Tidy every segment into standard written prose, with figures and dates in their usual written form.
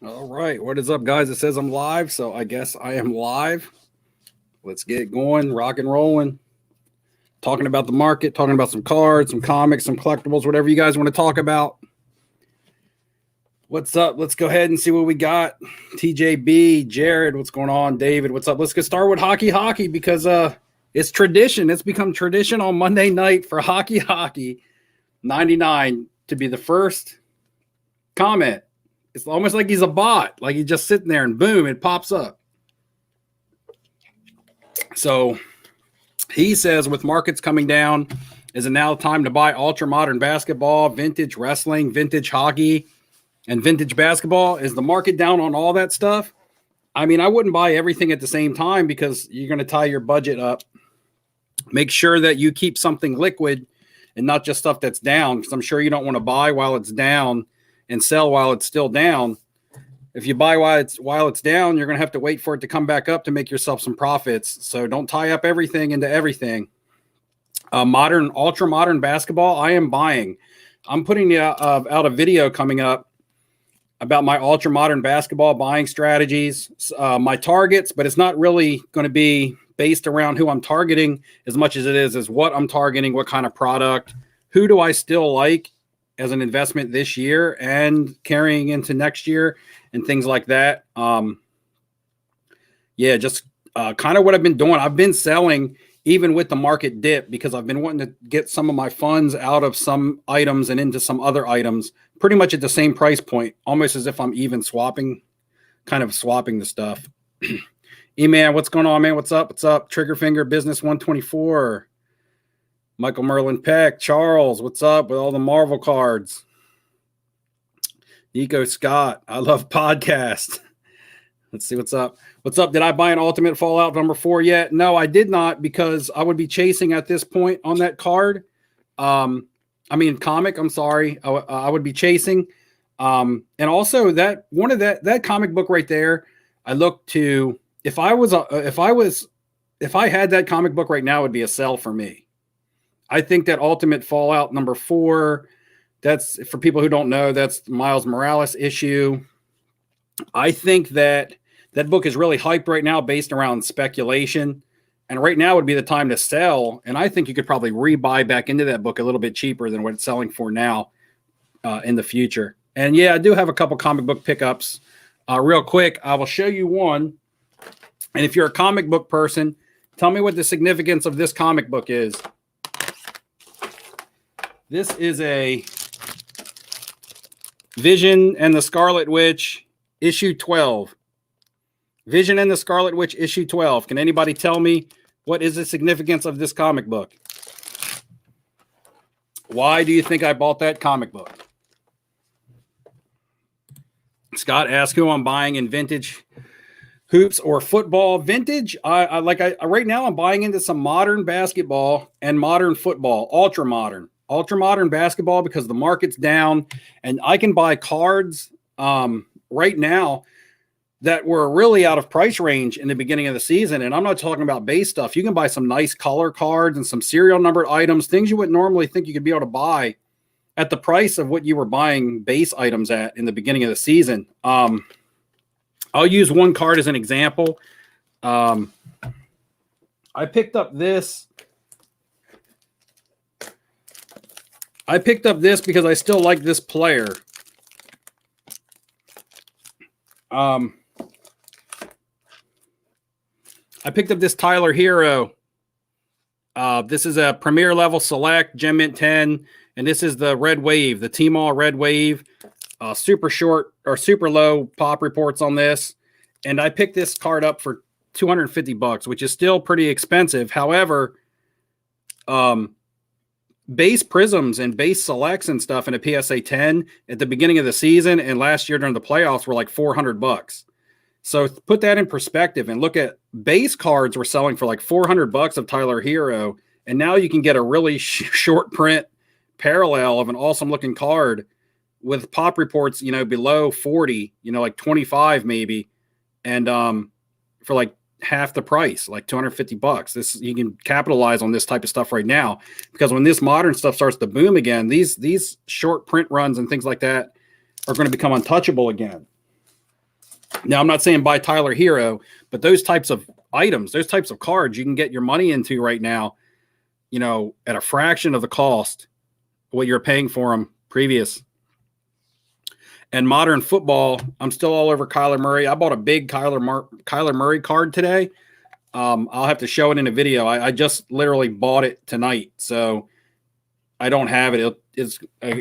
All right, what is up, guys? It says I'm live, so I guess I am live. Let's get going, rock and rolling. Talking about the market, talking about some cards, some comics, some collectibles, whatever you guys want to talk about. What's up? Let's go ahead and see what we got. TJB, Jared, what's going on? David, what's up? Let's get started with hockey because it's tradition. It's become tradition on Monday night for hockey 99 to be the first comment. It's almost like he's a bot, like he's just sitting there and boom, it pops up. So he says, with markets coming down, is it now time to buy ultra modern basketball, vintage wrestling, vintage hockey, and vintage basketball? Is the market down on all that stuff? I mean, I wouldn't buy everything at the same time because you're going to tie your budget up. Make sure that you keep something liquid and not just stuff that's down, because I'm sure you don't want to buy while it's down and sell while it's still down. If you buy while it's down, you're going to have to wait for it to come back up to make yourself some profits. So don't tie up everything into everything. Ultra modern basketball, I am buying. I'm putting out a video coming up about my ultra modern basketball buying strategies, my targets, but it's not really going to be based around who I'm targeting as much as it is as what I'm targeting, what kind of product, who do I still like as an investment this year and carrying into next year and things like that. Just kind of what I've been doing. I've been selling even with the market dip because I've been wanting to get some of my funds out of some items and into some other items pretty much at the same price point, almost as if I'm even swapping the stuff. E-Man, what's going on, man? What's up? Triggerfinger Business 124. Michael Merlin Peck, Charles, what's up with all the Marvel cards? Nico Scott, I love podcast. Let's see what's up. What's up? Did I buy an Ultimate Fallout number 4 yet? No, I did not, because I would be chasing at this point on that card. Comic. I'm sorry. I would be chasing. And also that comic book right there, I look to, if I had that comic book right now, it would be a sell for me. I think that Ultimate Fallout number 4, that's, for people who don't know, that's the Miles Morales issue. I think that book is really hyped right now based around speculation. And right now would be the time to sell. And I think you could probably rebuy back into that book a little bit cheaper than what it's selling for now in the future. And yeah, I do have a couple comic book pickups. Real quick, I will show you one. And if you're a comic book person, tell me what the significance of this comic book is. This is a Vision and the Scarlet Witch issue 12. Vision and the Scarlet Witch issue 12. Can anybody tell me what is the significance of this comic book? Why do you think I bought that comic book? Scott asked who I'm buying in vintage hoops or football. Vintage, right now I'm buying into some modern basketball and modern football, ultra modern basketball, because the market's down and I can buy cards right now that were really out of price range in the beginning of the season. And I'm not talking about base stuff. You can buy some nice color cards and some serial numbered items, things you wouldn't normally think you could be able to buy at the price of what you were buying base items at in the beginning of the season. I'll use one card as an example. I picked up this because I still like this player. I picked up this Tyler Hero. This is a premier level select Gem Mint 10, and this is the Red Wave, the T-Mall Red Wave. Super short or super low pop reports on this. And I picked this card up for $250, which is still pretty expensive. However, base prisms and base selects and stuff in a PSA 10 at the beginning of the season and last year during the playoffs were like $400. So put that in perspective and look at base cards were selling for like $400 of Tyler Hero. And now you can get a really short print parallel of an awesome looking card with pop reports, below 40, like 25 maybe. And for like half the price, like $250. This, you can capitalize on this type of stuff right now, because when this modern stuff starts to boom again, these short print runs and things like that are going to become untouchable again. Now, I'm not saying buy Tyler Hero, but those types of items, those types of cards you can get your money into right now, you know, at a fraction of the cost what you're paying for them previous. And modern football, I'm still all over Kyler Murray. I bought a big Kyler Murray card today. I'll have to show it in a video. I just literally bought it tonight, so I don't have it. It's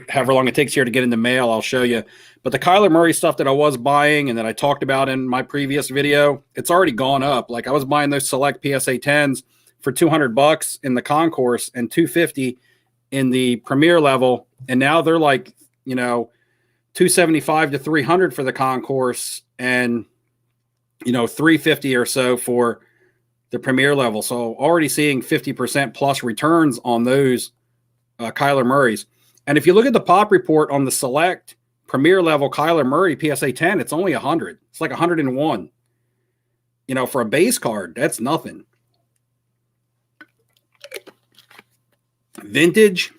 however long it takes here to get in the mail, I'll show you. But the Kyler Murray stuff that I was buying and that I talked about in my previous video, it's already gone up. Like I was buying those select PSA 10s for $200 in the concourse and $250 in the premier level, and now they're like, you know, $275 to $300 for the concourse, and you know, $350 or so for the premier level. So already seeing 50% plus returns on those Kyler Murrays. And if you look at the pop report on the select premier level Kyler Murray PSA 10, it's only 100. It's like 101. You know, for a base card, that's nothing. Vintage.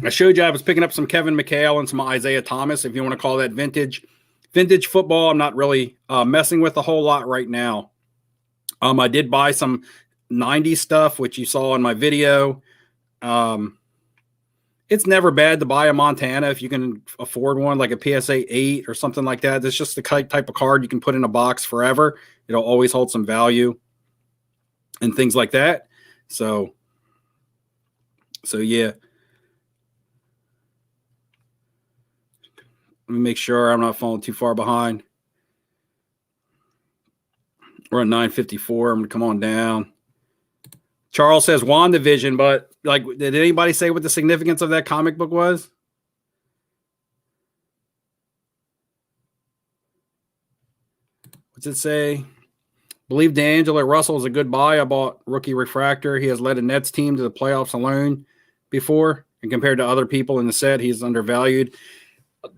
I showed you I was picking up some Kevin McHale and some Isaiah Thomas, if you want to call that vintage. Vintage football, I'm not really messing with a whole lot right now. I did buy some 90s stuff, which you saw in my video. It's never bad to buy a Montana if you can afford one, like a PSA 8 or something like that. It's just the type of card you can put in a box forever. It'll always hold some value and things like that. So yeah. Let me make sure I'm not falling too far behind. We're at 954. I'm going to come on down. Charles says WandaVision, but like, did anybody say what the significance of that comic book was? What's it say? Believe D'Angelo Russell is a good buy. I bought rookie refractor. He has led a Nets team to the playoffs alone before, and compared to other people in the set, he's undervalued.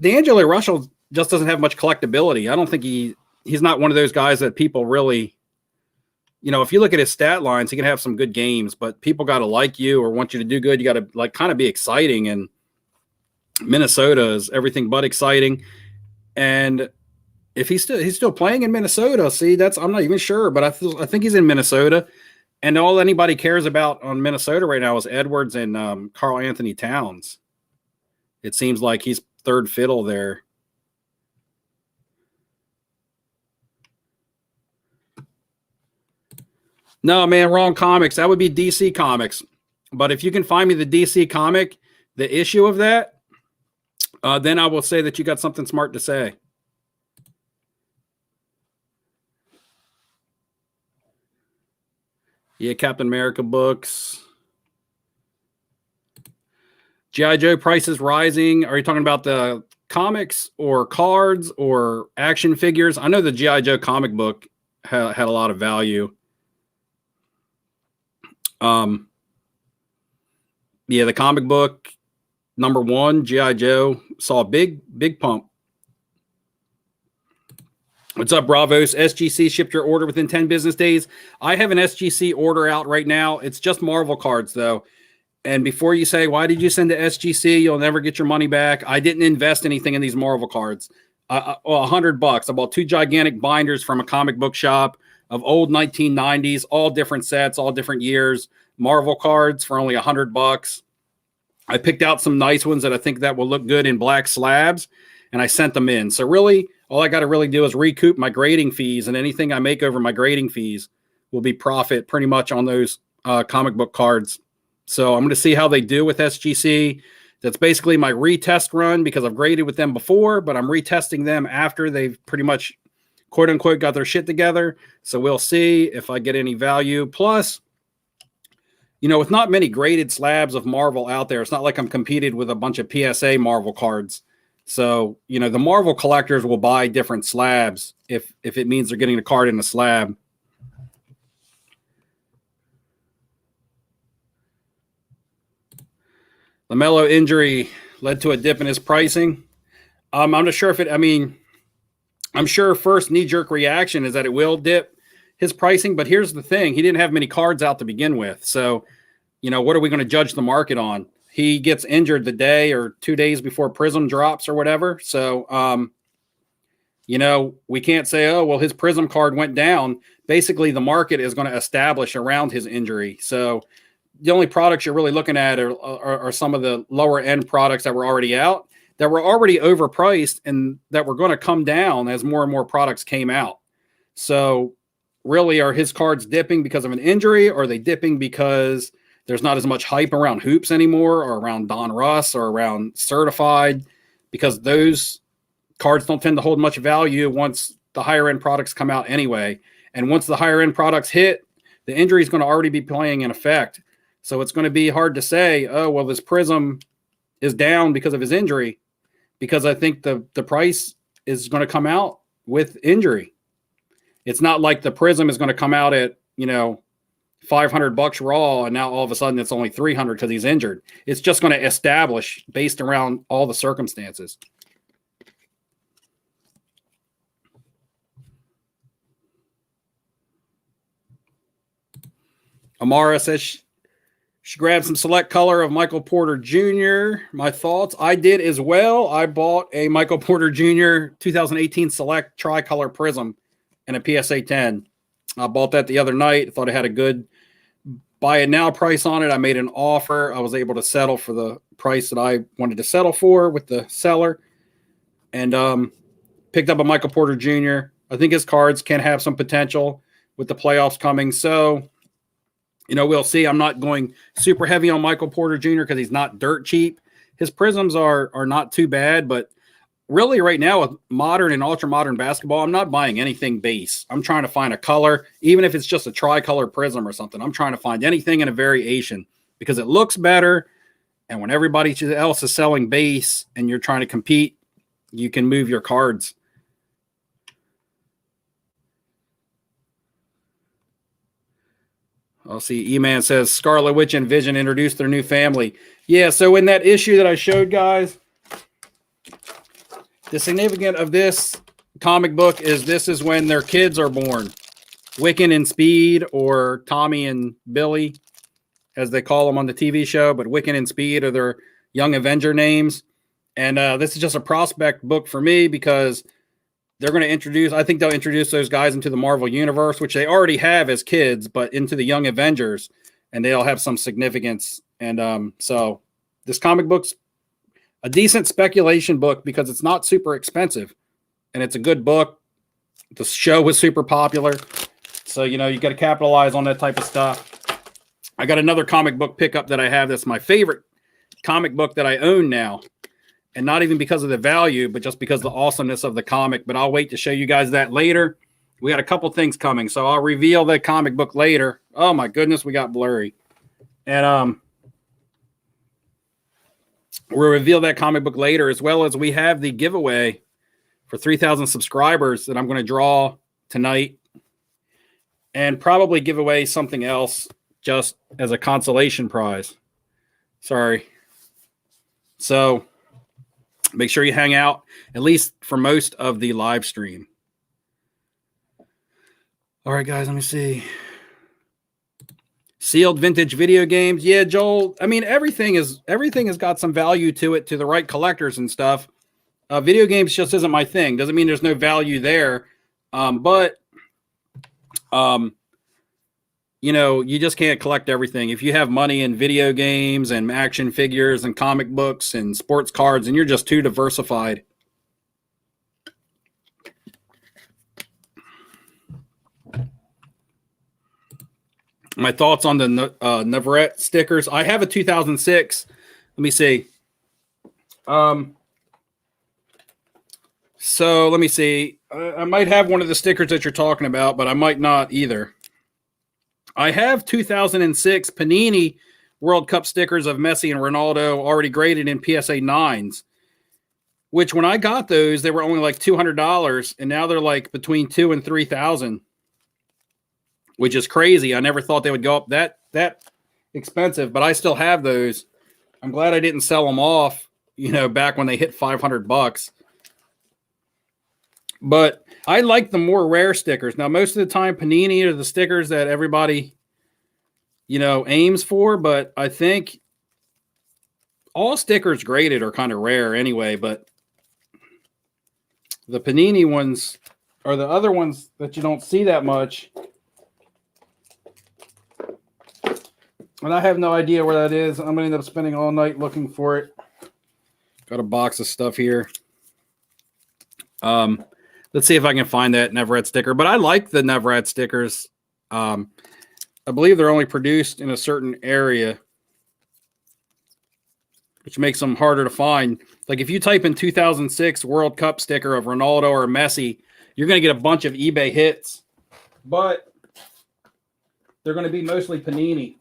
D'Angelo Russell just doesn't have much collectability. I don't think he's not one of those guys that people really, you know, if you look at his stat lines, he can have some good games, but people got to like you or want you to do good. You got to like kind of be exciting, and Minnesota is everything but exciting. And if he's still playing in Minnesota, see, I'm not even sure, but I think he's in Minnesota, and all anybody cares about on Minnesota right now is Edwards and Karl Anthony Towns. It seems like he's third fiddle there. No, man, wrong comics. That would be DC Comics. But if you can find me the DC comic, the issue of that, then I will say that you got something smart to say. Yeah, Captain America books. G.I. Joe prices rising. Are you talking about the comics or cards or action figures? I know the G.I. Joe comic book had a lot of value. Yeah, the comic book #1, G.I. Joe, saw a big pump. What's up, Bravos? SGC shipped your order within 10 business days. I have an SGC order out right now. It's just Marvel cards, though. And before you say, why did you send to SGC? You'll never get your money back. I didn't invest anything in these Marvel cards. $100. I bought 2 gigantic binders from a comic book shop of old 1990s, all different sets, all different years. Marvel cards for only $100. I picked out some nice ones that I think that will look good in black slabs, and I sent them in. So really, all I got to really do is recoup my grading fees, and anything I make over my grading fees will be profit pretty much on those comic book cards. So I'm going to see how they do with SGC. That's basically my retest run because I've graded with them before, but I'm retesting them after they've pretty much, quote unquote, got their shit together. So we'll see if I get any value. Plus, you know, with not many graded slabs of Marvel out there, it's not like I'm competed with a bunch of PSA Marvel cards. So, you know, the Marvel collectors will buy different slabs if it means they're getting a card in a slab. LaMelo injury led to a dip in his pricing. I'm not sure if it, I mean, I'm sure first knee-jerk reaction is that it will dip his pricing, but here's the thing. He didn't have many cards out to begin with. So, you know, what are we going to judge the market on? He gets injured the day or 2 days before Prism drops or whatever. So, You know, we can't say, oh, well, his Prism card went down. Basically, the market is going to establish around his injury. So the only products you're really looking at are some of the lower end products that were already out, that were already overpriced, and that were going to come down as more and more products came out. So really, are his cards dipping because of an injury, or are they dipping because there's not as much hype around hoops anymore, or around Don Russ, or around certified? Because those cards don't tend to hold much value once the higher end products come out anyway. And once the higher end products hit, the injury is going to already be playing in effect. So it's going to be hard to say, oh, well, this Prism is down because of his injury, because I think the price is going to come out with injury. It's not like the Prism is going to come out at, you know, $500 raw, and now all of a sudden it's only $300 because he's injured. It's just going to establish based around all the circumstances. Amara says she grabbed some select color of Michael Porter Jr. My thoughts, I did as well. I bought a Michael Porter Jr. 2018 Select Tricolor Prism and a PSA 10. I bought that the other night. I thought it had a good buy it now price on it. I made an offer. I was able to settle for the price that I wanted to settle for with the seller, and picked up a Michael Porter Jr. I think his cards can have some potential with the playoffs coming. So, you know, we'll see. I'm not going super heavy on Michael Porter Jr. because he's not dirt cheap. His Prisms are not too bad, but really right now with modern and ultra modern basketball, I'm not buying anything base. I'm trying to find a color, even if it's just a tricolor Prism or something. I'm trying to find anything in a variation because it looks better. And when everybody else is selling base and you're trying to compete, you can move your cards. I'll see. E-Man says Scarlet Witch and Vision introduced their new family. Yeah, so in that issue that I showed, guys, the significance of this comic book is this is when their kids are born. Wiccan and Speed, or Tommy and Billy, as they call them on the TV show, but Wiccan and Speed are their young Avenger names. And this is just a prospect book for me because they're going to introduce, I think they'll introduce those guys into the Marvel Universe, which they already have as kids, but into the Young Avengers, and they'll have some significance. And so this comic book's a decent speculation book because it's not super expensive, and it's a good book. The show was super popular. So, you know, you got to capitalize on that type of stuff. I got another comic book pickup that I have that's my favorite comic book that I own now. And not even because of the value, but just because of the awesomeness of the comic. But I'll wait to show you guys that later. We got a couple things coming, so I'll reveal the comic book later. Oh, my goodness, we got blurry. And we'll reveal that comic book later, as well as we have the giveaway for 3,000 subscribers that I'm going to draw tonight. And probably give away something else just as a consolation prize. Sorry. So make sure you hang out, at least for most of the live stream. All right, guys, let me see. Sealed vintage video games. Yeah, Joel, I mean, everything has got some value to it, to the right collectors and stuff. Video games just isn't my thing. Doesn't mean there's no value there. But you know, you just can't collect everything. If you have money in video games and action figures and comic books and sports cards, and you're just too diversified. My thoughts on the Navarrete stickers. I have a 2006. Let me see. So let me see. I might have one of the stickers that you're talking about, but I might not either. I have 2006 Panini World Cup stickers of Messi and Ronaldo already graded in PSA 9s, which when I got those, they were only like $200, and now they're like between $2,000 and $3,000, which is crazy. I never thought they would go up that expensive, but I still have those. I'm glad I didn't sell them off, you know, back when they hit $500. But I like the more rare stickers. Now, most of the time, Panini are the stickers that everybody, you know, aims for. But I think all stickers graded are kind of rare anyway. But The Panini ones are the other ones that you don't see that much. And I have no idea where that is. I'm going to end up spending all night looking for it. Got a box of stuff here. Let's see if I can find that Neverett sticker. But I like the Neverett stickers. I believe they're only produced in a certain area, which makes them harder to find. Like if you type in 2006 World Cup sticker of Ronaldo or Messi, you're going to get a bunch of eBay hits. But they're going to be mostly Panini.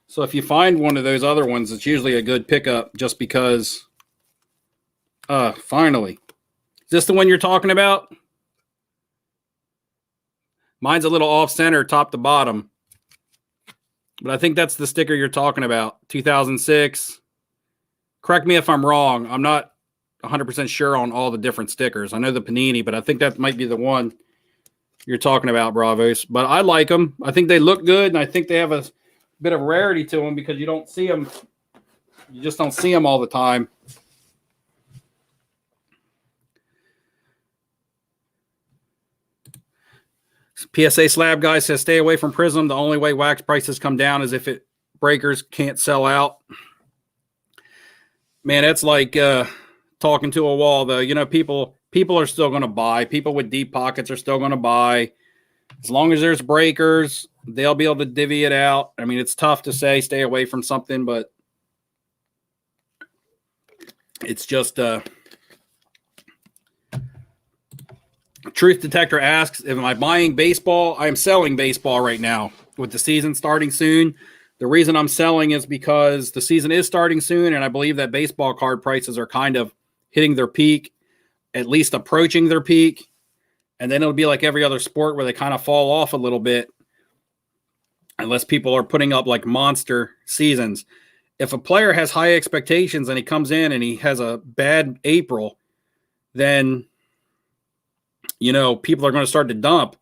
So if you find one of those other ones, it's usually a good pickup just because. Finally. Is this the one you're talking about? Mine's a little off center, top to bottom. But I think that's the sticker you're talking about. 2006. Correct me if I'm wrong. I'm not 100% sure on all the different stickers. I know the Panini, but I think that might be the one you're talking about, Bravos. But I like them. I think they look good, and I think they have a bit of rarity to them because you don't see them. You just don't see them all the time. PSA Slab guy says, stay away from Prism. The only way wax prices come down is if breakers can't sell out. Man, that's like talking to a wall, though. You know, people are still going to buy. People with deep pockets are still going to buy. As long as there's breakers, they'll be able to divvy it out. I mean, it's tough to say stay away from something, but it's just Truth Detector asks, am I buying baseball? I am selling baseball right now with the season starting soon. The reason I'm selling is because the season is starting soon, and I believe that baseball card prices are kind of hitting their peak, at least approaching their peak. And then it'll be like every other sport where they kind of fall off a little bit unless people are putting up like monster seasons. If a player has high expectations and he comes in and he has a bad April, then, you know, people are going to start to dump.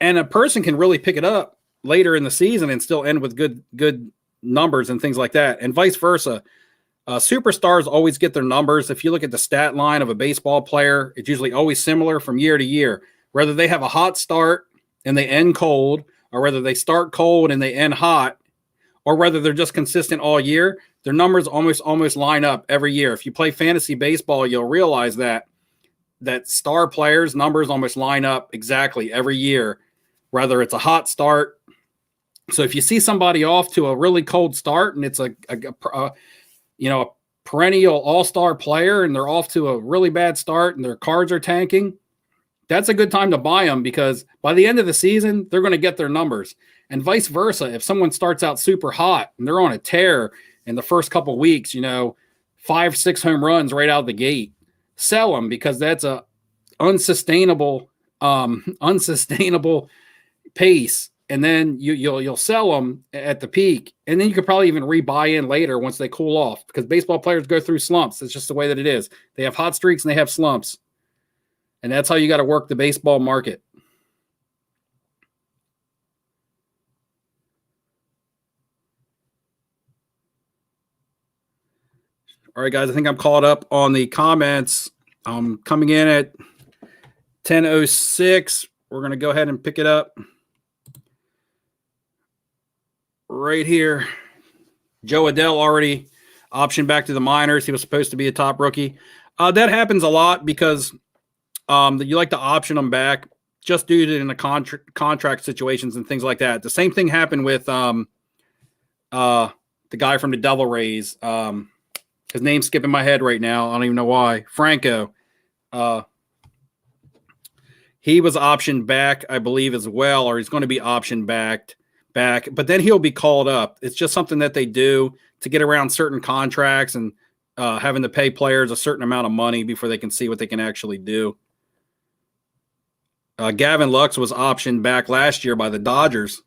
And a person can really pick it up later in the season and still end with good numbers and things like that. And vice versa. Superstars always get their numbers. If you look at the stat line of a baseball player, it's usually always similar from year to year. Whether they have a hot start and they end cold, or whether they start cold and they end hot, or whether they're just consistent all year, their numbers almost line up every year. If you play fantasy baseball, you'll realize that star players' numbers almost line up exactly every year, whether it's a hot start. So if you see somebody off to a really cold start and it's a perennial all-star player and they're off to a really bad start and their cards are tanking, that's a good time to buy them because by the end of the season, they're going to get their numbers. And vice versa. If someone starts out super hot and they're on a tear in the first couple of weeks, 5-6 home runs right out of the gate, sell them because that's a unsustainable pace. And then you'll sell them at the peak, and then you could probably even rebuy in later once they cool off because baseball players go through slumps. It's just the way that it is. They have hot streaks and they have slumps, and that's how you got to work the baseball market. All right, guys, I think I'm caught up on the comments. Coming in at 10:06. We're going to go ahead and pick it up. Right here, Joe Adell already optioned back to the minors. He was supposed to be a top rookie. That happens a lot because you like to option them back just due to the contract situations and things like that. The same thing happened with the guy from the Devil Rays. His name's skipping my head right now. I don't even know why. Franco. He was optioned back, I believe, as well, or he's going to be optioned back, but then he'll be called up. It's just something that they do to get around certain contracts and having to pay players a certain amount of money before they can see what they can actually do. Gavin Lux was optioned back last year by the Dodgers,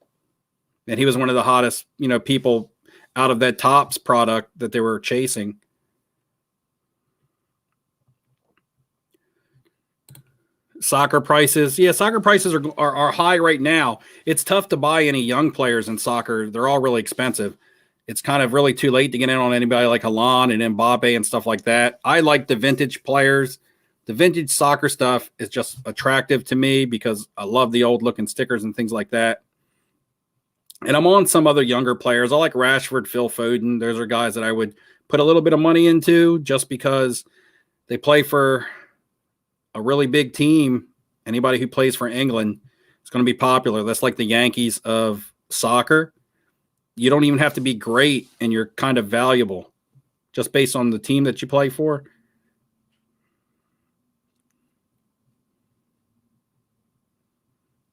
and he was one of the hottest, people out of that Topps product that they were chasing. Soccer prices. Yeah, soccer prices are high right now. It's tough to buy any young players in soccer. They're all really expensive. it's kind of really too late to get in on anybody like Haaland and Mbappe and stuff like that. I like the vintage players. The vintage soccer stuff is just attractive to me because I love the old looking stickers and things like that. And I'm on some other younger players. I like Rashford, Phil Foden. Those are guys that I would put a little bit of money into just because they play for a really big team. Anybody who plays for England is going to be popular. That's like the Yankees of soccer. You don't even have to be great, and you're kind of valuable just based on the team that you play for.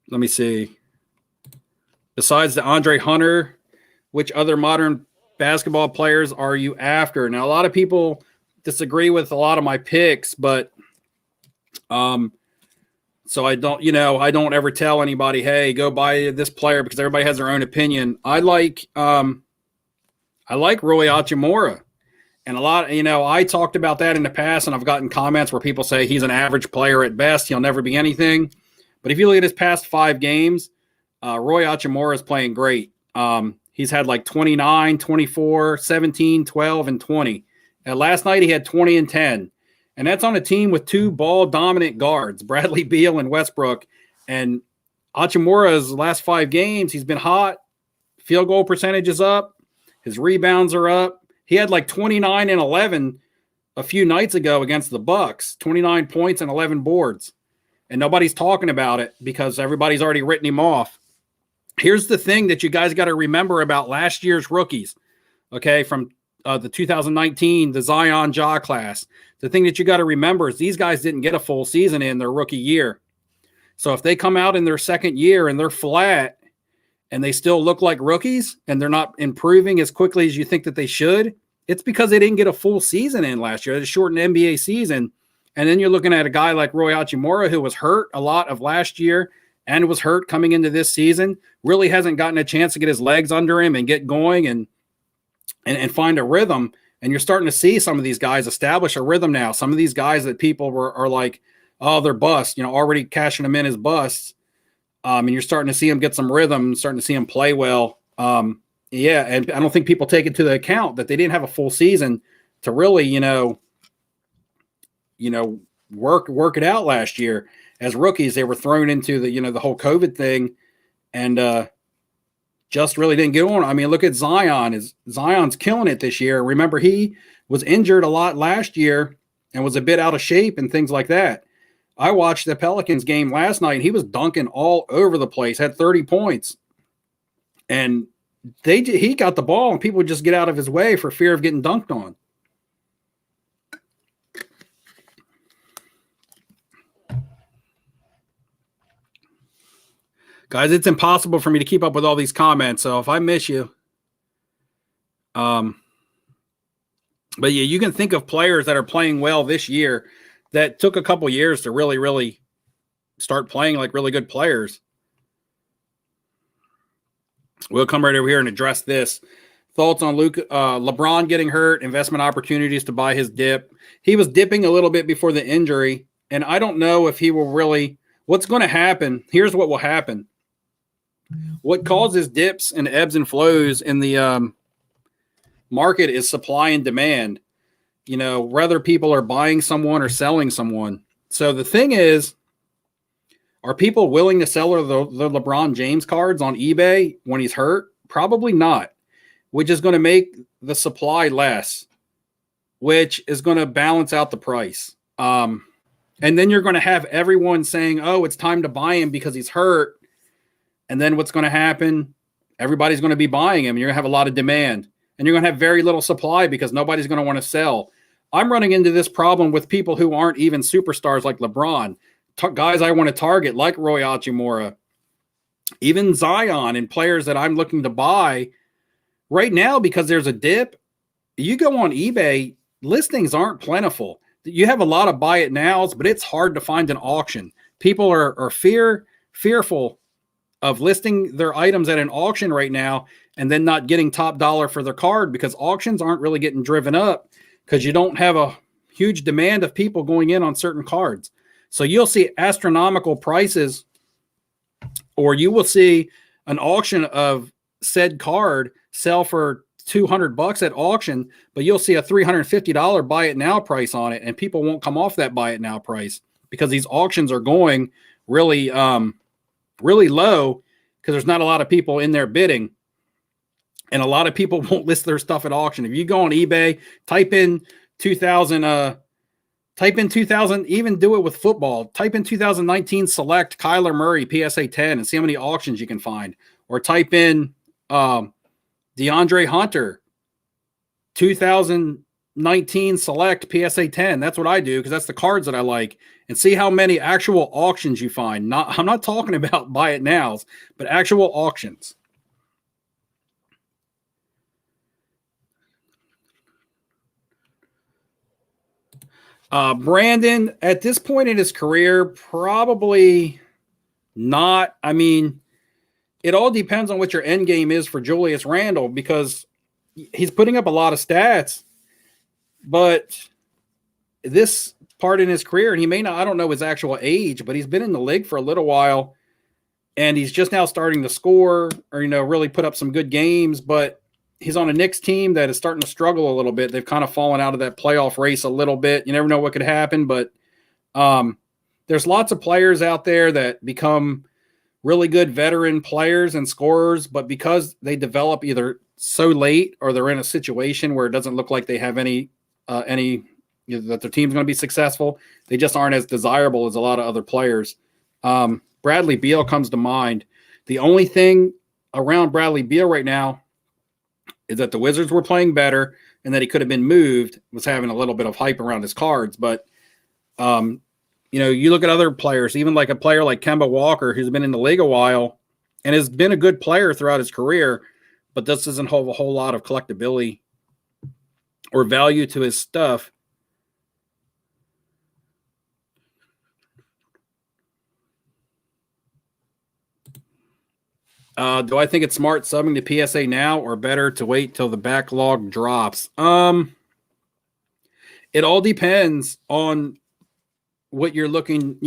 Let me see. Besides the Andre Hunter, which other modern basketball players are you after? Now, a lot of people disagree with a lot of my picks, but so I don't ever tell anybody, hey, go buy this player, because everybody has their own opinion. I like Roy Hachimura. And a lot, I talked about that in the past, and I've gotten comments where people say he's an average player at best. He'll never be anything. But if you look at his past 5 games, Roy Hachimura is playing great. He's had like 29, 24, 17, 12, and 20. And last night he had 20 and 10. And that's on a team with 2 ball-dominant guards, Bradley Beal and Westbrook. And Hachimura's last 5 games, he's been hot. Field goal percentage is up. His rebounds are up. He had like 29 and 11 a few nights ago against the Bucks, 29 points and 11 boards. And nobody's talking about it because everybody's already written him off. Here's the thing that you guys got to remember about last year's rookies, okay, from the 2019, the Zion Ja class. The thing that you got to remember is these guys didn't get a full season in their rookie year. So if they come out in their second year and they're flat and they still look like rookies and they're not improving as quickly as you think that they should, it's because they didn't get a full season in last year. They shortened NBA season. And then you're looking at a guy like Roy Hachimura, who was hurt a lot of last year and was hurt coming into this season, really hasn't gotten a chance to get his legs under him and get going and find a rhythm. And you're starting to see some of these guys establish a rhythm now. Some of these guys that people are like, oh, they're busts, already cashing them in as busts. And you're starting to see them get some rhythm, starting to see them play well. Yeah, and I don't think people take it to the account that they didn't have a full season to really, work it out last year. As rookies, they were thrown into the whole COVID thing and just really didn't get on. I mean, look at Zion. Zion's killing it this year. Remember, he was injured a lot last year and was a bit out of shape and things like that. I watched the Pelicans game last night, and he was dunking all over the place, had 30 points. And he got the ball, and people would just get out of his way for fear of getting dunked on. Guys, it's impossible for me to keep up with all these comments, so if I miss you, but yeah, you can think of players that are playing well this year that took a couple years to really, really start playing like really good players. We'll come right over here and address this. Thoughts on LeBron getting hurt, investment opportunities to buy his dip. He was dipping a little bit before the injury, and I don't know if he will really – what's going to happen – here's what will happen. What causes dips and ebbs and flows in the market is supply and demand. Whether people are buying someone or selling someone. So the thing is, are people willing to sell the LeBron James cards on eBay when he's hurt? Probably not, which is going to make the supply less, which is going to balance out the price. And then you're going to have everyone saying, oh, it's time to buy him because he's hurt. And then what's going to happen? Everybody's going to be buying him. You're going to have a lot of demand. And you're going to have very little supply because nobody's going to want to sell. I'm running into this problem with people who aren't even superstars like LeBron. Guys I want to target like Roy Hachimura. Even Zion and players that I'm looking to buy right now because there's a dip. You go on eBay, listings aren't plentiful. You have a lot of buy it nows, but it's hard to find an auction. People are fearful of listing their items at an auction right now and then not getting top dollar for their card because auctions aren't really getting driven up because you don't have a huge demand of people going in on certain cards. So you'll see astronomical prices, or you will see an auction of said card sell for $200 at auction, but you'll see a $350 buy it now price on it, and people won't come off that buy it now price because these auctions are going really, really low because there's not a lot of people in there bidding, and a lot of people won't list their stuff at auction. If you go on eBay, type in 2000, even do it with football. Type in 2019 select Kyler Murray PSA 10 and see how many auctions you can find, or type in DeAndre Hunter 2019 select PSA 10. That's what I do because that's the cards that I like, and see how many actual auctions you find. I'm not talking about buy it nows, but actual auctions. Brandon, at this point in his career, probably not. I mean, it all depends on what your end game is for Julius Randle, because he's putting up a lot of stats, but this part in his career, and he may not, I don't know his actual age, but he's been in the league for a little while, and he's just now starting to score or, really put up some good games, but he's on a Knicks team that is starting to struggle a little bit. They've kind of fallen out of that playoff race a little bit. You never know what could happen, but there's lots of players out there that become really good veteran players and scorers, but because they develop either so late or they're in a situation where it doesn't look like they have any that their team's going to be successful, they just aren't as desirable as a lot of other players. Bradley Beal comes to mind. The only thing around Bradley Beal right now is that the Wizards were playing better and that he could have been moved, was having a little bit of hype around his cards. But, you look at other players, even like a player like Kemba Walker, who's been in the league a while and has been a good player throughout his career, but this doesn't hold a whole lot of collectability or value to his stuff. Do I think it's smart subbing to PSA now or better to wait till the backlog drops? It all depends on what you're looking,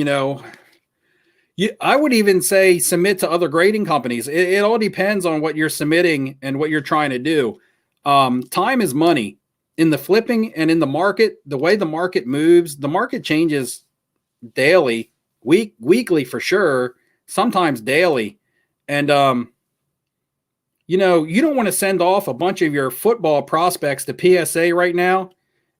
I would even say submit to other grading companies. It all depends on what you're submitting and what you're trying to do. Time is money. In the flipping and in the market, the way the market moves, the market changes daily, weekly for sure, sometimes daily. And, you don't want to send off a bunch of your football prospects to PSA right now,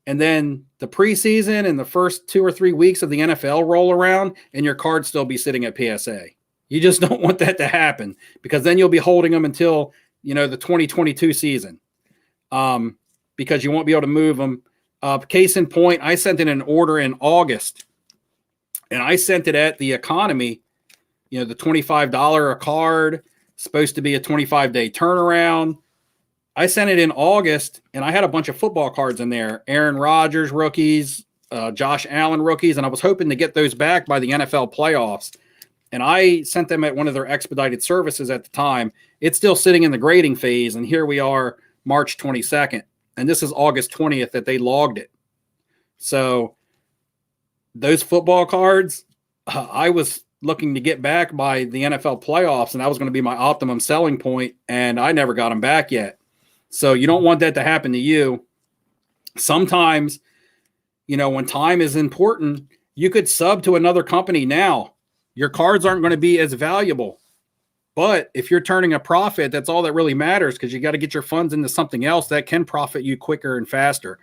and then the preseason and the first 2 or 3 weeks of the NFL roll around and your card still be sitting at PSA. You just don't want that to happen, because then you'll be holding them until, the 2022 season, because you won't be able to move them. Case in point, I sent in an order in August, and I sent it at the economy. The $25 a card, supposed to be a 25-day turnaround. I sent it in August, and I had a bunch of football cards in there. Aaron Rodgers rookies, Josh Allen rookies, and I was hoping to get those back by the NFL playoffs. And I sent them at one of their expedited services at the time. It's still sitting in the grading phase, and here we are, March 22nd. And this is August 20th that they logged it. So those football cards, I was looking to get back by the NFL playoffs, and that was going to be my optimum selling point, and I never got them back yet. So you don't want that to happen to you. Sometimes, when time is important, you could sub to another company now. Your cards aren't going to be as valuable. But if you're turning a profit, that's all that really matters, because you got to get your funds into something else that can profit you quicker and faster.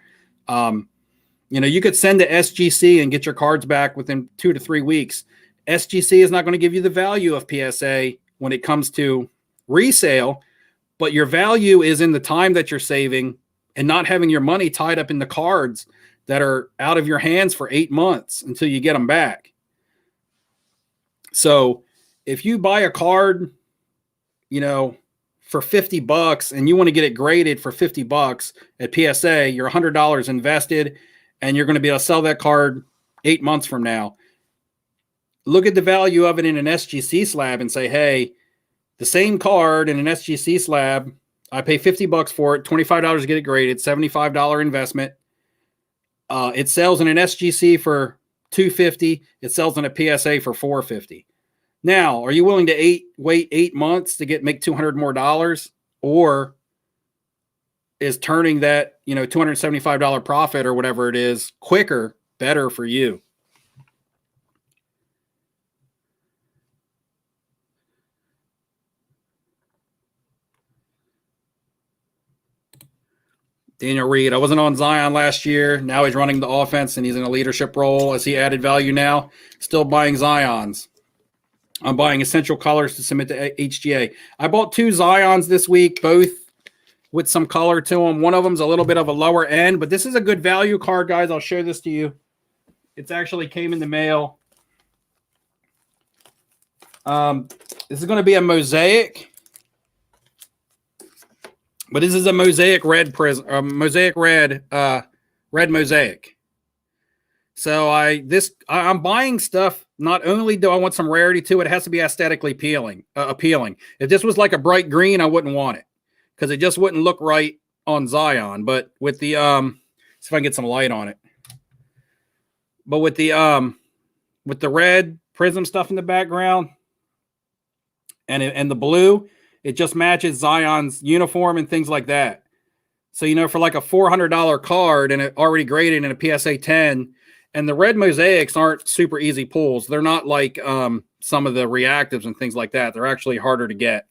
You could send to SGC and get your cards back within 2 to 3 weeks. SGC is not going to give you the value of PSA when it comes to resale, but your value is in the time that you're saving and not having your money tied up in the cards that are out of your hands for 8 months until you get them back. So if you buy a card, for $50 and you want to get it graded for $50 at PSA, you're $100 invested, and you're going to be able to sell that card 8 months from now. Look at the value of it in an SGC slab and say, hey, the same card in an SGC slab, I pay $50 for it, $25 to get it graded, $75 investment. It sells in an SGC for $250. It sells in a PSA for $450. Now, are you willing to wait 8 months to make $200 more? Or is turning that, $275 profit or whatever it is quicker, better for you. Daniel Reed, I wasn't on Zion last year. Now he's running the offense and he's in a leadership role. As he added value now, still buying Zions. I'm buying essential colors to submit to HGA. I bought 2 Zions this week, both with some color to them. One of them's a little bit of a lower end, but this is a good value card, guys. I'll show this to you. It's actually came in the mail. This is going to be a mosaic. But this is a mosaic red prism, mosaic red, red mosaic. So I'm buying stuff. Not only do I want some rarity to it, it has to be aesthetically appealing. If this was like a bright green, I wouldn't want it because it just wouldn't look right on Zion. But with the see if I can get some light on it. But with the red prism stuff in the background and the blue, it just matches Zion's uniform and things like that. So, for like a $400 card and it already graded in a PSA 10, and the red mosaics aren't super easy pulls. They're not like some of the reactives and things like that. They're actually harder to get.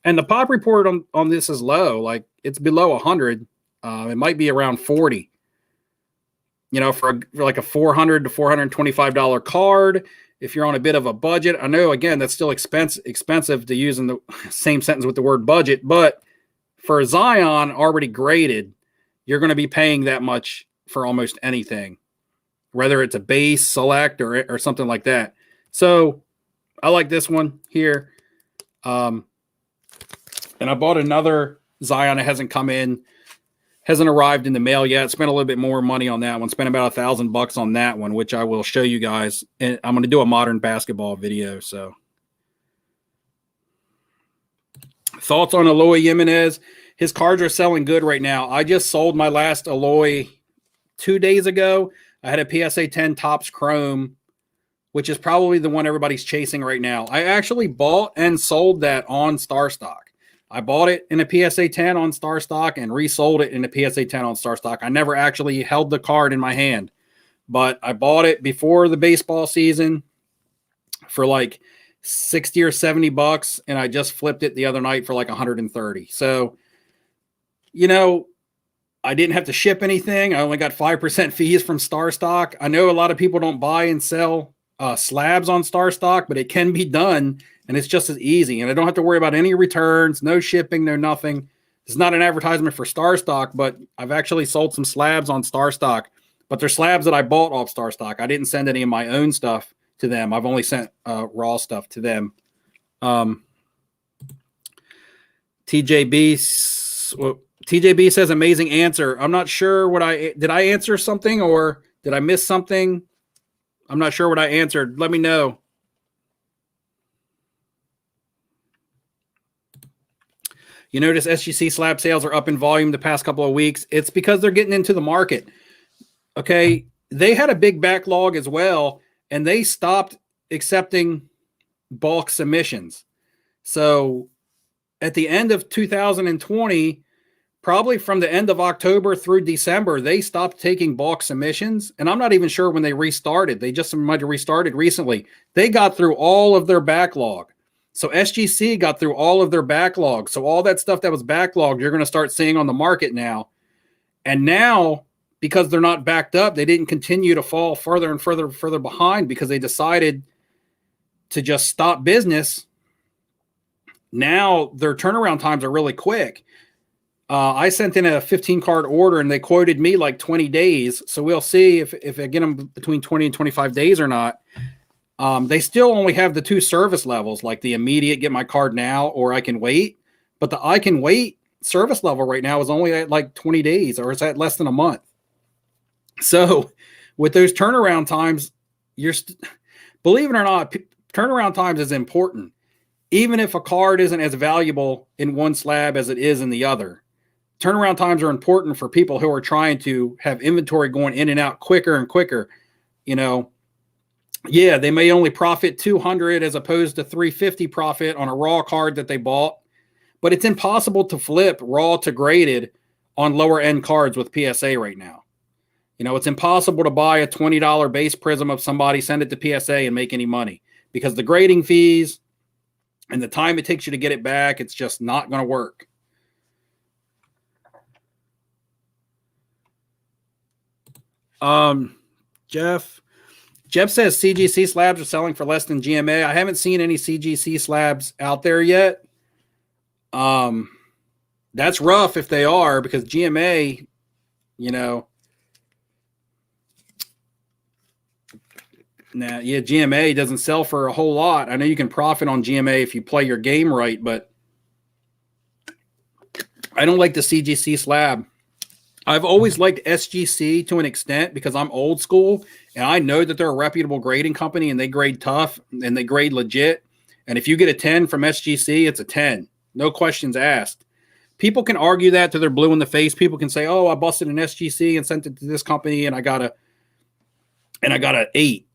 And the pop report on this is low. Like it's below 100. It might be around 40. For like a $400 to $425 card. If you're on a bit of a budget, I know, again, that's still expensive to use in the same sentence with the word budget, but for a Zion already graded, you're going to be paying that much for almost anything, whether it's a base, select, or something like that. So I like this one here. And I bought another Zion that hasn't arrived in the mail yet. Spent a little bit more money on that one. Spent about $1,000 on that one, which I will show you guys. And I'm going to do a modern basketball video. So, thoughts on Eloy Jimenez? His cards are selling good right now. I just sold my last Eloy 2 days ago. I had a PSA 10 Topps Chrome, which is probably the one everybody's chasing right now. I actually bought and sold that on Star Stock. I bought it in a PSA 10 on Star Stock and resold it in a PSA 10 on Star Stock. I never actually held the card in my hand, but I bought it before the baseball season for like $60 or $70, and I just flipped it the other night for like $130. So, I didn't have to ship anything. I only got 5% fees from Star Stock. I know a lot of people don't buy and sell slabs on Star Stock, but it can be done. And it's just as easy. And I don't have to worry about any returns, no shipping, no nothing. It's not an advertisement for Star Stock, but I've actually sold some slabs on Star Stock. But they're slabs that I bought off Star Stock. I didn't send any of my own stuff to them. I've only sent raw stuff to them. TJB says amazing answer. I'm not sure did I answer something or did I miss something? I'm not sure what I answered. Let me know. You notice SGC slab sales are up in volume the past couple of weeks. It's because they're getting into the market. Okay. They had a big backlog as well, and they stopped accepting bulk submissions. So at the end of 2020, probably from the end of October through December, they stopped taking bulk submissions. And I'm not even sure when they restarted. They just might have restarted recently. They got through all of their backlog. So SGC got through all of their backlog. So all that stuff that was backlogged, you're going to start seeing on the market now. And now, because they're not backed up, they didn't continue to fall further and further behind because they decided to just stop business. Now their turnaround times are really quick. I sent in a 15-card order and they quoted me like 20 days. So we'll see if I get them between 20 and 25 days or not. They still only have the 2 service levels, like the immediate get my card now or I can wait. But the I can wait service level right now is only at like 20 days or it's at less than a month. So with those turnaround times, believe it or not, turnaround times is important. Even if a card isn't as valuable in one slab as it is in the other. Turnaround times are important for people who are trying to have inventory going in and out quicker and quicker. Yeah, they may only profit 200 as opposed to 350 profit on a raw card that they bought, but it's impossible to flip raw to graded on lower end cards with PSA right now. You know, it's impossible to buy a $20 base Prism of somebody, send it to PSA and make any money because the grading fees and the time it takes you to get it back, it's just not going to work. Jeff says CGC slabs are selling for less than GMA. I haven't seen any CGC slabs out there yet. That's rough if they are, because GMA, you know, now, yeah, GMA doesn't sell for a whole lot. I know you can profit on GMA if you play your game right, but I don't like the CGC slab. I've always liked SGC to an extent because I'm old school and I know that they're a reputable grading company and they grade tough and they grade legit. And if you get a 10 from SGC, it's a 10. No questions asked. People can argue that till they're blue in the face. People can say, oh, I busted an SGC and sent it to this company and I got a 8.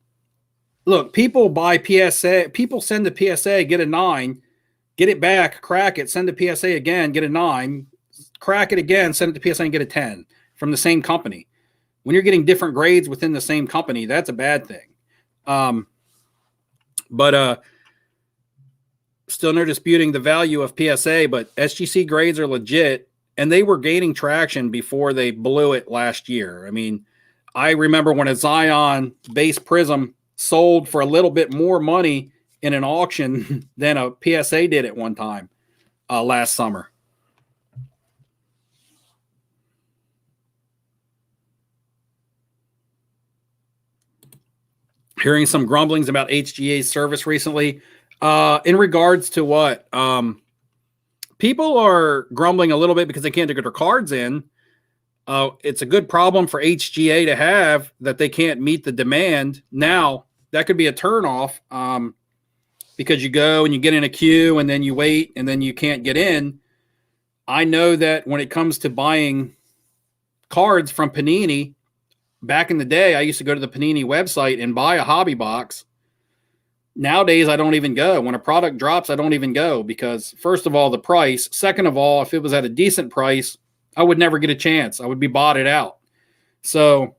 Look, people buy PSA. People send the PSA, get a 9, get it back, crack it, send the PSA again, get a 9, crack it again, send it to PSA and get a 10 from the same company. When you're getting different grades within the same company, that's a bad thing. But still no disputing the value of PSA, but SGC grades are legit, and they were gaining traction before they blew it last year. I mean, I remember when a Zion base Prism sold for a little bit more money in an auction than a PSA did at one time last summer. Hearing some grumblings about HGA's service recently. In regards to what? People are grumbling a little bit because they can't get their cards in. It's a good problem for HGA to have that they can't meet the demand. Now, that could be a turnoff because you go and you get in a queue and then you wait and then you can't get in. I know that when it comes to buying cards from Panini, back in the day, I used to go to the Panini website and buy a hobby box. Nowadays, I don't even go. When a product drops, I don't even go because, first of all, the price. Second of all, if it was at a decent price, I would never get a chance. I would be botted out. So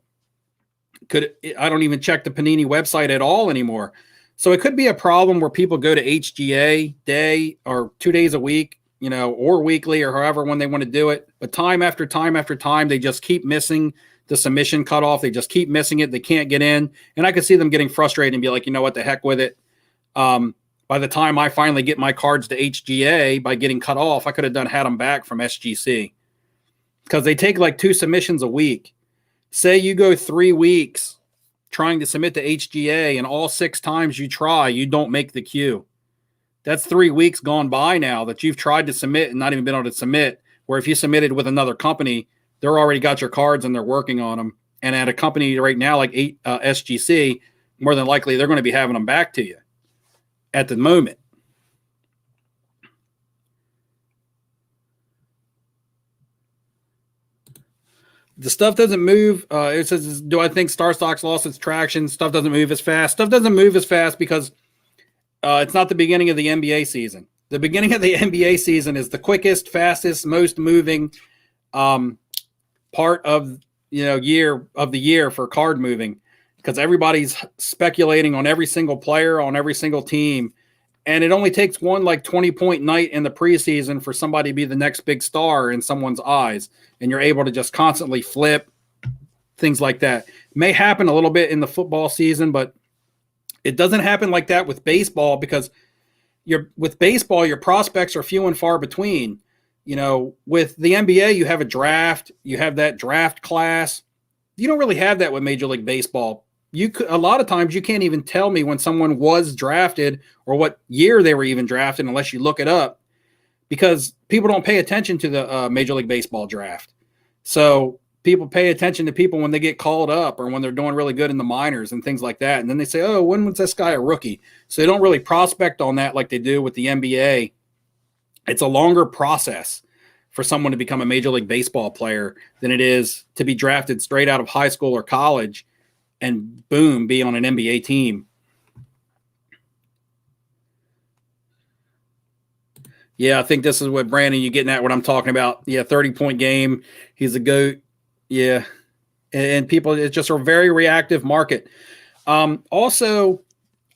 I don't even check the Panini website at all anymore. So it could be a problem where people go to HGA day or 2 days a week, you know, or weekly or however when they want to do it. But time after time after time, they just keep missing the submission cutoff. They just keep missing it. They can't get in. And I could see them getting frustrated and be like, you know what, the heck with it. By the time I finally get my cards to HGA by getting cut off, I could have had them back from SGC because they take like 2 submissions a week. Say you go 3 weeks trying to submit to HGA and all 6 times you try, you don't make the queue. That's 3 weeks gone by now that you've tried to submit and not even been able to submit, where if you submitted with another company, they're already got your cards and they're working on them. And at a company right now like SGC, more than likely they're going to be having them back to you at the moment. The stuff doesn't move. It says, do I think Star Stock's lost its traction? Stuff doesn't move as fast. Stuff doesn't move as fast because it's not the beginning of the NBA season. The beginning of the NBA season is the quickest, fastest, most moving part of year of the year for card moving, because everybody's speculating on every single player on every single team, and it only takes one like 20-point night in the preseason for somebody to be the next big star in someone's eyes, and you're able to just constantly flip things like that. It may happen a little bit in the football season, but it doesn't happen like that with baseball because with baseball your prospects are few and far between. You know, with the NBA, you have a draft, you have that draft class. You don't really have that with Major League Baseball. A lot of times you can't even tell me when someone was drafted or what year they were even drafted unless you look it up, because people don't pay attention to the Major League Baseball draft. So people pay attention to people when they get called up or when they're doing really good in the minors and things like that. And then they say, oh, when was this guy a rookie? So they don't really prospect on that like they do with the NBA. It's a longer process for someone to become a Major League Baseball player than it is to be drafted straight out of high school or college and boom, be on an NBA team. Yeah, I think this is what Brandon, you getting at what I'm talking about. Yeah, 30-point game. He's a GOAT. Yeah. And people, it's just a very reactive market. Also,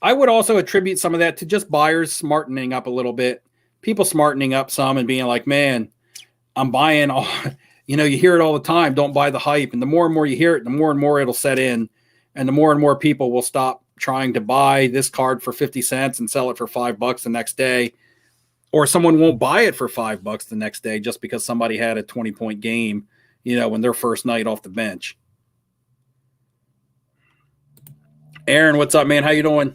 I would also attribute some of that to just buyers smartening up a little bit. People smartening up some and being like, man, I'm buying all, you hear it all the time. Don't buy the hype. And the more and more you hear it, the more and more it'll set in. And the more and more people will stop trying to buy this card for 50 cents and sell it for $5 the next day. Or someone won't buy it for $5 the next day just because somebody had a 20-point game, in their first night off the bench. Aaron, what's up, man? How you doing?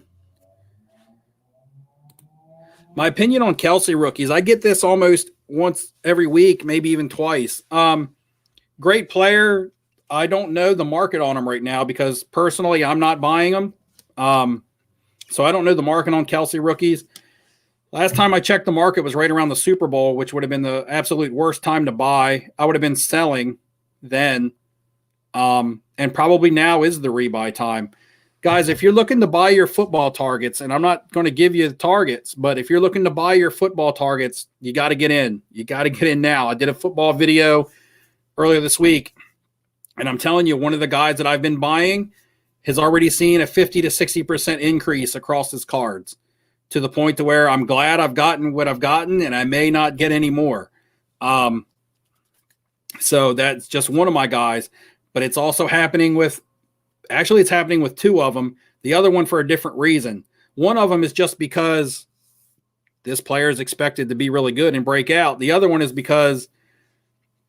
My opinion on Kelsey rookies, I get this almost once every week, maybe even twice. Great player. I don't know the market on him right now because personally I'm not buying them. So I don't know the market on Kelsey rookies. Last time I checked the market was right around the Super Bowl, which would have been the absolute worst time to buy. I would have been selling then. And probably now is the rebuy time. Guys, if you're looking to buy your football targets, and I'm not going to give you the targets, but if you're looking to buy your football targets, you got to get in. You got to get in now. I did a football video earlier this week, and I'm telling you, one of the guys that I've been buying has already seen a 50 to 60% increase across his cards to the point to where I'm glad I've gotten what I've gotten, and I may not get any more. So that's just one of my guys, but it's also happening with Actually, it's happening with two of them. The other one for a different reason. One of them is just because this player is expected to be really good and break out. The other one is because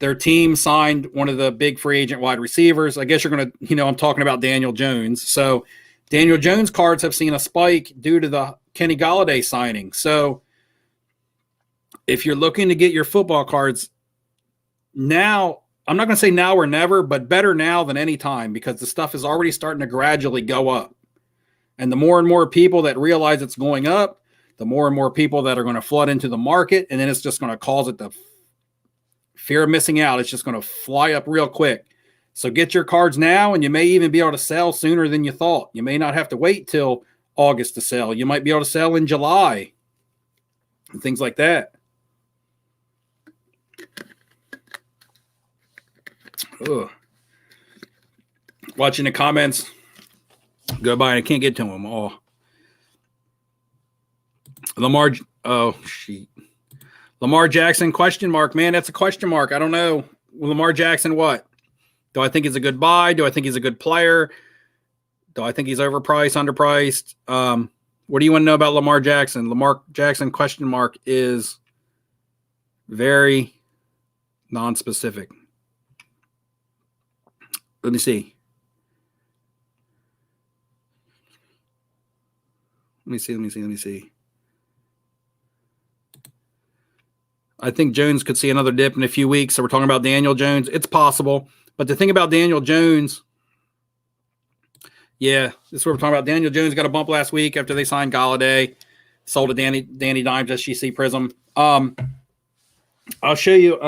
their team signed one of the big free agent wide receivers. I guess you're going to, I'm talking about Daniel Jones. So Daniel Jones cards have seen a spike due to the Kenny Golladay signing. So if you're looking to get your football cards now, I'm not going to say now or never, but better now than any time because the stuff is already starting to gradually go up. And the more and more people that realize it's going up, the more and more people that are going to flood into the market, and then it's just going to cause it the fear of missing out. It's just going to fly up real quick. So get your cards now, and you may even be able to sell sooner than you thought. You may not have to wait till August to sell. You might be able to sell in July and things like that. Ugh. Watching the comments go by, and I can't get to them all. Lamar Jackson, question mark. Man, that's a question mark. I don't know. Lamar Jackson, what? Do I think he's a good buy? Do I think he's a good player? Do I think he's overpriced, underpriced? What do you want to know about Lamar Jackson? Lamar Jackson, question mark, is very non-specific. Let me see. Let me see. I think Jones could see another dip in a few weeks. So we're talking about Daniel Jones. It's possible. But the thing about Daniel Jones, yeah, this is what we're talking about. Daniel Jones got a bump last week after they signed Golladay. Sold to Danny Dimes, SGC Prism. I'll show you.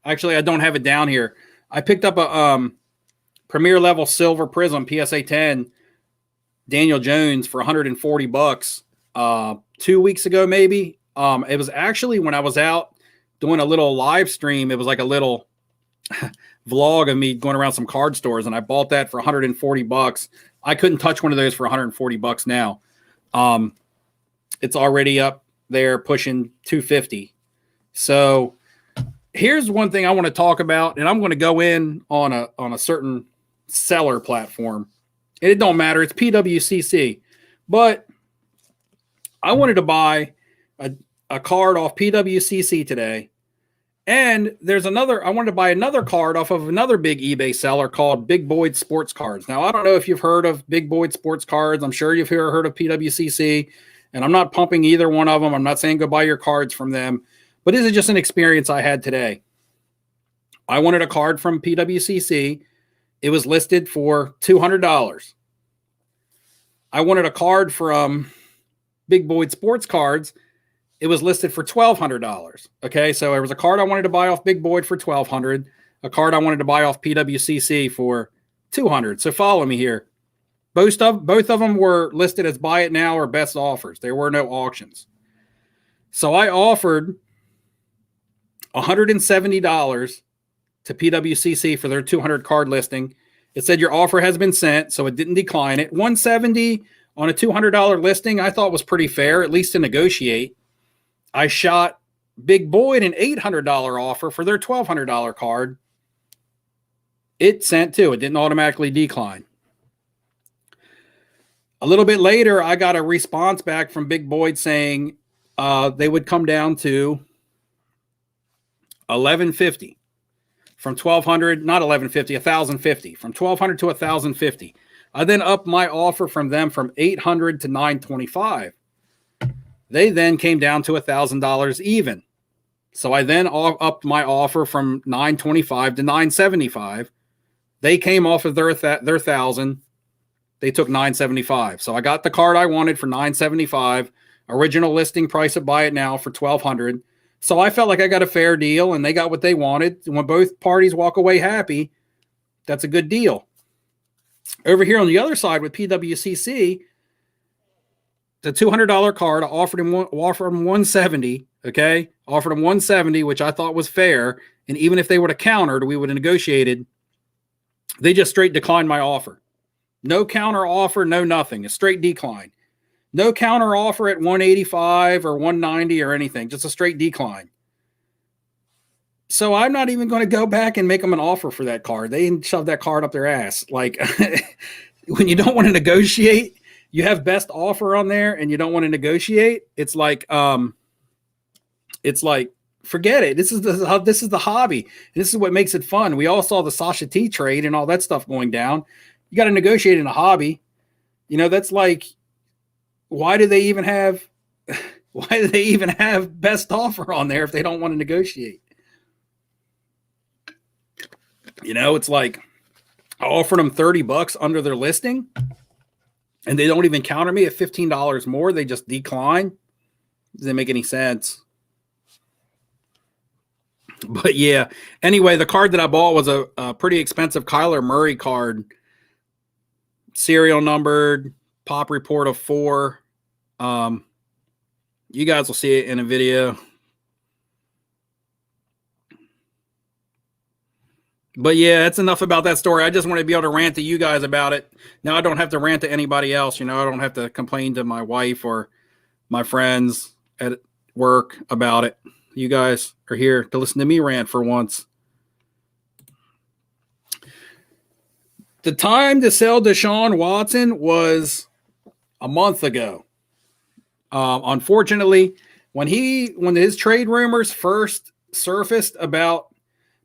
Actually, I don't have it down here. I picked up a Premier level silver Prism PSA 10 Daniel Jones for $140 2 weeks ago, maybe. It was actually when I was out doing a little live stream. It was like a little vlog of me going around some card stores, and I bought that for $140. I couldn't touch one of those for $140 now. It's already up there pushing $250. So here's one thing I want to talk about, and I'm going to go in on a certain seller platform. And it don't matter. It's PWCC. But I wanted to buy a card off PWCC today. And I wanted to buy another card off of another big eBay seller called Big Boyd Sports Cards. Now, I don't know if you've heard of Big Boyd Sports Cards. I'm sure you've heard of PWCC. And I'm not pumping either one of them. I'm not saying go buy your cards from them. But this is just an experience I had today. I wanted a card from PWCC. It was listed for $200. I wanted a card from Big Boyd Sports Cards. It was listed for $1,200. Okay, so there was a card I wanted to buy off Big Boyd for $1,200. A card I wanted to buy off PWCC for $200. So follow me here. Both of them were listed as buy it now or best offers. There were no auctions. So I offered $170 to PWCC for their 200 card listing. It said your offer has been sent, so it didn't decline it. $170 on a $200 listing I thought was pretty fair, at least to negotiate. I shot Big Boyd an $800 offer for their $1,200 card. It sent too. It didn't automatically decline. A little bit later, I got a response back from Big Boyd saying they would come down to $1,150 from $1,200, not $1,150, $1,050 from $1,200 to $1,050. I then upped my offer from them from $800 to $925. They then came down to $1,000 even. So I then upped my offer from $925 to $975. They came off of their $1,000. They took $975. So I got the card I wanted for $975. Original listing price of buy it now for $1,200. So I felt like I got a fair deal, and they got what they wanted. And when both parties walk away happy, that's a good deal. Over here on the other side with PWCC, the $200 card, I offered him $170. Okay, offered him $170, which I thought was fair. And even if they would have countered, we would have negotiated. They just straight declined my offer. No counter offer, no nothing. A straight decline. No counter offer at 185 or 190 or anything. Just a straight decline. So I'm not even going to go back and make them an offer for that card. They shoved that card up their ass. Like, when you don't want to negotiate, you have best offer on there and you don't want to negotiate. It's like forget it. This is the hobby. This is what makes it fun. We all saw the Sasha T trade and all that stuff going down. You got to negotiate in a hobby. You know, that's like, why do they even have best offer on there if they don't want to negotiate? You know, it's like I offered them $30 under their listing and they don't even counter me at $15 more. They just decline. Doesn't make any sense. But yeah, anyway, the card that I bought was a pretty expensive Kyler Murray card. Serial numbered, pop report of 4. You guys will see it in a video. But yeah, that's enough about that story. I just want to be able to rant to you guys about it. Now I don't have to rant to anybody else. You know, I don't have to complain to my wife or my friends at work about it. You guys are here to listen to me rant for once. The time to sell Deshaun Watson was a month ago. Unfortunately, when his trade rumors first surfaced about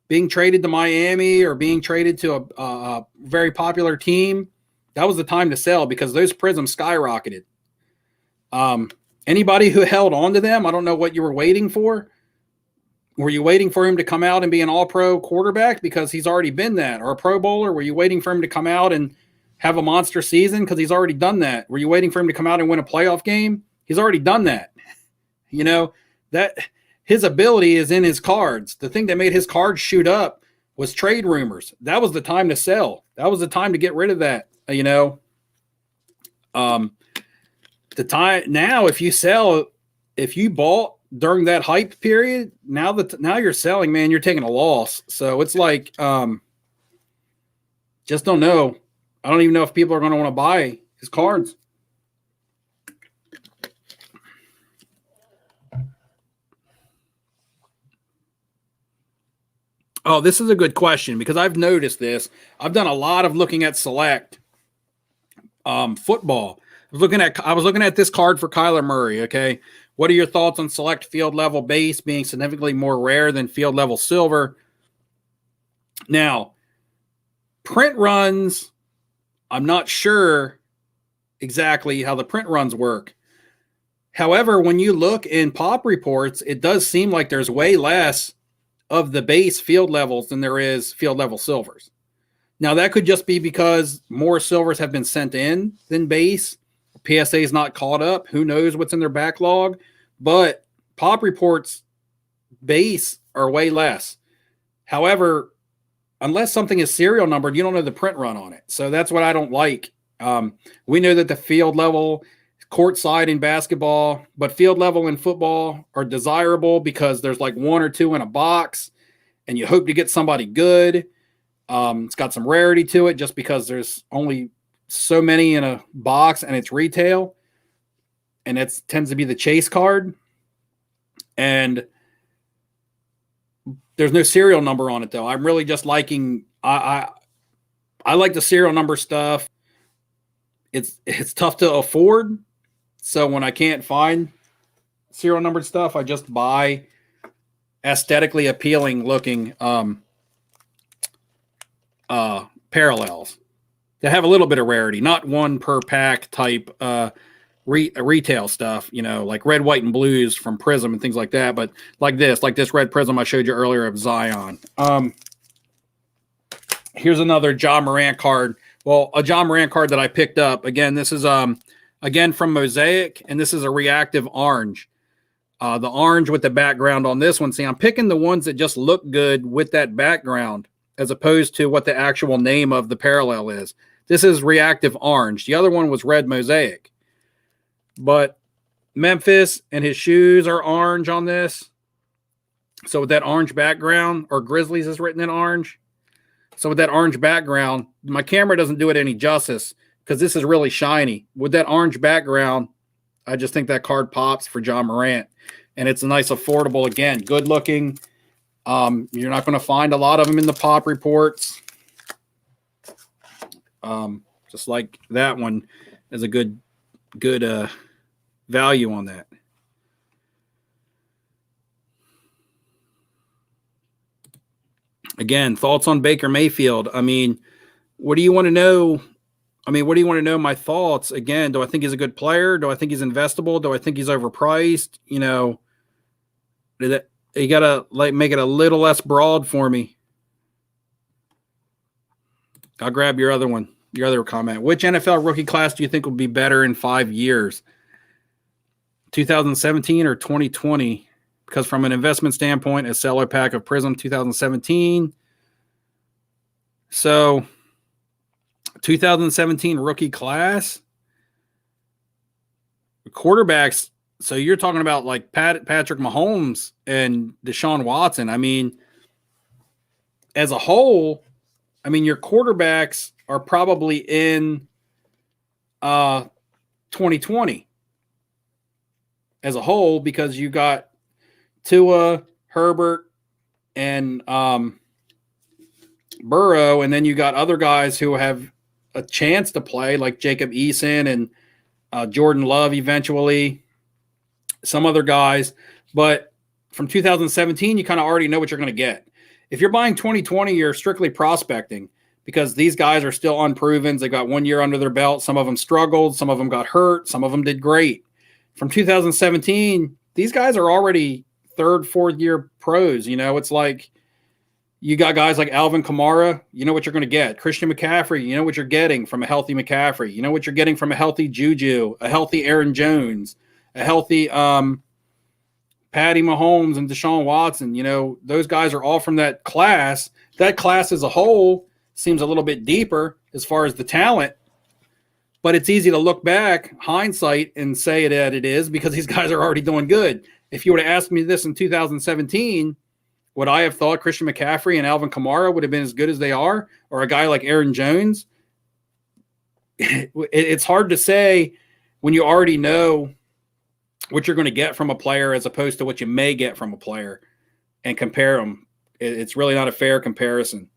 being traded to Miami or being traded to a very popular team, that was the time to sell because those Prism skyrocketed. Anybody who held on to them, I don't know what you were waiting for. Were you waiting for him to come out and be an all-pro quarterback because he's already been that, or a Pro Bowler? Were you waiting for him to come out and have a monster season because he's already done that? Were you waiting for him to come out and win a playoff game? He's already done that. You know, that his ability is in his cards. The thing that made his cards shoot up was trade rumors. That was the time to sell. That was the time to get rid of that, you know. The time now, if you bought during that hype period, now you're selling, man, you're taking a loss. So it's like, just don't know. I don't even know if people are going to want to buy his cards. Oh, this is a good question because I've noticed this. I've done a lot of looking at select football. I was looking at this card for Kyler Murray. Okay. What are your thoughts on select field level base being significantly more rare than field level silver? Now, print runs, I'm not sure exactly how the print runs work. However, when you look in pop reports, it does seem like there's way less of the base field levels than there is field level silvers. Now, that could just be because more silvers have been sent in than base. PSA is not caught up. Who knows what's in their backlog? But pop reports base are way less. However, unless something is serial numbered, you don't know the print run on it. So that's what I don't like. We know that the field level courtside in basketball, but field level in football are desirable because there's like one or two in a box and you hope to get somebody good. It's got some rarity to it just because there's only so many in a box and it's retail. And it tends to be the chase card. And there's no serial number on it though. I'm really just liking, I like the serial number stuff. It's tough to afford. So when I can't find serial numbered stuff, I just buy aesthetically appealing looking parallels that have a little bit of rarity, not one per pack type retail stuff, you know, like red, white, and blues from Prism and things like that. But like this red Prism I showed you earlier of Zion. Here's another Ja Morant card. Well, a Ja Morant card that I picked up. Again, this is again from Mosaic, and this is a reactive orange. The orange with the background on this one. See, I'm picking the ones that just look good with that background as opposed to what the actual name of the parallel is. This is reactive orange. The other one was red Mosaic. But Memphis and his shoes are orange on this. So with that orange background, or Grizzlies is written in orange. So with that orange background, my camera doesn't do it any justice because this is really shiny. With that orange background, I just think that card pops for Ja Morant. And it's a nice, affordable, again, good looking. You're not going to find a lot of them in the pop reports. Just like that one is a good value on that. Again, thoughts on Baker Mayfield. I mean, what do you want to know? What do you want to know? My thoughts. Again, do I think he's a good player? Do I think he's investable? Do I think he's overpriced? You know, you gotta make it a little less broad for me. I'll grab your other one, your other comment. Which NFL rookie class do you think will be better in 5 years? 2017 or 2020? Because from an investment standpoint, a seller pack of Prism 2017. So 2017 rookie class. Quarterbacks. So you're talking about like Patrick Mahomes and Deshaun Watson. I mean, as a whole, I mean, your quarterbacks are probably in 2020 as a whole because you got Tua, Herbert, and Burrow, and then you got other guys who have a chance to play, like Jacob Eason and Jordan Love eventually, some other guys. But from 2017, you kind of already know what you're going to get. If you're buying 2020, you're strictly prospecting because these guys are still unproven. They got 1 year under their belt. Some of them struggled. Some of them got hurt. Some of them did great. From 2017, these guys are already third, fourth year pros. You know, it's like you got guys like Alvin Kamara. You know what you're going to get. Christian McCaffrey. You know what you're getting from a healthy McCaffrey. You know what you're getting from a healthy Juju, a healthy Aaron Jones, a healthy Patty Mahomes and Deshaun Watson. You know, those guys are all from that class. That class as a whole seems a little bit deeper as far as the talent, but it's easy to look back, hindsight, and say that it is because these guys are already doing good. If you would have asked me this in 2017, would I have thought Christian McCaffrey and Alvin Kamara would have been as good as they are, or a guy like Aaron Jones? It's hard to say when you already know what you're going to get from a player as opposed to what you may get from a player and compare them. It's really not a fair comparison.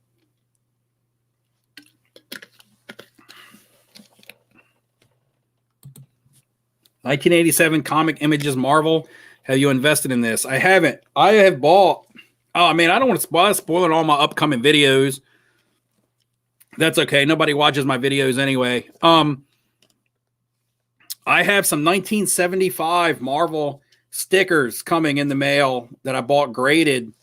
$1987 Comic Images Marvel. Have you invested in this? I haven't. I have bought. Oh, man, I don't want to spoil all my upcoming videos. That's okay. Nobody watches my videos anyway. I have some 1975 Marvel stickers coming in the mail that I bought graded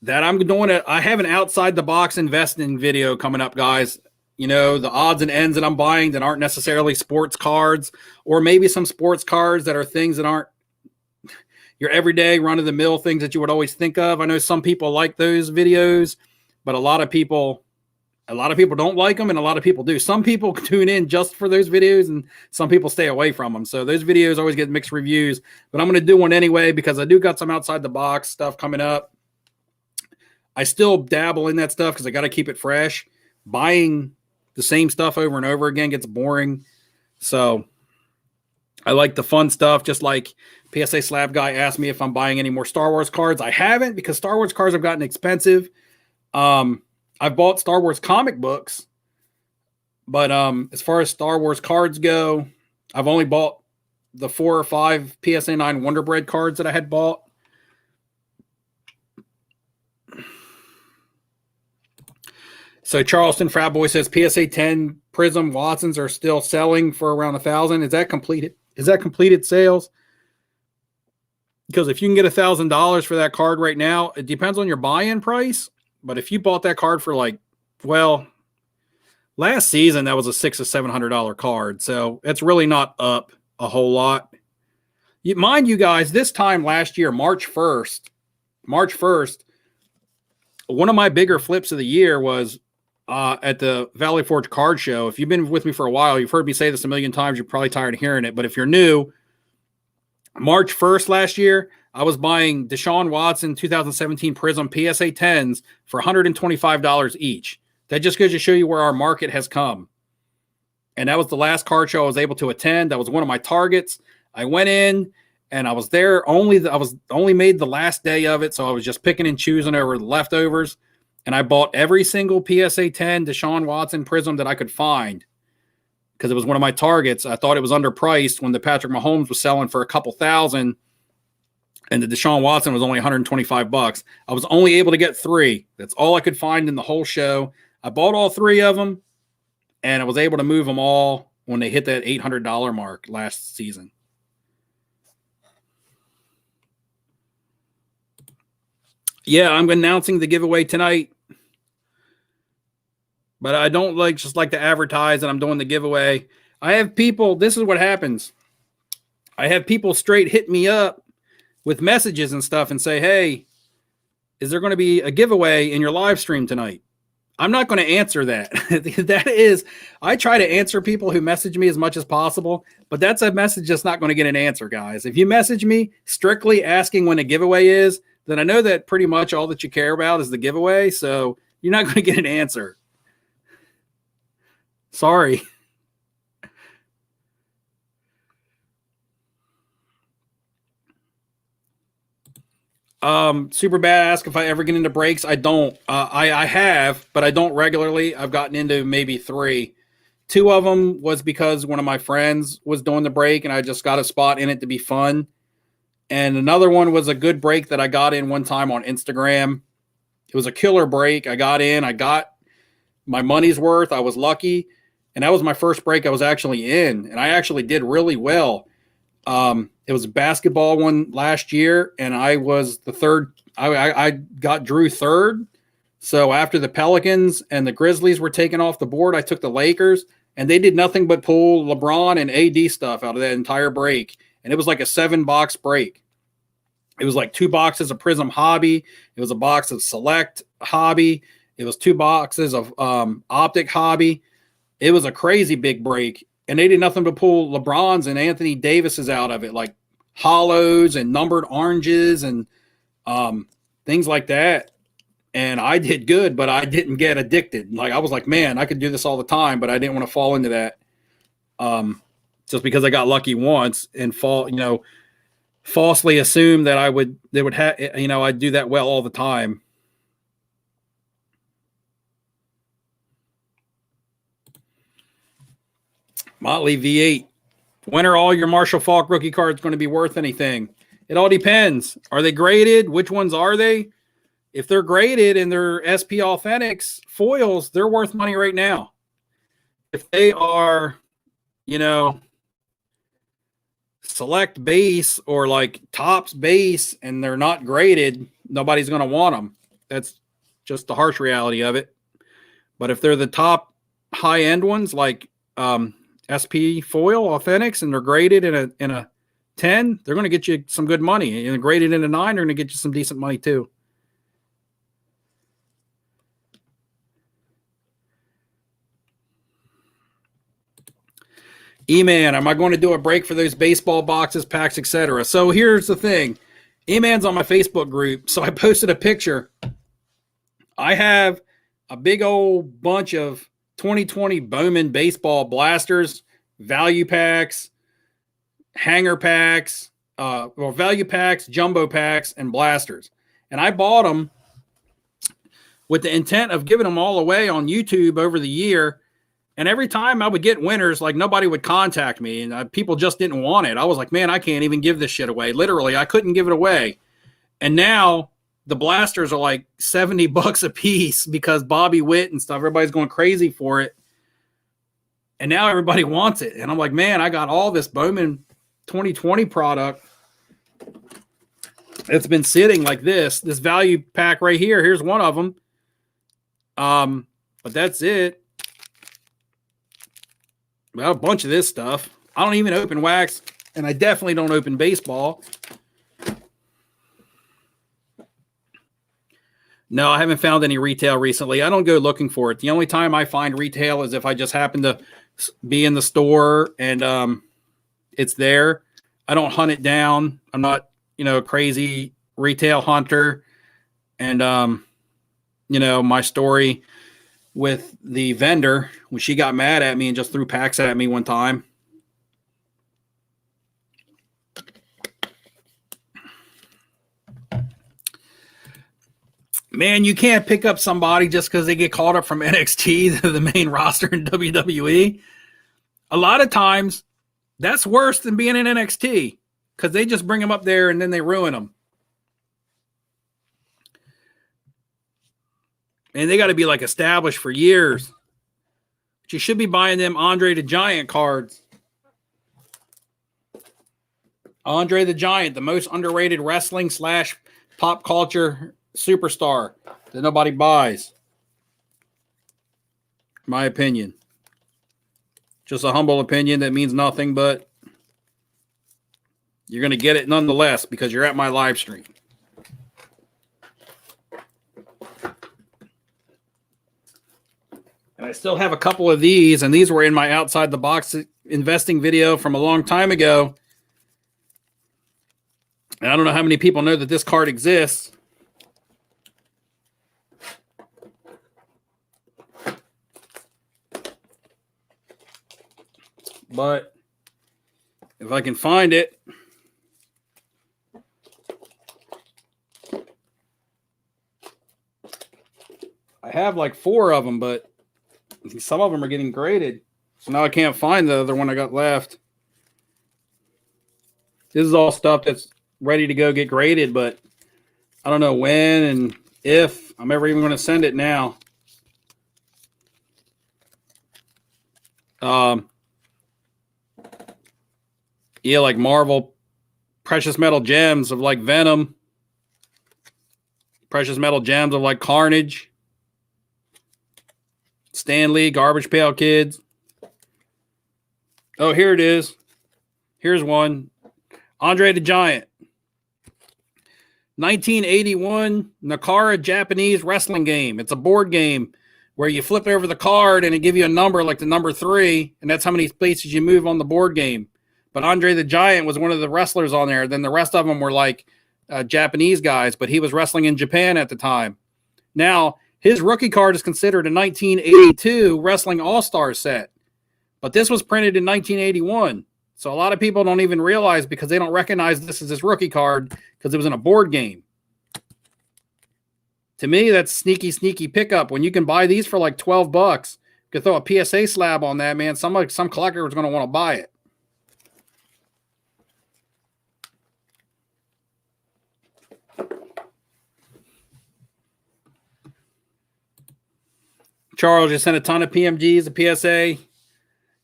that I'm doing it. I have an outside the box investing video coming up, guys. You know, the odds and ends that I'm buying that aren't necessarily sports cards, or maybe some sports cards that are things that aren't your everyday run-of-the-mill things that you would always think of. I know some people like those videos, but a lot of people A lot of people don't like them, and a lot of people do. Some people tune in just for those videos, and some people stay away from them. So those videos always get mixed reviews. But I'm going to do one anyway because I do got some outside the box stuff coming up. I still dabble in that stuff because I got to keep it fresh. Buying the same stuff over and over again gets boring. So I like the fun stuff, just like PSA Slab Guy asked me if I'm buying any more Star Wars cards. I haven't, because Star Wars cards have gotten expensive. I've bought Star Wars comic books, but as far as Star Wars cards go, I've only bought the 4 or 5 PSA 9 Wonder Bread cards that I had bought. So Charleston Frat Boy says PSA 10 Prism Watsons are still selling for around $1,000. Is that completed? Is that completed sales? Because if you can get $1,000 for that card right now, it depends on your buy-in price. But if you bought that card for last season, that was a $600 or $700 card. So it's really not up a whole lot. Mind you guys, this time last year, March 1st, one of my bigger flips of the year was at the Valley Forge card show. If you've been with me for a while, you've heard me say this a million times. You're probably tired of hearing it. But if you're new, March 1st last year, I was buying Deshaun Watson 2017 Prism PSA 10s for $125 each. That just goes to show you where our market has come. And that was the last card show I was able to attend. That was one of my targets. I went in and I was there I was only made the last day of it. So I was just picking and choosing over the leftovers. And I bought every single PSA 10 Deshaun Watson Prism that I could find, because it was one of my targets. I thought it was underpriced when the Patrick Mahomes was selling for a couple thousand and the Deshaun Watson was only $125. I was only able to get 3. That's all I could find in the whole show. I bought all 3 of them, and I was able to move them all when they hit that $800 mark last season. Yeah, I'm announcing the giveaway tonight. But I don't like to advertise that I'm doing the giveaway. I have people, this is what happens. I have people straight hit me up with messages and stuff and say, hey, is there going to be a giveaway in your live stream tonight? I'm not going to answer that. I try to answer people who message me as much as possible, but that's a message that's not going to get an answer, guys. If you message me strictly asking when a giveaway is, then I know that pretty much all that you care about is the giveaway, so you're not going to get an answer. Sorry. Super Bad asked if I ever get into breaks. I don't. I have, but I don't regularly. I've gotten into maybe 3. 2 of them was because one of my friends was doing the break, and I just got a spot in it to be fun. And another one was a good break that I got in one time on Instagram. It was a killer break. I got in. I got my money's worth. I was lucky. And that was my first break I was actually in. And I actually did really well. It was a basketball one last year, and I was the third. I got Drew third. So after the Pelicans and the Grizzlies were taken off the board, I took the Lakers, and they did nothing but pull LeBron and AD stuff out of that entire break. And it was like a 7-box break. It was like 2 boxes of Prism Hobby. It was a box of Select Hobby. It was 2 boxes of Optic Hobby. It was a crazy big break. And they did nothing but pull LeBron's and Anthony Davis's out of it, like hollows and numbered oranges and things like that. And I did good, but I didn't get addicted. Like, I was like, man, I could do this all the time, but I didn't want to fall into that. Just because I got lucky once and falsely assume that I'd do that well all the time. Motley V8. When are all your Marshall Faulk rookie cards going to be worth anything? It all depends. Are they graded? Which ones are they? If they're graded and they're SP Authentics foils, they're worth money right now. If they are, select base or like tops base and they're not graded, nobody's going to want them. That's just the harsh reality of it. But if they're the top high end ones, like SP foil authentics, and they're graded in a 10, they're going to get you some good money. And graded in a 9, they're going to get you some decent money too. E-Man, am I going to do a break for those baseball boxes, packs, etc.? So here's the thing. E-Man's on my Facebook group, so I posted a picture. I have a big old bunch of 2020 Bowman baseball blasters, value packs, hanger packs, value packs, jumbo packs, and blasters. And I bought them with the intent of giving them all away on YouTube over the year. And every time I would get winners, like nobody would contact me and people just didn't want it. I was like, man, I can't even give this shit away. Literally, I couldn't give it away. And now the blasters are like $70 a piece because Bobby Witt and stuff, everybody's going crazy for it. And now everybody wants it. And I'm like, man, I got all this Bowman 2020 product. It's been sitting like this value pack right here. Here's one of them. But that's it. Well, a bunch of this stuff. I don't even open wax, and I definitely don't open baseball. No, I haven't found any retail recently. I don't go looking for it. The only time I find retail is if I just happen to be in the store and it's there. I don't hunt it down. I'm not, a crazy retail hunter. And, my story with the vendor when she got mad at me and just threw packs at me one time. Man, you can't pick up somebody just because they get called up from NXT to the main roster in WWE. A lot of times, that's worse than being in NXT because they just bring them up there and then they ruin them. And they got to be like established for years. But you should be buying them Andre the Giant cards. Andre the Giant, the most underrated wrestling / pop culture superstar that nobody buys. My opinion. Just a humble opinion that means nothing, but you're going to get it nonetheless because you're at my live stream. And I still have a couple of these, and these were in my outside the box investing video from a long time ago. And I don't know how many people know that this card exists. But if I can find it, I have like 4 of them, but some of them are getting graded. So now I can't find the other one I got left. This is all stuff that's ready to go get graded, but I don't know when and if I'm ever even going to send it now. Yeah, like Marvel precious metal gems of like Venom. Precious metal gems of like Carnage. Stan Lee, Garbage Pail Kids. Oh, here it is. Here's one. Andre the Giant. 1981 Nakara Japanese wrestling game. It's a board game where you flip over the card and it gives you a number like the number 3, and that's how many places you move on the board game. But Andre the Giant was one of the wrestlers on there. Then the rest of them were like Japanese guys, but he was wrestling in Japan at the time. Now, his rookie card is considered a 1982 Wrestling All-Star set. But this was printed in 1981. So a lot of people don't even realize because they don't recognize this as his rookie card because it was in a board game. To me, that's sneaky, sneaky pickup. When you can buy these for like $12, you could throw a PSA slab on that, man. Some collector is going to want to buy it. Charles just sent a ton of PMGs, a PSA.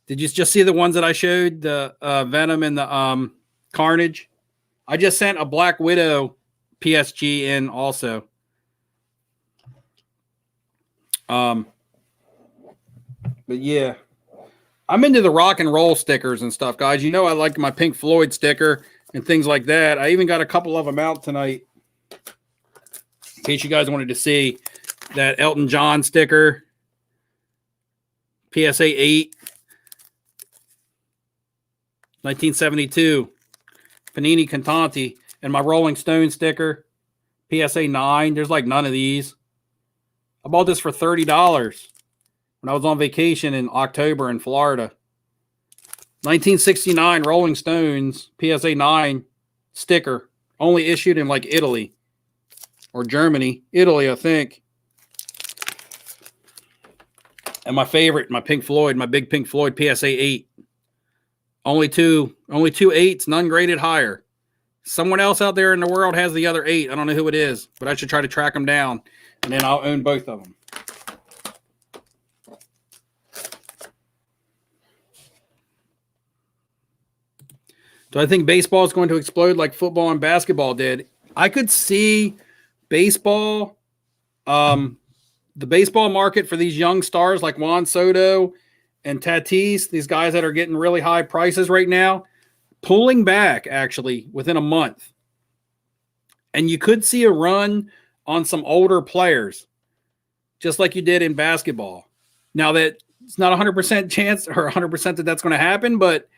Did you just see the ones that I showed, the Venom and the Carnage? I just sent a Black Widow PSG in also. But yeah, I'm into the rock and roll stickers and stuff, guys. You know I like my Pink Floyd sticker and things like that. I even got a couple of them out tonight. In case you guys wanted to see that Elton John sticker. PSA 8. 1972, Panini Contanti, and my Rolling Stone sticker, PSA 9. There's like none of these. I bought this for $30 when I was on vacation in October in Florida. 1969 Rolling Stones, PSA 9 sticker, only issued in like Italy or Germany. Italy, I think. And my favorite, my Pink Floyd, my big Pink Floyd PSA 8. Only two eights, none graded higher. Someone else out there in the world has the other 8. I don't know who it is, but I should try to track them down, and then I'll own both of them. Do I think baseball is going to explode like football and basketball did? I could see baseball, the baseball market for these young stars like Juan Soto and Tatis, these guys that are getting really high prices right now, pulling back actually within a month. And you could see a run on some older players, just like you did in basketball. Now that it's not 100% chance or 100% that that's going to happen, but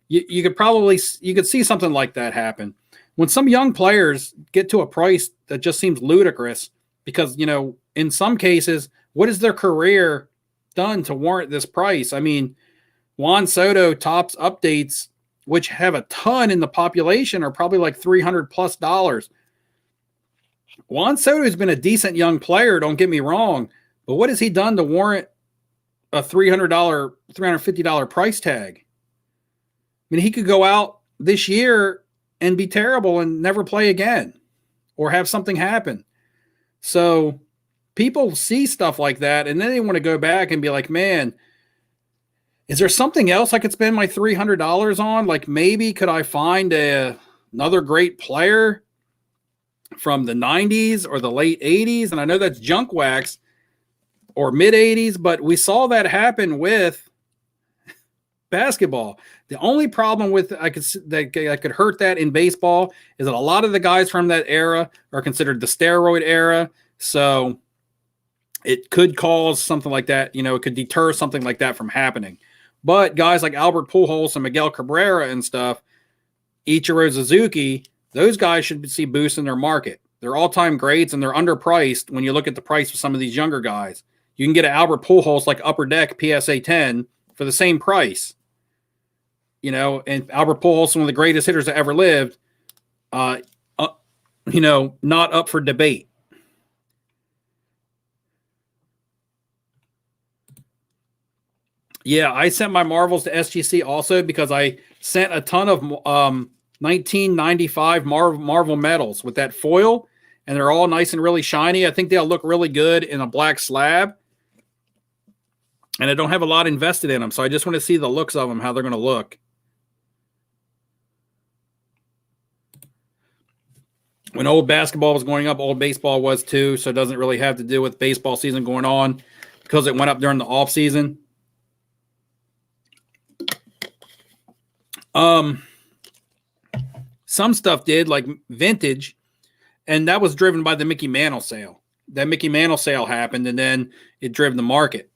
you could see something like that happen. When some young players get to a price that just seems ludicrous, because, you know, in some cases, what is their career done to warrant this price? I mean, Juan Soto tops updates, which have a ton in the population, are probably like $300+. Juan Soto has been a decent young player, don't get me wrong, but what has he done to warrant a $350 price tag? I mean, he could go out this year and be terrible and never play again or have something happen. So people see stuff like that, and then they want to go back and be like, man, is there something else I could spend my $300 on? Like, maybe could I find another great player from the 90s or the late 80s? And I know that's junk wax, or mid 80s, but we saw that happen with basketball. The only problem with I could hurt that in baseball is that a lot of the guys from that era are considered the steroid era. So it could cause something like that. You know, it could deter something like that from happening. But guys like Albert Pujols and Miguel Cabrera and stuff, Ichiro Suzuki, those guys should see boosts in their market. They're all-time greats, and they're underpriced when you look at the price of some of these younger guys. You can get an Albert Pujols like Upper Deck PSA 10 for the same price. You know, and Albert Pujols, one of the greatest hitters that ever lived, you know, not up for debate. Yeah, I sent my Marvels to SGC also because I sent a ton of 1995 Marvel medals with that foil, and they're all nice and really shiny. I think they'll look really good in a black slab. And I don't have a lot invested in them, so I just want to see the looks of them, how they're going to look. When old basketball was going up, old baseball was too, so it doesn't really have to do with baseball season going on because it went up during the off season. Some stuff did, like vintage, and that was driven by the Mickey Mantle sale. That Mickey Mantle sale happened, and then it drove the market.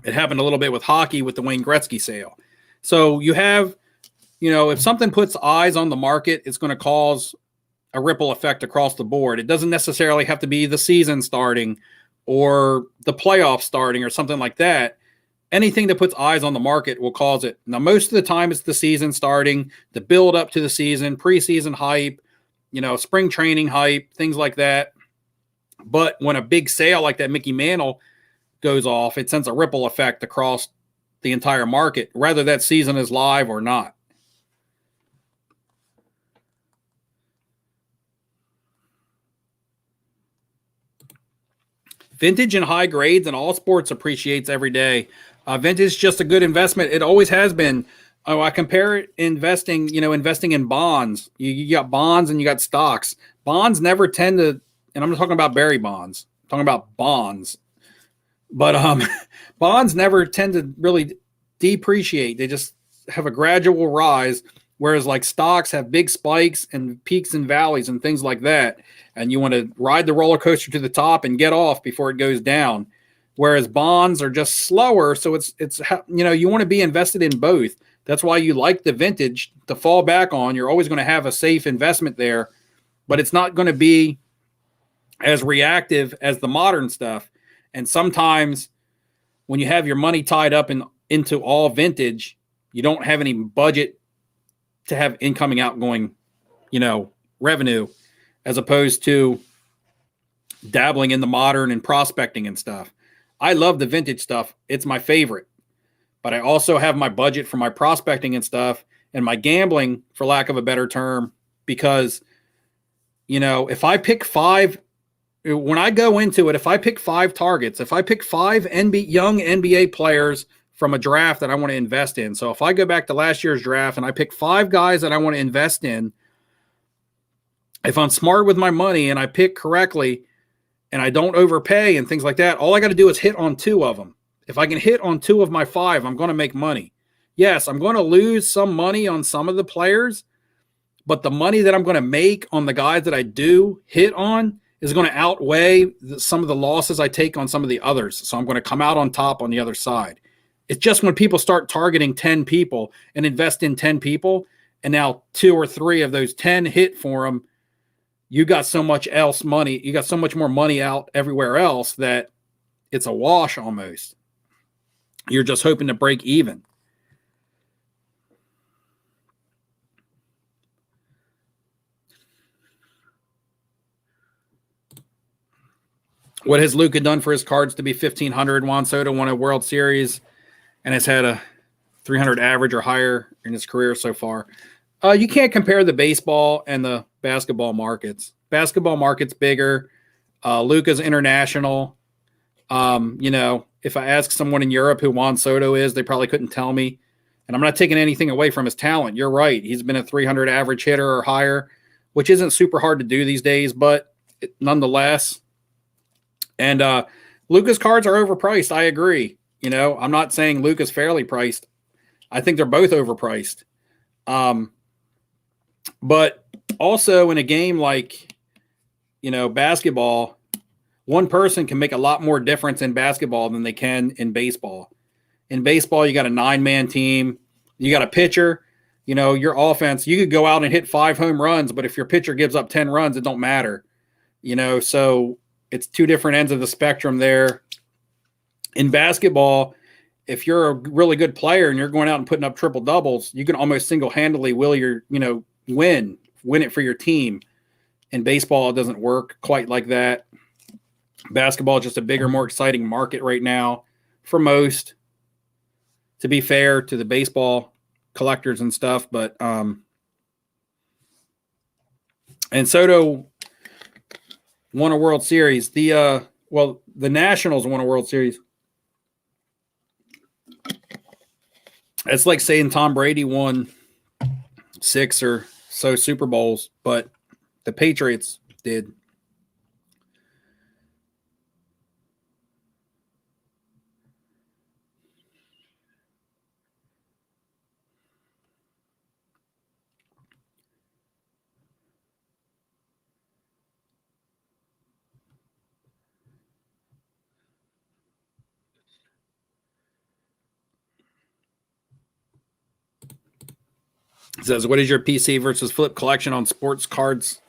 It happened a little bit with hockey with the Wayne Gretzky sale. So you have, you know, if something puts eyes on the market, it's going to cause a ripple effect across the board. It doesn't necessarily have to be the season starting or the playoffs starting or something like that. Anything that puts eyes on the market will cause it. Now, most of the time it's the season starting, the build up to the season, preseason hype, you know, spring training hype, things like that. But when a big sale like that Mickey Mantle goes off, it sends a ripple effect across the entire market, whether that season is live or not. Vintage and high grades and all sports appreciates every day. Vintage is just a good investment. It always has been. Oh, I compare it investing in bonds. You got bonds and you got stocks. Bonds never tend to, and I'm not talking about Barry bonds. I'm talking about bonds. But bonds never tend to really depreciate. They just have a gradual rise, whereas like stocks have big spikes and peaks and valleys and things like that. And you want to ride the roller coaster to the top and get off before it goes down. whereas bonds are just slower. So it's you want to be invested in both. That's why you like the vintage to fall back on. You're always going to have a safe investment there, but it's not going to be as reactive as the modern stuff. And sometimes when you have your money tied up into all vintage, you don't have any budget to have incoming, outgoing, revenue, as opposed to dabbling in the modern and prospecting and stuff. I love the vintage stuff. It's my favorite. But I also have my budget for my prospecting and stuff and my gambling, for lack of a better term, because, if I pick five, when I go into it, if I pick five targets, if I pick five young NBA players from a draft that I want to invest in. So if I go back to last year's draft and I pick five guys that I want to invest in, if I'm smart with my money and I pick correctly and I don't overpay and things like that, all I got to do is hit on two of them. If I can hit on two of my five, I'm going to make money. Yes, I'm going to lose some money on some of the players, but the money that I'm going to make on the guys that I do hit on is going to outweigh some of the losses I take on some of the others. So I'm going to come out on top on the other side. It's just when people start targeting 10 people and invest in 10 people, and now 2 or 3 of those 10 hit for them, you got so much else money. You got so much more money out everywhere else that it's a wash almost. You're just hoping to break even. What has Luka done for his cards to be 1,500? Juan Soto won a World Series and has had a 300 average or higher in his career so far. You can't compare the baseball and the basketball markets. Basketball market's bigger. Luka's international. If I ask someone in Europe who Juan Soto is, they probably couldn't tell me. And I'm not taking anything away from his talent. You're right. He's been a 300 average hitter or higher, which isn't super hard to do these days, but nonetheless. And Luka's cards are overpriced. I agree. I'm not saying Luka's fairly priced. I think they're both overpriced. But also in a game like, basketball, one person can make a lot more difference in basketball than they can in baseball. In baseball, you got a 9-man team. You got a pitcher. Your offense, you could go out and hit 5 home runs, but if your pitcher gives up 10 runs, it don't matter. So it's two different ends of the spectrum there. In basketball, if you're a really good player and you're going out and putting up triple doubles, you can almost single-handedly win it for your team. In baseball, it doesn't work quite like that. Basketball is just a bigger, more exciting market right now for most, to be fair to the baseball collectors and stuff. But and Soto won a World Series. The Nationals won a World Series. It's like saying Tom Brady won 6 or so Super Bowls, but the Patriots did. It says, what is your PC versus flip collection on sports cards?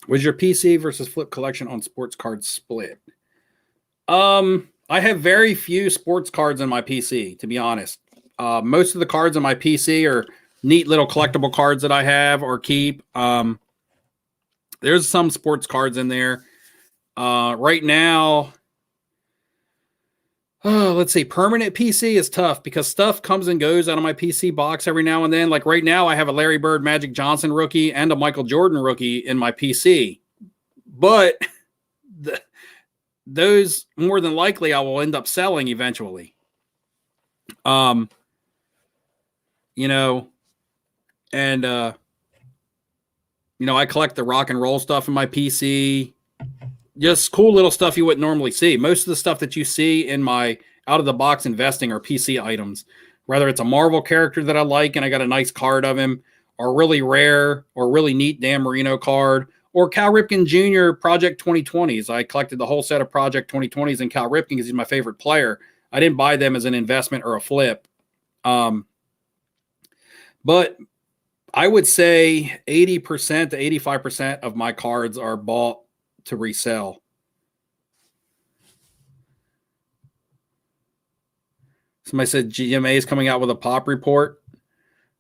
What is your PC versus flip collection on sports cards split? I have very few sports cards on my PC, to be honest. Most of the cards on my PC are neat little collectible cards that I have or keep. There's some sports cards in there. Right now, let's see. Permanent PC is tough because stuff comes and goes out of my PC box every now and then. Like right now, I have a Larry Bird, Magic Johnson rookie and a Michael Jordan rookie in my PC. But those more than likely I will end up selling eventually. And I collect the rock and roll stuff in my PC. Just cool little stuff you wouldn't normally see. Most of the stuff that you see in my out-of-the-box investing are PC items. Whether it's a Marvel character that I like and I got a nice card of him, or really rare or really neat Dan Marino card, Or Cal Ripken Jr. Project 2020s. I collected the whole set of Project 2020s in Cal Ripken because he's my favorite player. I didn't buy them as an investment or a flip. But I would say 80% to 85% of my cards are bought to resell. Somebody said GMA is coming out with a pop report.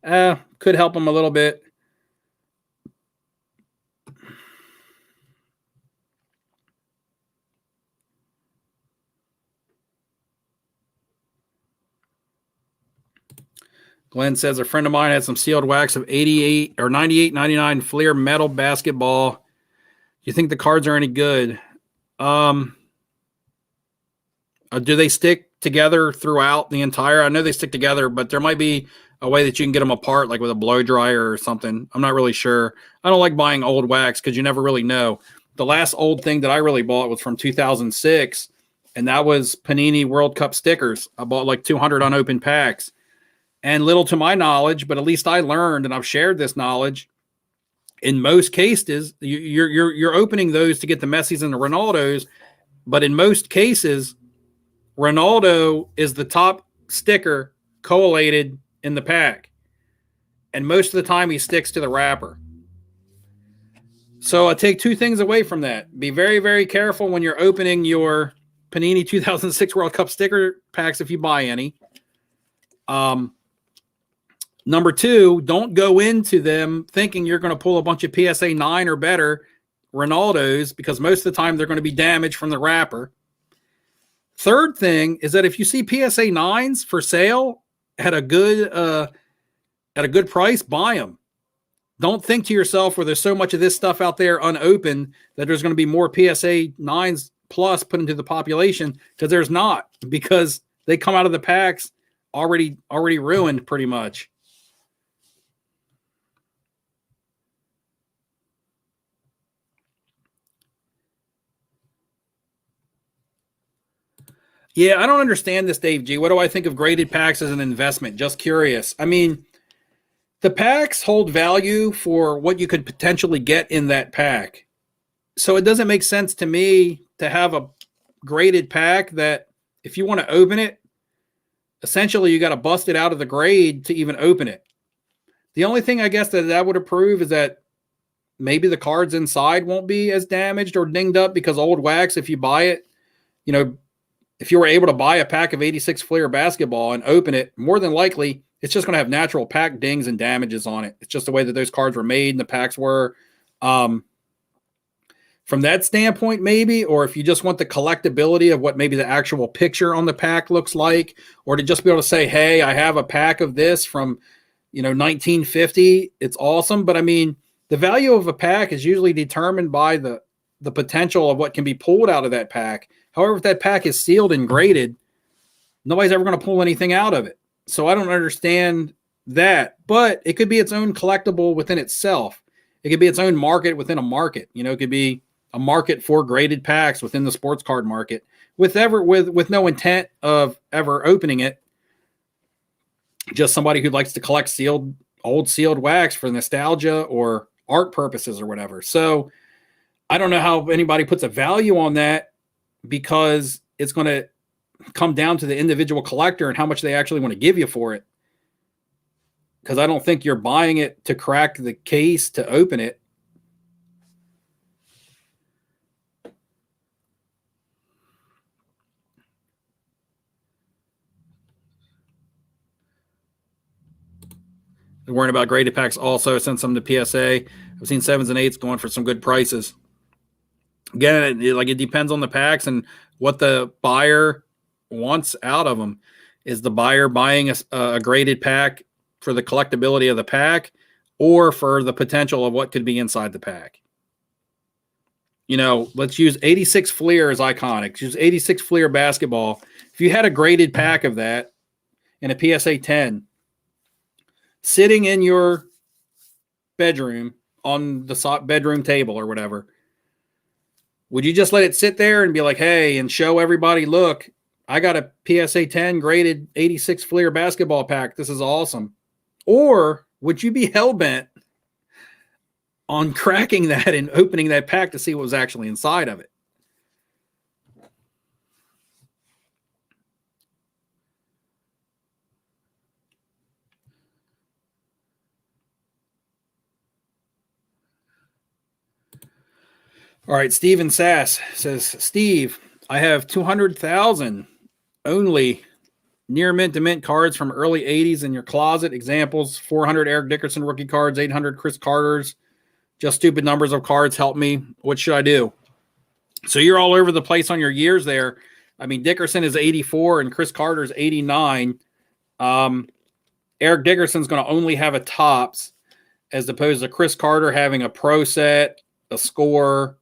Could help them a little bit. Glenn says a friend of mine had some sealed wax of 88 or 98, 99 Fleer metal basketball. You think the cards are any good? Do they stick together throughout the entire? I know they stick together, but there might be a way that you can get them apart, like with a blow dryer or something. I'm not really sure. I don't like buying old wax because you never really know. The last old thing that I really bought was from 2006, and that was Panini World Cup stickers. I bought like 200 unopened packs. And little to my knowledge, but at least I learned, and I've shared this knowledge. In most cases, you're opening those to get the Messis and the Ronaldos, but in most cases, Ronaldo is the top sticker collated in the pack, and most of the time he sticks to the wrapper. So I take two things away from that. Be very, very careful when you're opening your Panini 2006 World Cup sticker packs if you buy any. Number two, don't go into them thinking you're going to pull a bunch of PSA 9 or better Ronaldos because most of the time they're going to be damaged from the wrapper. Third thing is that if you see PSA 9s for sale at a good price, buy them. Don't think to yourself where there's so much of this stuff out there unopened that there's going to be more PSA 9s plus put into the population, because there's not, because they come out of the packs already ruined pretty much. Yeah, I don't understand this, Dave G. What do I think of graded packs as an investment? Just curious. I mean, the packs hold value for what you could potentially get in that pack. So it doesn't make sense to me to have a graded pack that if you want to open it, essentially you got to bust it out of the grade to even open it. The only thing I guess that would approve is that maybe the cards inside won't be as damaged or dinged up, because old wax, if you buy it, you know, if you were able to buy a pack of 86 Fleer basketball and open it, more than likely it's just going to have natural pack dings and damages on it. It's just the way that those cards were made and the packs were. From that standpoint, maybe, or if you just want the collectability of what maybe the actual picture on the pack looks like, or to just be able to say, hey, I have a pack of this from, 1950. It's awesome. But I mean, the value of a pack is usually determined by the potential of what can be pulled out of that pack. However, if that pack is sealed and graded, nobody's ever going to pull anything out of it. So I don't understand that. But it could be its own collectible within itself. It could be its own market within a market. It could be a market for graded packs within the sports card market with no intent of ever opening it. Just somebody who likes to collect old sealed wax for nostalgia or art purposes or whatever. So I don't know how anybody puts a value on that, because it's going to come down to the individual collector and how much they actually want to give you for it. Because I don't think you're buying it to crack the case to open it. They're worrying about graded packs also. Send some to PSA. I've seen 7s and 8s going for some good prices. Again, it depends on the packs and what the buyer wants out of them. Is the buyer buying a graded pack for the collectability of the pack, or for the potential of what could be inside the pack? Let's use 86 Fleer as iconic. Use 86 Fleer basketball. If you had a graded pack of that in a PSA 10 sitting in your bedroom on the bedroom table or whatever, would you just let it sit there and be like, hey, and show everybody, look, I got a PSA 10 graded 86 Fleer basketball pack. This is awesome. Or would you be hell-bent on cracking that and opening that pack to see what was actually inside of it. All right, Steven Sass says, Steve, I have 200,000 only near mint to mint cards from early 80s in your closet. Examples, 400 Eric Dickerson rookie cards, 800 Chris Carter's. Just stupid numbers of cards. Help me. What should I do? So you're all over the place on your years there. I mean, Dickerson is 84 and Chris Carter's 89. Eric Dickerson's going to only have a tops as opposed to Chris Carter having a pro set, a score,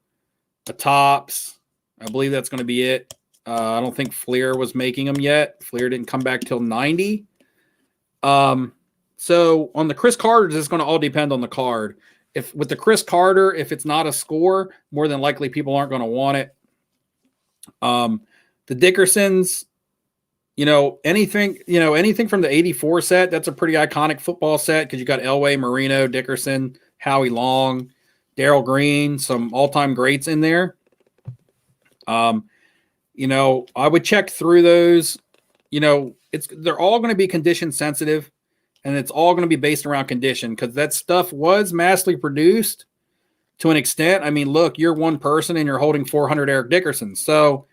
a tops. I believe that's going to be it. I don't think Fleer was making them yet. Fleer didn't come back till 90. So on the Chris Carters, it's going to all depend on the card. If with the Chris Carter, if it's not a score, more than likely people aren't going to want it. The Dickersons, anything from the 84 set, that's a pretty iconic football set because you got Elway, Marino, Dickerson, Howie Long, Darryl Green, some all-time greats in there. I would check through those. They're all going to be condition sensitive, and it's all going to be based around condition because that stuff was massively produced to an extent. I mean, look, you're one person and you're holding 400 Eric Dickersons. So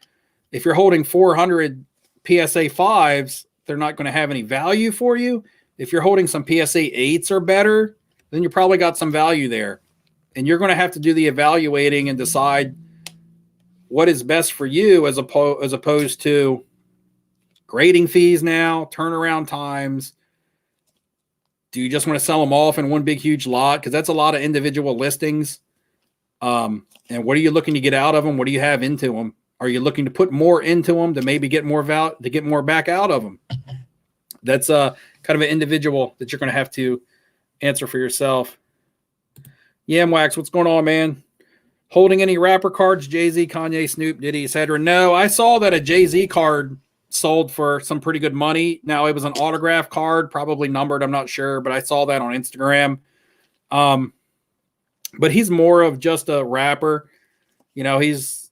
if you're holding 400 PSA 5s, they're not going to have any value for you. If you're holding some PSA 8s or better, then you probably got some value there. And you're going to have to do the evaluating and decide what is best for you as opposed to grading fees now, turnaround times. Do you just want to sell them off in one big, huge lot? Because that's a lot of individual listings. And what are you looking to get out of them? What do you have into them? Are you looking to put more into them to maybe get more to get more back out of them? That's kind of an individual that you're going to have to answer for yourself. Yamwax, what's going on, man? Holding any rapper cards? Jay-Z, Kanye, Snoop, Diddy, etc. No, I saw that a Jay-Z card sold for some pretty good money. Now, it was an autograph card, probably numbered, I'm not sure, but I saw that on Instagram. But he's more of just a rapper. He's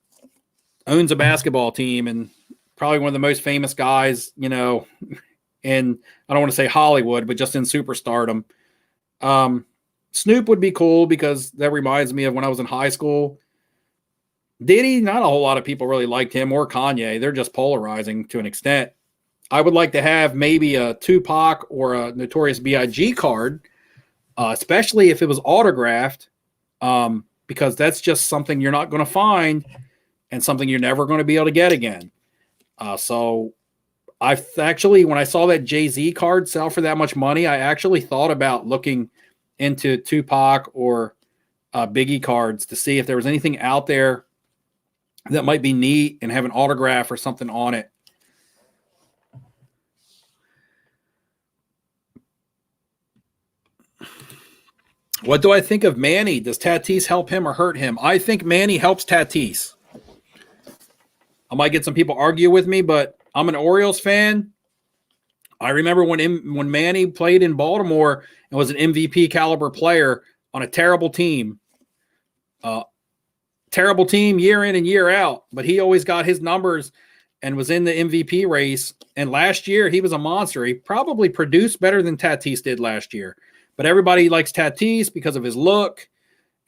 owns a basketball team and probably one of the most famous guys, in, I don't want to say Hollywood, but just in superstardom. Snoop would be cool because that reminds me of when I was in high school. Diddy, not a whole lot of people really liked him or Kanye. They're just polarizing to an extent. I would like to have maybe a Tupac or a Notorious B.I.G. card, especially if it was autographed, because that's just something you're not going to find and something you're never going to be able to get again. So I've actually, when I saw that Jay-Z card sell for that much money, I actually thought about looking into Tupac or Biggie cards to see if there was anything out there that might be neat and have an autograph or something on it. What do I think of Manny? Does Tatis help him or hurt him? I think Manny helps Tatis. I might get some people argue with me, but I'm an Orioles fan. I remember when Manny played in Baltimore and was an MVP caliber player on a terrible team. Terrible team year in and year out, but he always got his numbers and was in the MVP race. And last year, he was a monster. He probably produced better than Tatis did last year. But everybody likes Tatis because of his look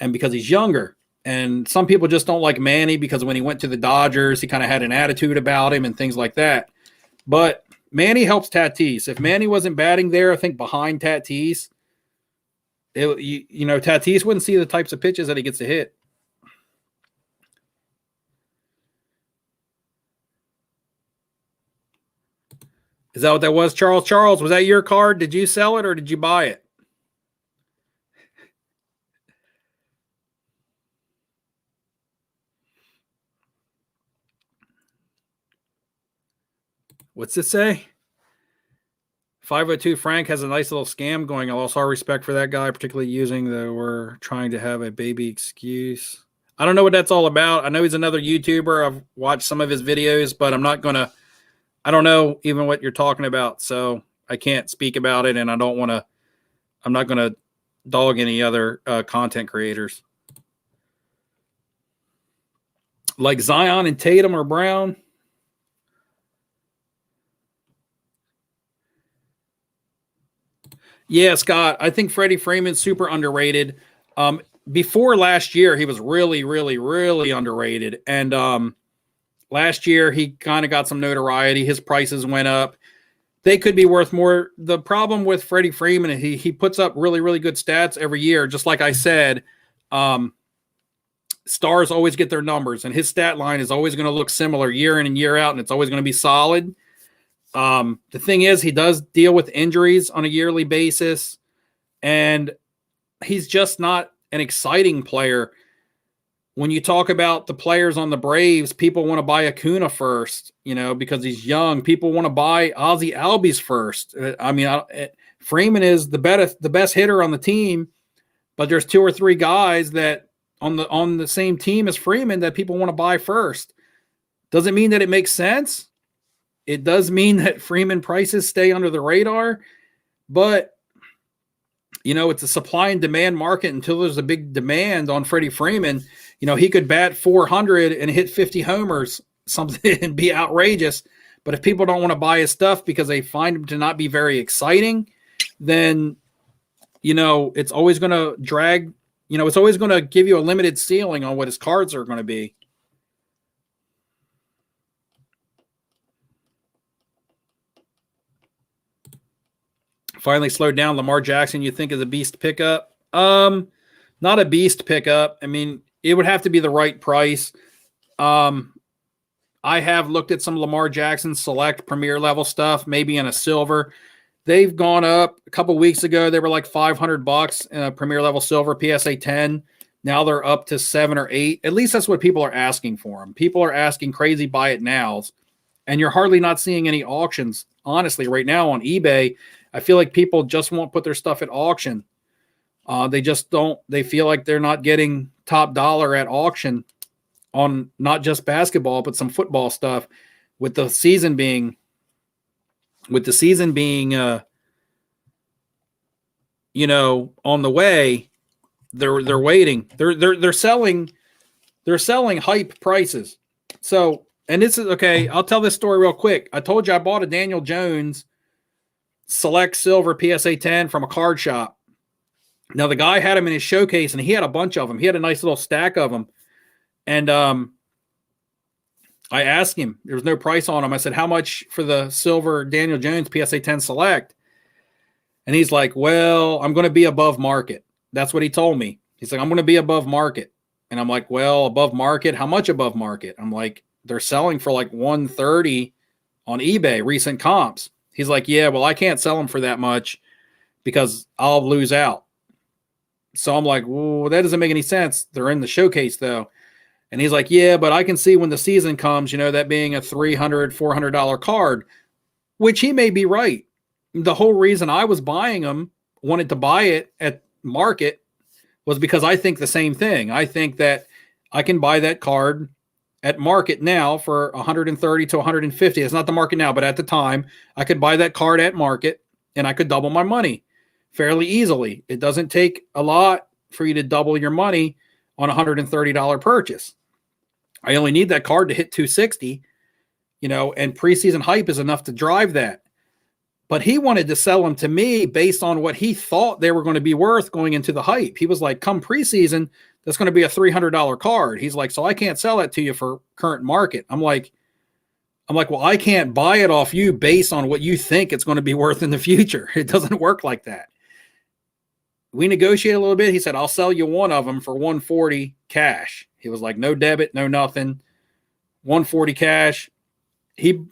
and because he's younger. And some people just don't like Manny because when he went to the Dodgers, he kind of had an attitude about him and things like that. But Manny helps Tatis. If Manny wasn't batting there, I think behind Tatis, Tatis wouldn't see the types of pitches that he gets to hit. Is that what that was, Charles? Charles, was that your card? Did you sell it or did you buy it? What's it say? 502 Frank has a nice little scam going. I lost all respect for that guy, particularly using we're trying to have a baby excuse. I don't know what that's all about. I know he's another YouTuber. I've watched some of his videos, but I don't know even what you're talking about. So I can't speak about it. And I'm not going to dog any other content creators. Like Zion and Tatum or Brown. Yeah, Scott, I think Freddie Freeman's super underrated. Before last year, he was really, really, really underrated. And last year, he kind of got some notoriety. His prices went up. They could be worth more. The problem with Freddie Freeman is he puts up really, really good stats every year. Just like I said, stars always get their numbers, and his stat line is always going to look similar year in and year out, and it's always going to be solid. The thing is, he does deal with injuries on a yearly basis, and he's just not an exciting player. When you talk about the players on the Braves, people want to buy Acuna first, because he's young. People want to buy Ozzie Albies first. I mean, Freeman is the best hitter on the team, but there's 2 or 3 guys that on the same team as Freeman that people want to buy first. Doesn't mean that it makes sense. It does mean that Freeman prices stay under the radar, but it's a supply and demand market until there's a big demand on Freddie Freeman. He could bat 400 and hit 50 homers, something, and be outrageous. But if people don't want to buy his stuff because they find him to not be very exciting, then, it's always going to drag, it's always going to give you a limited ceiling on what his cards are going to be. Finally slowed down. Lamar Jackson, you think is a beast pickup? Not a beast pickup. I mean, it would have to be the right price. I have looked at some Lamar Jackson select premier level stuff, maybe in a silver. They've gone up. A couple weeks ago, they were like $500 in a premier level silver PSA 10. Now they're up to 7 or 8. At least that's what people are asking for them. People are asking crazy buy it nows, and you're hardly not seeing any auctions. Honestly, right now on eBay, I feel like people just won't put their stuff at auction. They just don't. They feel like they're not getting top dollar at auction on not just basketball, but some football stuff. With the season being, on the way, they're waiting. They're selling hype prices. So, and this is okay. I'll tell this story real quick. I told you I bought a Daniel Jones select silver PSA 10 from a card shop. Now the guy had him in his showcase, and he had a bunch of them. He had a nice little stack of them. And I asked him, there was no price on them. I said, how much for the silver Daniel Jones PSA 10 select? And he's like, well, I'm going to be above market. That's what he told me. He's like, I'm going to be above market. And I'm like, well, above market? How much above market? I'm like, they're selling for like 130 on eBay, recent comps. He's like, yeah, well, I can't sell them for that much because I'll lose out. So I'm like, well, that doesn't make any sense. They're in the showcase, though. And he's like, yeah, but I can see when the season comes, that being a $300, $400 card, which he may be right. The whole reason I was buying them, wanted to buy it at market, was because I think the same thing. I think that I can buy that card at market now for 130 to 150. It's not the market now, but at the time, I could buy that card at market and I could double my money fairly easily. It doesn't take a lot for you to double your money on a $130 purchase. I only need that card to hit 260, and preseason hype is enough to drive that. But he wanted to sell them to me based on what he thought they were going to be worth going into the hype. He was like, come preseason, that's going to be a $300 card. He's like, so I can't sell that to you for current market. I'm like, well, I can't buy it off you based on what you think it's going to be worth in the future. It doesn't work like that. We negotiated a little bit. He said, I'll sell you one of them for 140 cash. He was like, no debit, no nothing. 140 cash. He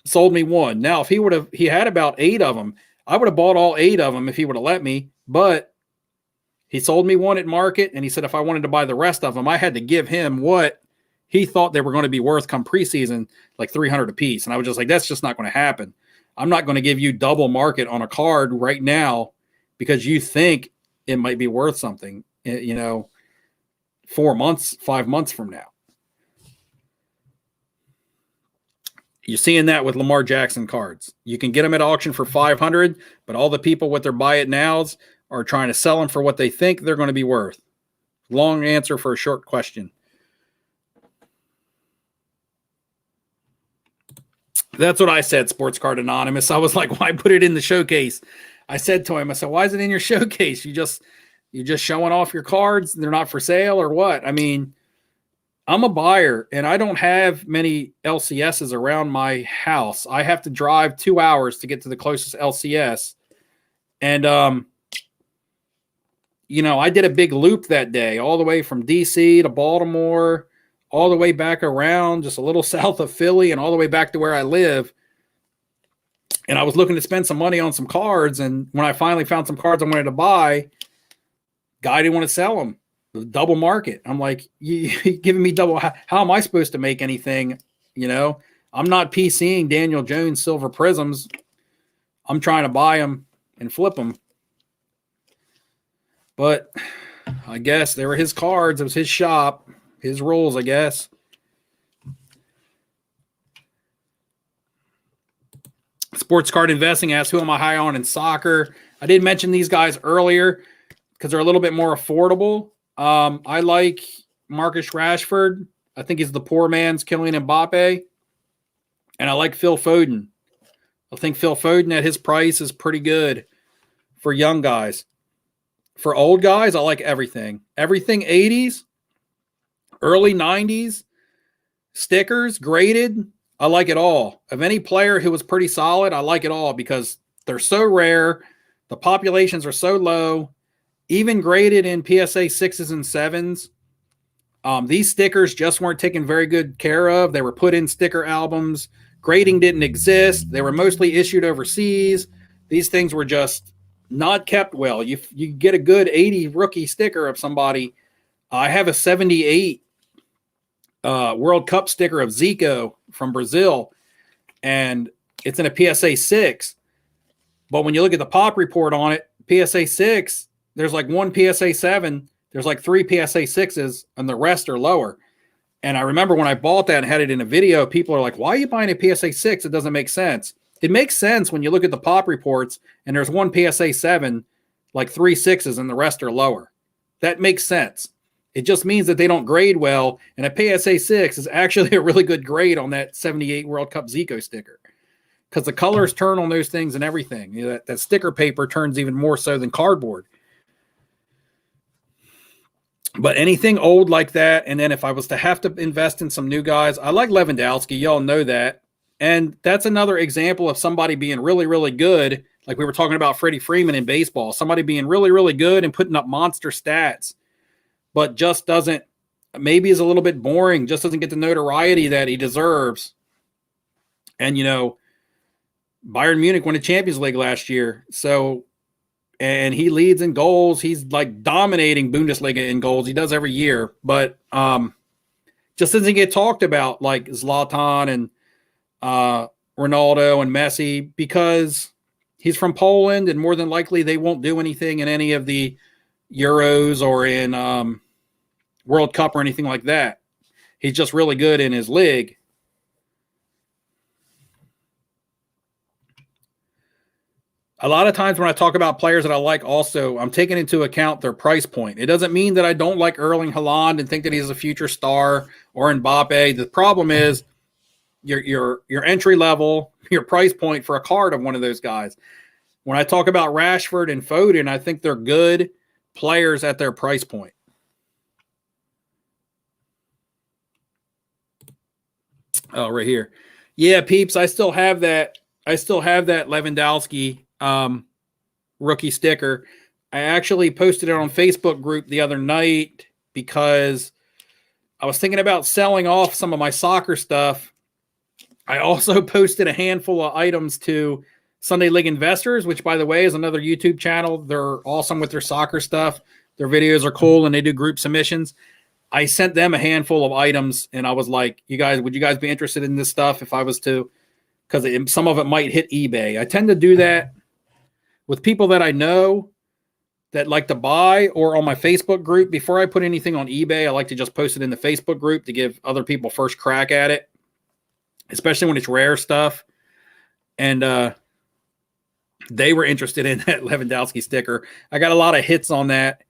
sold me one. Now, if he had about 8 of them, I would have bought all 8 of them if he would have let me, but he sold me one at market, and he said if I wanted to buy the rest of them, I had to give him what he thought they were going to be worth come preseason, like $300 a piece. And I was just like, that's just not going to happen. I'm not going to give you double market on a card right now because you think it might be worth something, 4 months, 5 months from now. You're seeing that with Lamar Jackson cards. You can get them at auction for $500, but all the people with their buy it nows are trying to sell them for what they think they're going to be worth. Long answer for a short question. That's what I said, Sports Card Anonymous. I was like, why put it in the showcase? I said to him, I said, why is it in your showcase? You're just showing off your cards. They're not for sale or what? I mean, I'm a buyer and I don't have many LCSs around my house. I have to drive 2 hours to get to the closest LCS. And, I did a big loop that day, all the way from DC to Baltimore, all the way back around, just a little south of Philly and all the way back to where I live. And I was looking to spend some money on some cards. And when I finally found some cards I wanted to buy, guy didn't want to sell them. Double market. I'm like, you giving me double. How am I supposed to make anything? I'm not PCing Daniel Jones silver prisms. I'm trying to buy them and flip them. But I guess they were his cards. It was his shop, his rules, I guess. Sports Card Investing asks, who am I high on in soccer? I did mention these guys earlier because they're a little bit more affordable. I like Marcus Rashford. I think he's the poor man's Kylian Mbappe. And I like Phil Foden. I think Phil Foden at his price is pretty good for young guys. For old guys, I like everything. Everything 80s, early 90s, stickers, graded, I like it all. Of any player who was pretty solid, I like it all because they're so rare. The populations are so low. Even graded in PSA 6s and 7s. These stickers just weren't taken very good care of. They were put in sticker albums. Grading didn't exist. They were mostly issued overseas. These things were just not kept well. You get a good 80 rookie sticker of somebody. I have a 78 World Cup sticker of Zico from Brazil, and it's in a PSA 6. But when you look at the pop report on it, PSA 6, there's like one PSA 7, there's like 3 PSA 6s, and the rest are lower. And I remember when I bought that and had it in a video, people are like, why are you buying a PSA 6? It doesn't make sense. It makes sense when you look at the pop reports and there's one PSA 7, like 3 6s, and the rest are lower. That makes sense. It just means that they don't grade well, and a PSA 6 is actually a really good grade on that 78 World Cup Zico sticker because the colors turn on those things and everything. That sticker paper turns even more so than cardboard. But anything old like that, and then if I was to have to invest in some new guys, I like Lewandowski. Y'all know that. And that's another example of somebody being really, really good, like we were talking about Freddie Freeman in baseball, somebody being really, really good and putting up monster stats, but just doesn't, maybe is a little bit boring, just doesn't get the notoriety that he deserves. And, Bayern Munich won the Champions League last year. So, and he leads in goals. He's like dominating Bundesliga in goals. He does every year, but just doesn't get talked about like Zlatan and Ronaldo and Messi because he's from Poland and more than likely they won't do anything in any of the Euros or in World Cup or anything like that. He's just really good in his league. A lot of times when I talk about players that I like also, I'm taking into account their price point. It doesn't mean that I don't like Erling Haaland and think that he's a future star or Mbappe. The problem is your entry level, your price point for a card of one of those guys. When I talk about Rashford and Foden, I think they're good players at their price point. Oh, right here. Yeah, peeps, I still have that Lewandowski rookie sticker. I actually posted it on Facebook group the other night because I was thinking about selling off some of my soccer stuff. I also posted a handful of items to Sunday League Investors, which, by the way, is another YouTube channel. They're awesome with their soccer stuff. Their videos are cool, and they do group submissions. I sent them a handful of items, and I was like, would you guys be interested in this stuff if I was to, because some of it might hit eBay. I tend to do that with people that I know that like to buy, or on my Facebook group. Before I put anything on eBay, I like to just post it in the Facebook group to give other people first crack at it, especially when it's rare stuff. And they were interested in that Lewandowski sticker. I got a lot of hits on that,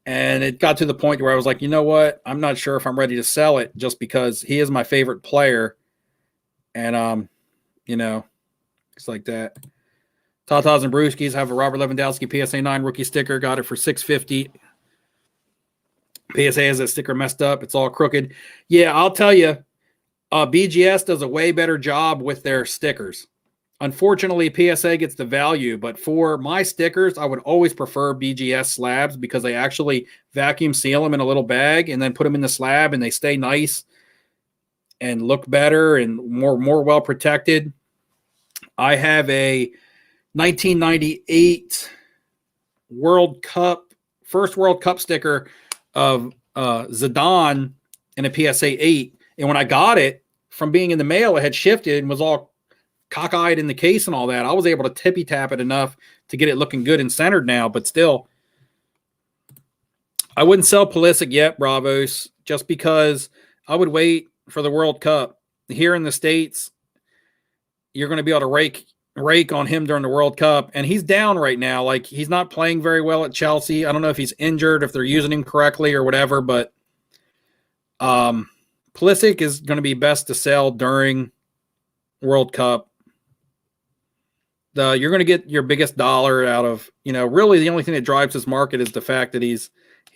and it got to the point where I was like, you know what? I'm not sure if I'm ready to sell it just because he is my favorite player. And, it's like that. Tatas and Brewskis have a Robert Lewandowski PSA 9 rookie sticker. Got it for $650. PSA has that sticker messed up. It's all crooked. Yeah, I'll tell you, BGS does a way better job with their stickers. Unfortunately, PSA gets the value, but for my stickers, I would always prefer BGS slabs because they actually vacuum seal them in a little bag and then put them in the slab, and they stay nice and look better and more well protected. I have a 1998 first World Cup sticker of Zidane in a PSA 8, and when I got it from being in the mail, it had shifted and was all cockeyed in the case and all that. I was able to tippy tap it enough to get it looking good and centered now, but still, I wouldn't sell Pulisic yet, Bravos, just because I would wait for the World Cup. Here in the States, you're going to be able to rake on him during the World Cup, and he's down right now. Like, he's not playing very well at Chelsea. I don't know if he's injured, if they're using him correctly or whatever, but Pulisic is going to be best to sell during World Cup. You're going to get your biggest dollar out of, really the only thing that drives this market is the fact that he's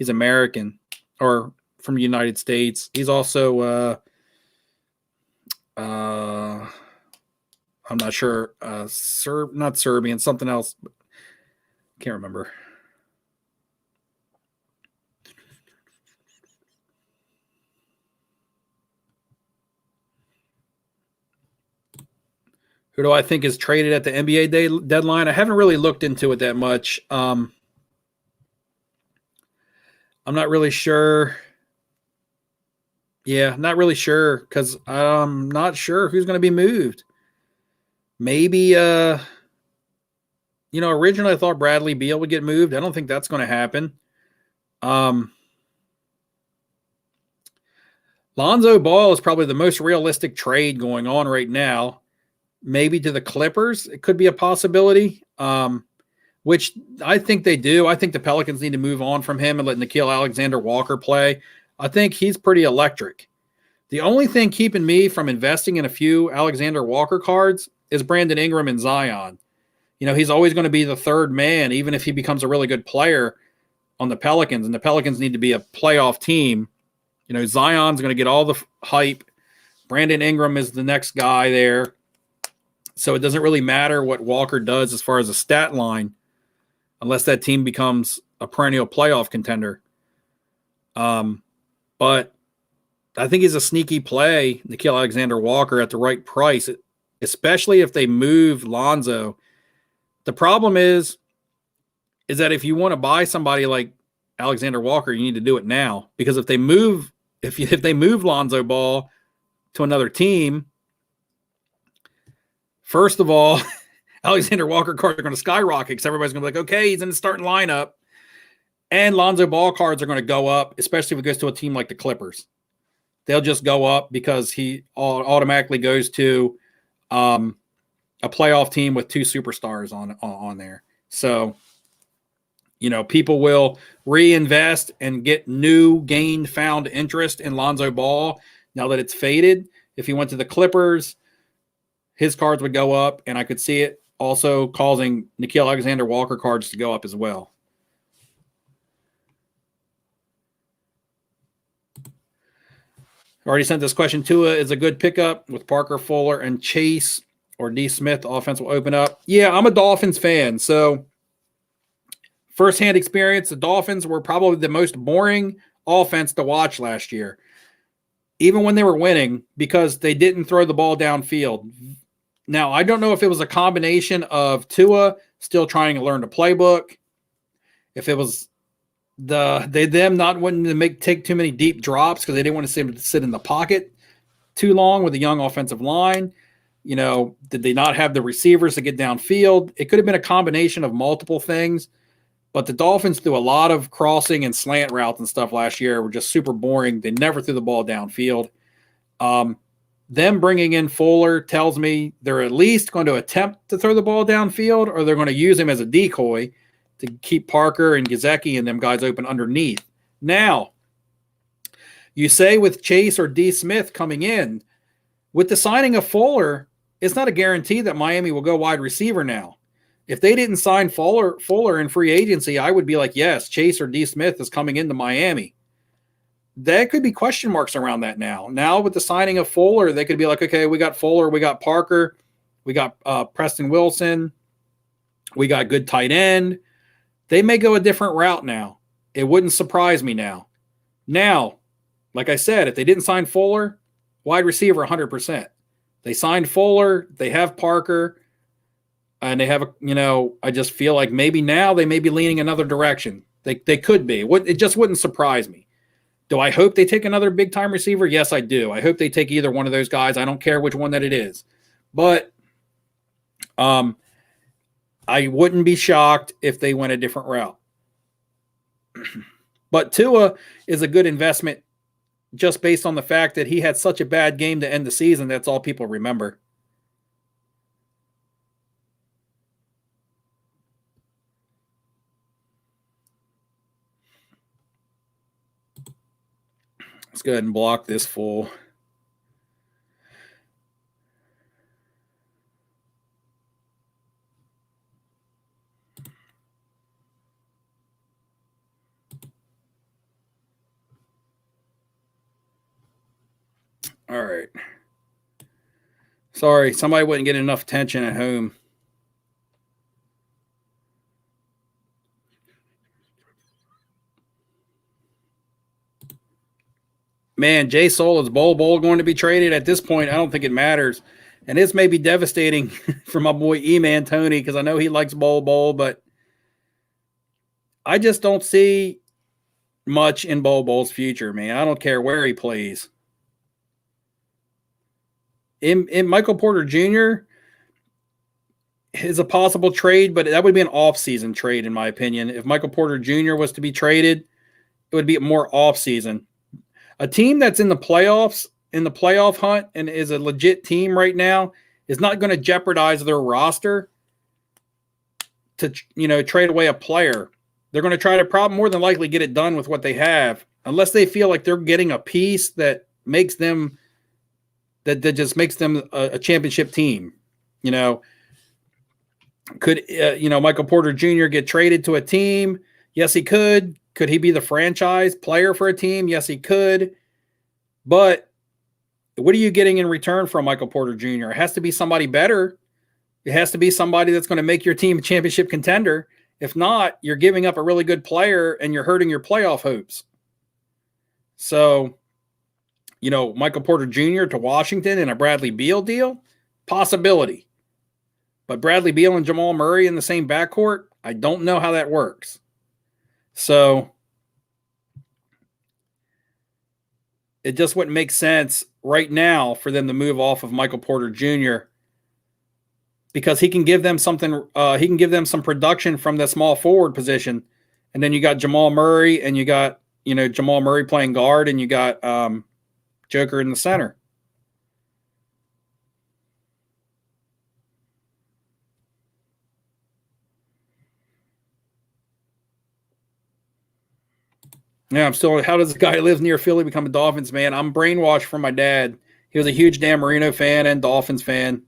American or from the United States. He's also, I'm not sure, not Serbian, something else. Can't remember. Who do I think is traded at the NBA deadline? I haven't really looked into it that much. I'm not really sure. Yeah, not really sure because I'm not sure who's going to be moved. Maybe, originally I thought Bradley Beal would get moved. I don't think that's going to happen. Lonzo Ball is probably the most realistic trade going on right now. Maybe to the Clippers, it could be a possibility, which I think they do. I think the Pelicans need to move on from him and let Nickeil Alexander-Walker play. I think he's pretty electric. The only thing keeping me from investing in a few Alexander Walker cards is Brandon Ingram and Zion. He's always going to be the third man, even if he becomes a really good player on the Pelicans, and the Pelicans need to be a playoff team. Zion's going to get all the hype. Brandon Ingram is the next guy there. So it doesn't really matter what Walker does as far as a stat line, unless that team becomes a perennial playoff contender. But I think he's a sneaky play, Nickeil Alexander-Walker, at the right price, especially if they move Lonzo. The problem is that if you want to buy somebody like Alexander Walker, you need to do it now, because if they move Lonzo Ball to another team, first of all, Alexander Walker cards are going to skyrocket because everybody's going to be like, okay, he's in the starting lineup. And Lonzo Ball cards are going to go up, especially if it goes to a team like the Clippers. They'll just go up because he automatically goes to a playoff team with two superstars on there. So, people will reinvest and get found interest in Lonzo Ball now that it's faded. If he went to the Clippers, his cards would go up, and I could see it also causing Nickeil Alexander-Walker cards to go up as well. Already sent this question. Tua is a good pickup with Parker, Fuller, and Chase, or D. Smith. Offense will open up. Yeah, I'm a Dolphins fan, so firsthand experience, the Dolphins were probably the most boring offense to watch last year, even when they were winning, because they didn't throw the ball downfield. Now, I don't know if it was a combination of Tua still trying to learn the playbook, if it was them not wanting to take too many deep drops because they didn't want to sit in the pocket too long with a young offensive line. Did they not have the receivers to get downfield? It could have been a combination of multiple things, but the Dolphins threw a lot of crossing and slant routes and stuff last year. Were just super boring. They never threw the ball downfield. them bringing in Fuller tells me they're at least going to attempt to throw the ball downfield, or they're going to use him as a decoy to keep Parker and Gesicki and them guys open underneath. Now, you say with Chase or D. Smith coming in, with the signing of Fuller, it's not a guarantee that Miami will go wide receiver now. If they didn't sign Fuller in free agency, I would be like, yes, Chase or D. Smith is coming into Miami. There could be question marks around that now. Now with the signing of Fuller, they could be like, okay, we got Fuller, we got Parker, we got Preston Wilson, we got good tight end. They may go a different route now. It wouldn't surprise me now. Now, like I said, if they didn't sign Fuller, wide receiver 100%. They signed Fuller, they have Parker, and they have, I just feel like maybe now they may be leaning another direction. They could be. It just wouldn't surprise me. Do I hope they take another big-time receiver? Yes, I do. I hope they take either one of those guys. I don't care which one that it is. But I wouldn't be shocked if they went a different route. But Tua is a good investment just based on the fact that he had such a bad game to end the season. That's all people remember. Let's go ahead and block this fool. All right. Sorry, somebody wouldn't get enough attention at home. Man, Jay Soul, is Bol going to be traded? At this point, I don't think it matters. And this may be devastating for my boy E-Man Tony, because I know he likes Bol, but I just don't see much in Bol's future, man. I don't care where he plays. In Michael Porter Jr. is a possible trade, but that would be an off-season trade, in my opinion. If Michael Porter Jr. was to be traded, it would be more off-season. A team that's in the playoffs, in the playoff hunt, and is a legit team right now, is not going to jeopardize their roster to, trade away a player. They're going to try to more than likely get it done with what they have, unless they feel like they're getting a piece that makes them, that just makes them a championship team. Could Michael Porter Jr. get traded to a team? Yes, he could. Could he be the franchise player for a team? Yes, he could. But what are you getting in return from Michael Porter Jr.? It has to be somebody better. It has to be somebody that's going to make your team a championship contender. If not, you're giving up a really good player and you're hurting your playoff hopes. So, Michael Porter Jr. to Washington in a Bradley Beal deal? Possibility. But Bradley Beal and Jamal Murray in the same backcourt? I don't know how that works. So it just wouldn't make sense right now for them to move off of Michael Porter Jr. because he can give them something. He can give them some production from the small forward position. And then you got Jamal Murray, and you got, Jamal Murray playing guard, and you got Joker in the center. Yeah, I'm still. How does the guy who lives near Philly become a Dolphins fan? I'm brainwashed from my dad. He was a huge Dan Marino fan and Dolphins fan.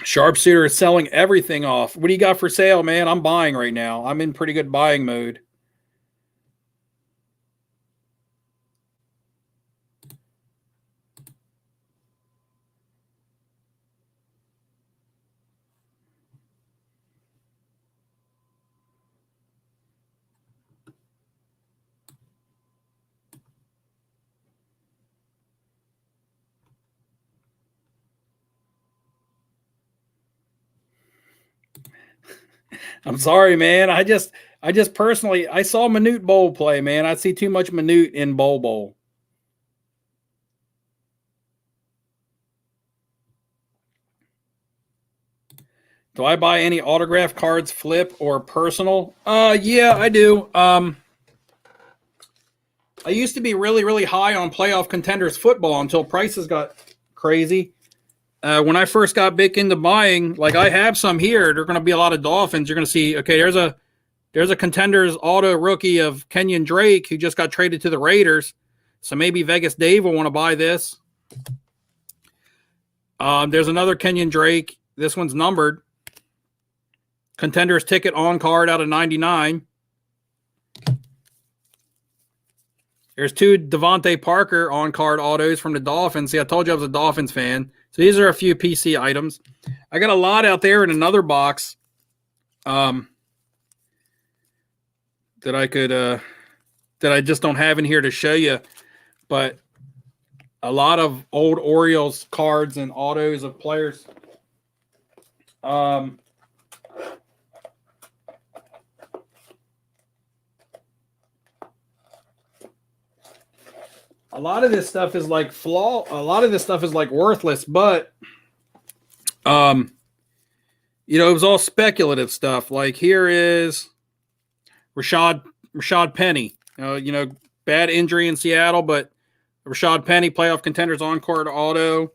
Sharpshooter is selling everything off. What do you got for sale, man? I'm buying right now. I'm in pretty good buying mode. I'm sorry, man. I just personally, I saw Manute Bol play, man. I see too much Manute in Bol. Do I buy any autograph cards, flip or personal? Yeah, I do. I used to be really, really high on playoff contenders football until prices got crazy. When I first got big into buying, like I have some here, there are going to be a lot of Dolphins. You're going to see, okay, there's a contenders auto rookie of Kenyon Drake who just got traded to the Raiders. So maybe Vegas Dave will want to buy this. There's another Kenyon Drake. This one's numbered. Contenders ticket on card out of 99. There's two Devontae Parker on-card autos from the Dolphins. See, I told you I was a Dolphins fan. So these are a few PC items. I got a lot out there in another box that I just don't have in here to show you. But a lot of old Orioles cards and autos of players. A lot of this stuff is like a lot of this stuff is like worthless, but it was all speculative stuff. Like here is Rashad Penny. Bad injury in Seattle, but Rashad Penny, playoff contenders on card auto.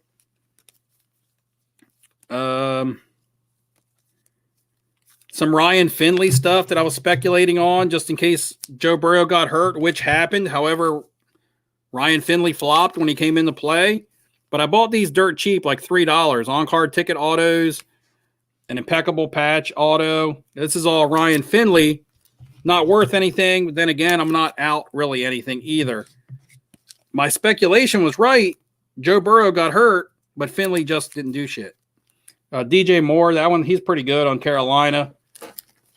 Some Ryan Finley stuff that I was speculating on just in case Joe Burrow got hurt, which happened. However, Ryan Finley flopped when he came into play. But I bought these dirt cheap, like $3. On-card ticket autos, an impeccable patch auto. This is all Ryan Finley. Not worth anything. But then again, I'm not out really anything either. My speculation was right. Joe Burrow got hurt, but Finley just didn't do shit. DJ Moore, that one, he's pretty good on Carolina.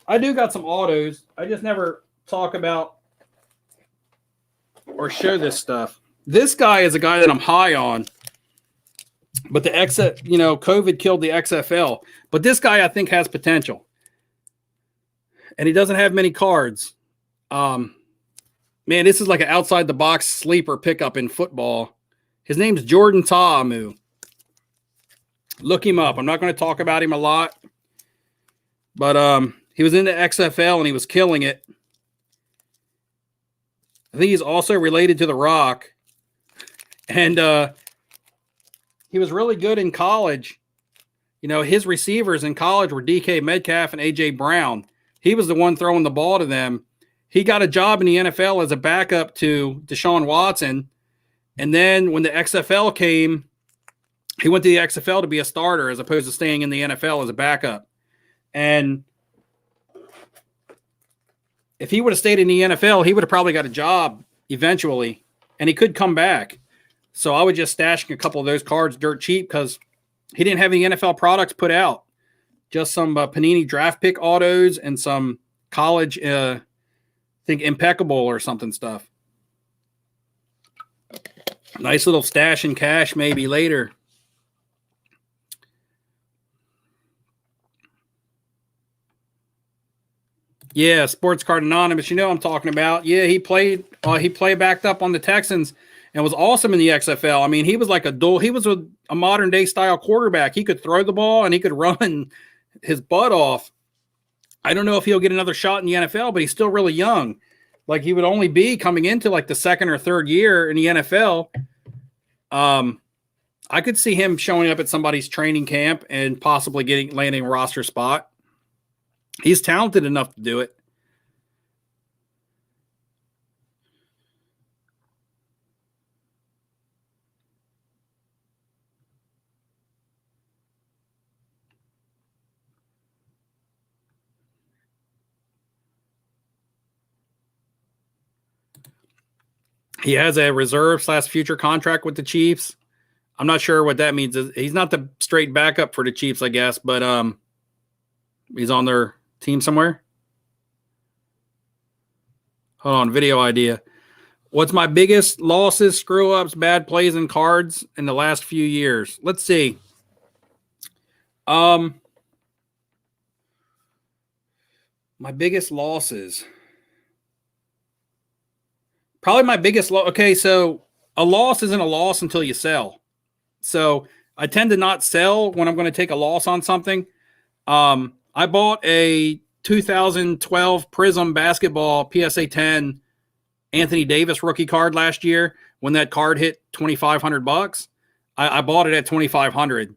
I do got some autos. I just never talk about or show this stuff. This guy is a guy that I'm high on, but COVID killed the XFL. But this guy I think has potential, and he doesn't have many cards. Man, this is like an outside the box sleeper pickup in football. His name's Jordan Ta'amu. Look him up. I'm not going to talk about him a lot, but he was in the XFL and he was killing it. I think he's also related to The Rock. And he was really good in college. His receivers in college were DK Metcalf and A.J. Brown. He was the one throwing the ball to them. He got a job in the NFL as a backup to Deshaun Watson. And then when the XFL came, he went to the XFL to be a starter as opposed to staying in the NFL as a backup. And if he would have stayed in the NFL, he would have probably got a job eventually, and he could come back. So I would just stash a couple of those cards dirt cheap because he didn't have any NFL products put out. Just some Panini draft pick autos and some college, I think impeccable or something stuff. Nice little stash and cash maybe later. Yeah, Sports Card Anonymous. I'm talking about. Yeah, he played backed up on the Texans and was awesome in the XFL. I mean, he was like he was a modern day style quarterback. He could throw the ball and he could run his butt off. I don't know if he'll get another shot in the NFL, but he's still really young. Like he would only be coming into like the second or third year in the NFL. I could see him showing up at somebody's training camp and possibly landing a roster spot. He's talented enough to do it. He has a reserve/future contract with the Chiefs. I'm not sure what that means. He's not the straight backup for the Chiefs, I guess, but he's on their team somewhere. Hold on, video idea. What's my biggest losses, screw-ups, bad plays, and cards in the last few years? Let's see. My biggest losses. Probably my biggest loss. Okay, so a loss isn't a loss until you sell. So I tend to not sell when I'm going to take a loss on something. I bought a 2012 Prism basketball PSA 10 Anthony Davis rookie card last year when that card hit $2,500. I bought it at $2,500.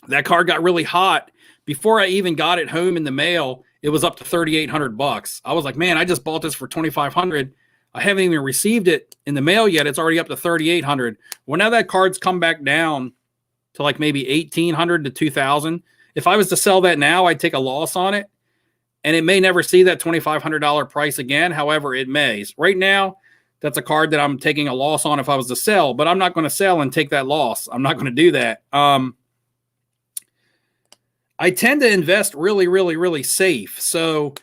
That card got really hot. Before I even got it home in the mail, it was up to $3,800. I was like, man, I just bought this for $2,500. I haven't even received it in the mail yet. It's already up to $3,800. Well, now that card's come back down to like maybe $1,800 to $2,000. If I was to sell that now, I'd take a loss on it, and it may never see that $2,500 price again. However, it may. Right now, that's a card that I'm taking a loss on if I was to sell, but I'm not going to sell and take that loss. I'm not going to do that. I tend to invest really, really, really safe. So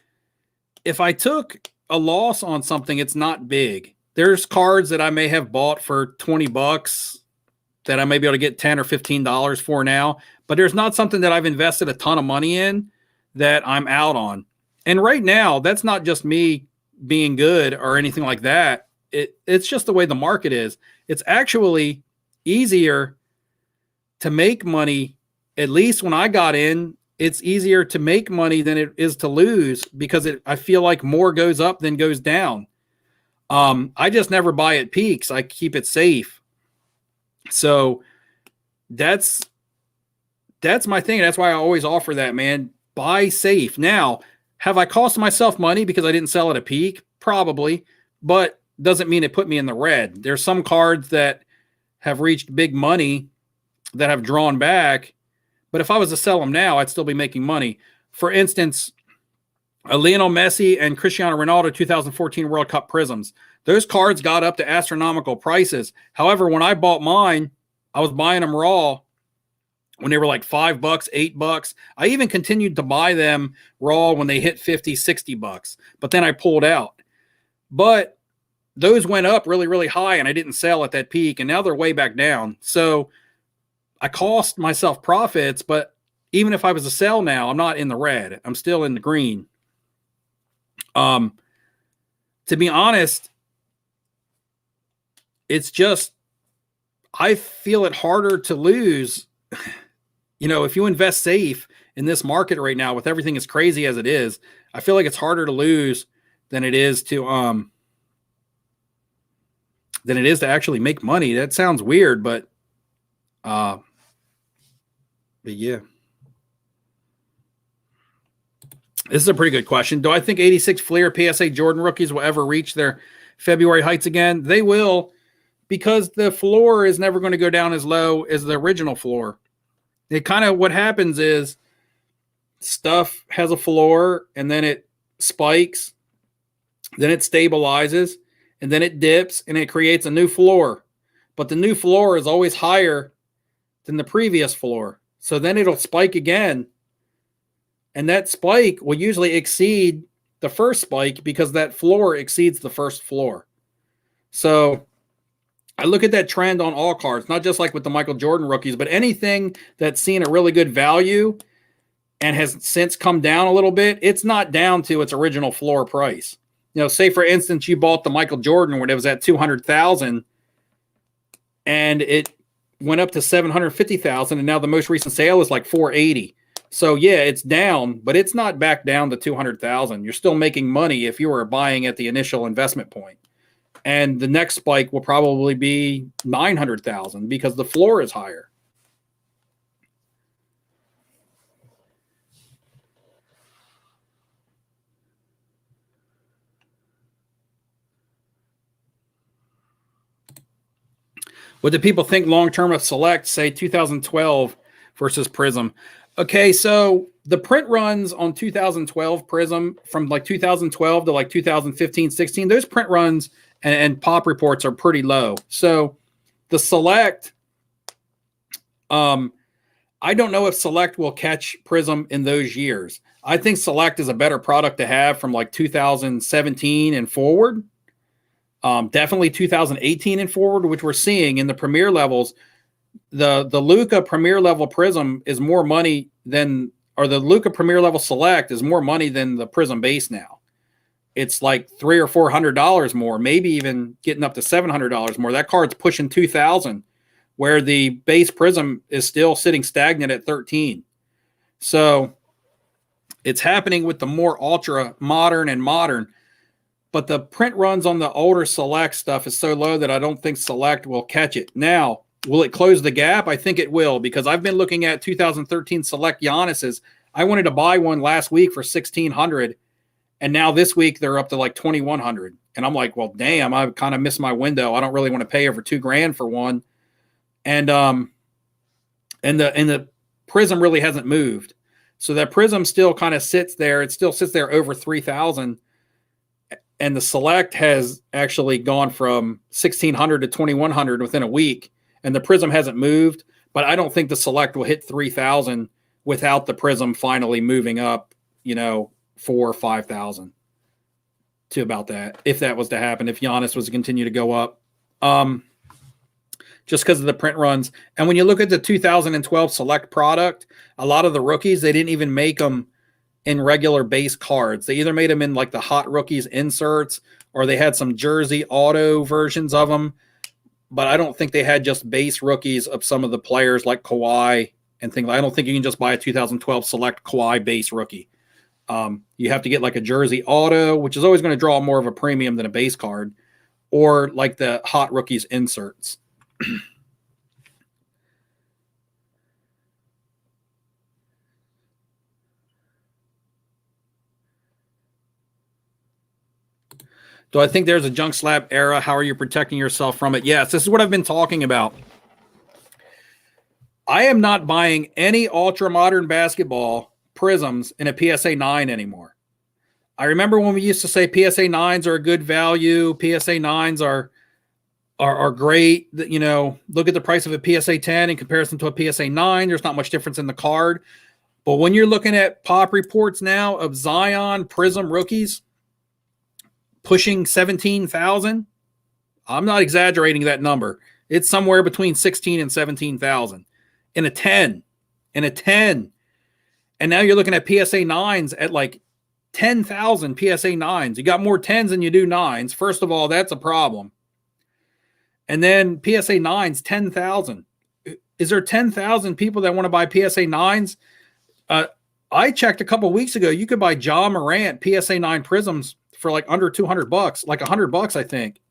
if I took a loss on something, it's not big. There's cards that I may have bought for $20 that I may be able to get $10 or $15 for now, but there's not something that I've invested a ton of money in that I'm out on. And right now, that's not just me being good or anything like that. It's just the way the market is. It's actually easier to make money. At least when I got in, it's easier to make money than it is to lose because I feel like more goes up than goes down. I just never buy at peaks. I keep it safe. So that's my thing. That's why I always offer that, man. Buy safe. Now, have I cost myself money because I didn't sell at a peak? Probably, but doesn't mean it put me in the red. There's some cards that have reached big money that have drawn back, but if I was to sell them now, I'd still be making money. For instance, a Lionel Messi and Cristiano Ronaldo 2014 World Cup Prisms. Those cards got up to astronomical prices. However, when I bought mine, I was buying them raw when they were like $5, $8. I even continued to buy them raw when they hit $50, $60, but then I pulled out. But those went up really, really high, and I didn't sell at that peak, and now they're way back down. So I cost myself profits, but even if I was to sell now, I'm not in the red. I'm still in the green. To be honest, it's just, I feel it harder to lose. You know, if you invest safe in this market right now with everything as crazy as it is, I feel like it's harder to lose than it is to actually make money. That sounds weird, but yeah. This is a pretty good question. Do I think 86 Fleer PSA Jordan rookies will ever reach their February heights again? They will, because the floor is never going to go down as low as the original floor. It kind of, what happens is stuff has a floor and then it spikes, then it stabilizes, and then it dips and it creates a new floor. But the new floor is always higher than the previous floor. So then it'll spike again. And that spike will usually exceed the first spike because that floor exceeds the first floor. So I look at that trend on all cards, not just like with the Michael Jordan rookies, but anything that's seen a really good value and has since come down a little bit, it's not down to its original floor price. You know, say for instance, you bought the Michael Jordan when it was at $200,000 and it went up to $750,000, and now the most recent sale is like $480,000. So yeah, it's down, but it's not back down to $200,000. You're still making money if you were buying at the initial investment point. And the next spike will probably be $900,000 because the floor is higher. What do people think long-term of Select, say 2012 versus Prism? Okay, so the print runs on 2012 Prism from like 2012 to like 2015, 16, those print runs and pop reports are pretty low. So the Select, I don't know if Select will catch Prism in those years. I think Select is a better product to have from like 2017 and forward. Definitely 2018 and forward, which we're seeing in the premier levels. The Luca premier level Prism is more money than, or the Luca premier level Select is more money than the Prism base now. It's like $300 or $400 more, maybe even getting up to $700 more. That card's pushing $2,000, where the base Prism is still sitting stagnant at $13. So it's happening with the more ultra modern and modern. But the print runs on the older Select stuff is so low that I don't think Select will catch it. Now, will it close the gap? I think it will, because I've been looking at 2013 Select Giannis's. I wanted to buy one last week for $1,600, and now this week they're up to like $2,100. And I'm like, well, damn, I kind of missed my window. I don't really want to pay over $2,000 for one. And the Prism really hasn't moved. So that Prism still kind of sits there. It still sits there over 3,000. And the Select has actually gone from 1,600 to 2,100 within a week, and the Prism hasn't moved. But I don't think the Select will hit 3,000 without the Prism finally moving up, 4,000 or 5,000 to about that. If that was to happen, if Giannis was to continue to go up, just because of the print runs. And when you look at the 2012 Select product, a lot of the rookies, they didn't even make them in regular base cards. They either made them in like the Hot Rookies inserts, or they had some jersey auto versions of them. But I don't think they had just base rookies of some of the players like Kawhi and things. I don't think you can just buy a 2012 Select Kawhi base rookie. You have to get like a jersey auto, which is always going to draw more of a premium than a base card, or like the Hot Rookies inserts. Do I think there's a junk slab era? How are you protecting yourself from it? Yes, this is what I've been talking about. I am not buying any ultra modern basketball prisms in a PSA 9 anymore. I remember when we used to say PSA 9s are a good value. PSA 9s are great. Look at the price of a PSA 10 in comparison to a PSA 9. There's not much difference in the card. But when you're looking at pop reports now of Zion Prism rookies pushing 17,000, I'm not exaggerating that number. It's somewhere between 16 and 17,000 in a 10. And now you're looking at PSA 9s at like 10,000 PSA 9s. You got more 10s than you do 9s. First of all, that's a problem. And then PSA 9s, 10,000. Is there 10,000 people that want to buy PSA 9s? I checked a couple weeks ago. You could buy Ja Morant PSA 9 prisms for like under $200, like $100, I think.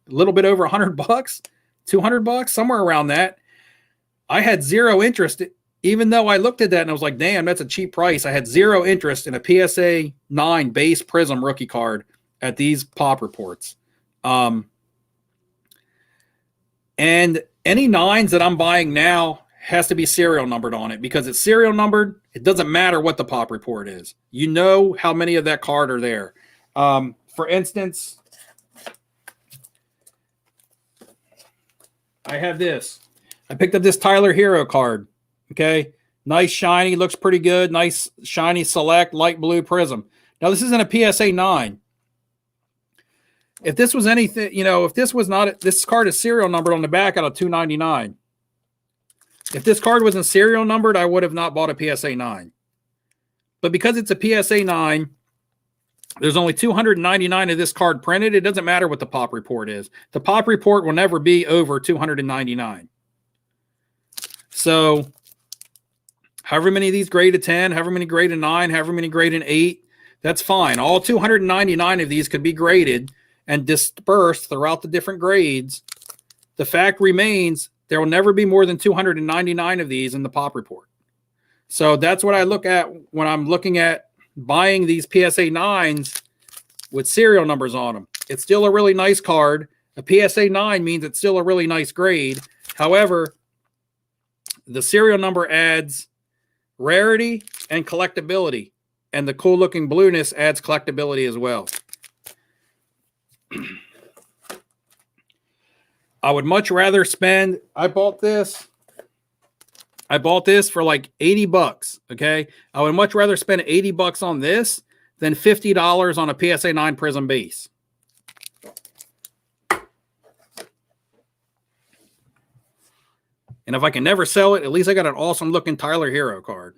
A little bit over $100, $200, somewhere around that. I had zero interest, even though I looked at that and I was like, damn, that's a cheap price. I had zero interest in a PSA 9 base Prism rookie card at these pop reports. And any 9s that I'm buying now has to be serial numbered on it, because it's serial numbered. It doesn't matter what the pop report is. You know how many of that card are there. For instance, I have this. I picked up this Tyler Hero card. Okay. Nice, shiny, looks pretty good. Nice, shiny, Select, light blue Prism. Now, this isn't a PSA 9. If this was anything, if this was not, this card is serial numbered on the back out of $299. If this card wasn't serial numbered, I would have not bought a PSA 9. But because it's a PSA 9, there's only 299 of this card printed. It doesn't matter what the pop report is. The pop report will never be over 299. So however many of these grade a 10, however many grade a 9, however many grade an 8, that's fine. All 299 of these could be graded and dispersed throughout the different grades. The fact remains there will never be more than 299 of these in the pop report. So that's what I look at when I'm looking at buying these PSA 9s with serial numbers on them. It's still a really nice card. A PSA 9 means it's still a really nice grade. However, the serial number adds rarity and collectability, and the cool looking blueness adds collectability as well. I would much rather spend, I bought this for like $80. Okay. I would much rather spend $80 on this than $50 on a PSA 9 Prism base. And if I can never sell it, at least I got an awesome looking Tyler Hero card.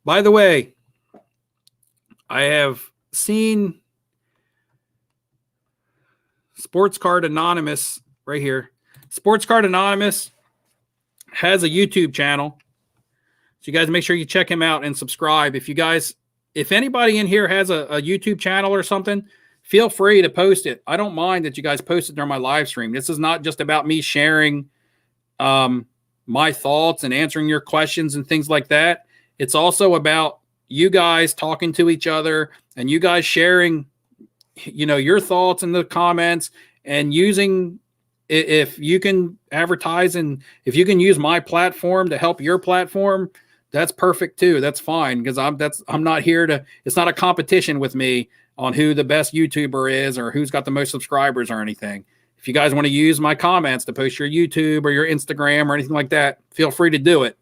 By the way, I have seen Sports Card Anonymous right here. Sports Card Anonymous has a YouTube channel. So you guys make sure you check him out and subscribe. If anybody in here has a YouTube channel or something, feel free to post it. I don't mind that you guys post it during my live stream. This is not just about me sharing my thoughts and answering your questions and things like that. It's also about you guys talking to each other and you guys sharing, your thoughts in the comments and using, if you can advertise and if you can use my platform to help your platform, that's perfect too. That's fine, because I'm not here to, it's not a competition with me on who the best YouTuber is or who's got the most subscribers or anything. If you guys want to use my comments to post your YouTube or your Instagram or anything like that, feel free to do it.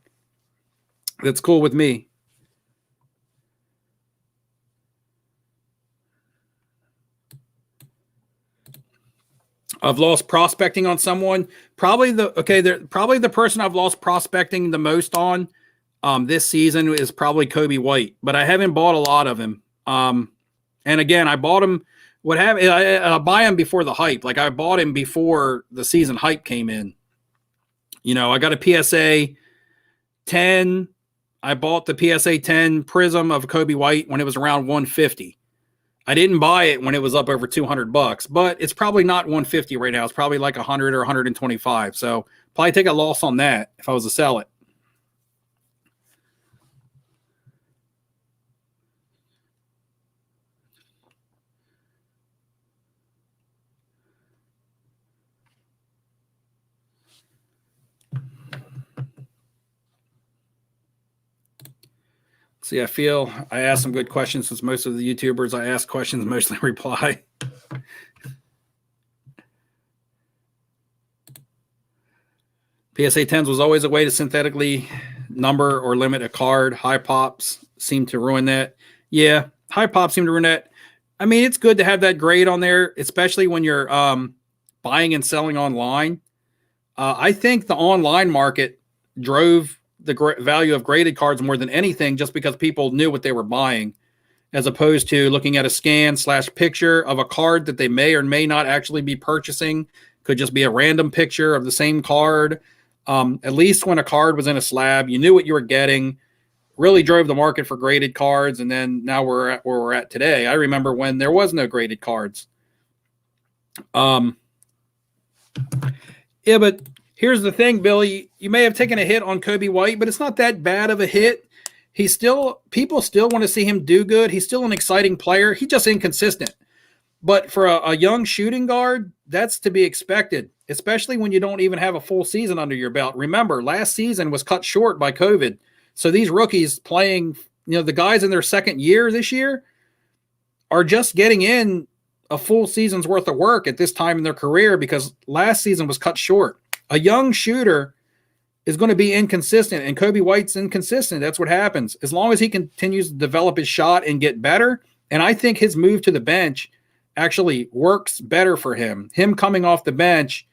That's cool with me. I've lost prospecting on someone. Probably the person I've lost prospecting the most on this season is probably Kobe White, but I haven't bought a lot of him. And again, I bought him. I buy him before the hype. Like I bought him before the season hype came in. I got a PSA 10. I bought the PSA 10 Prism of Kobe White when it was around 150. I didn't buy it when it was up over $200, but it's probably not 150 right now. It's probably like 100 or 125. So probably take a loss on that if I was to sell it. See, I feel I asked some good questions since most of the YouTubers I ask questions mostly reply. PSA 10s was always a way to synthetically number or limit a card. High pops seem to ruin that. Yeah, high pops seem to ruin that. I mean, it's good to have that grade on there, especially when you're buying and selling online. I think the online market drove the value of graded cards more than anything, just because people knew what they were buying, as opposed to looking at a scan/picture of a card that they may or may not actually be purchasing. Could just be a random picture of the same card. At least when a card was in a slab, you knew what you were getting. Really drove the market for graded cards, and then now we're at where we're at today. I remember when there was no graded cards. Yeah, but here's the thing, Billy. You may have taken a hit on Kobe White, but it's not that bad of a hit. People still want to see him do good. He's still an exciting player. He's just inconsistent. But for a young shooting guard, that's to be expected, especially when you don't even have a full season under your belt. Remember, last season was cut short by COVID. So these rookies playing, the guys in their second year this year are just getting in a full season's worth of work at this time in their career, because last season was cut short. A young shooter is going to be inconsistent, and Kobe White's inconsistent. That's what happens. As long as he continues to develop his shot and get better, and I think his move to the bench actually works better for him. Him coming off the bench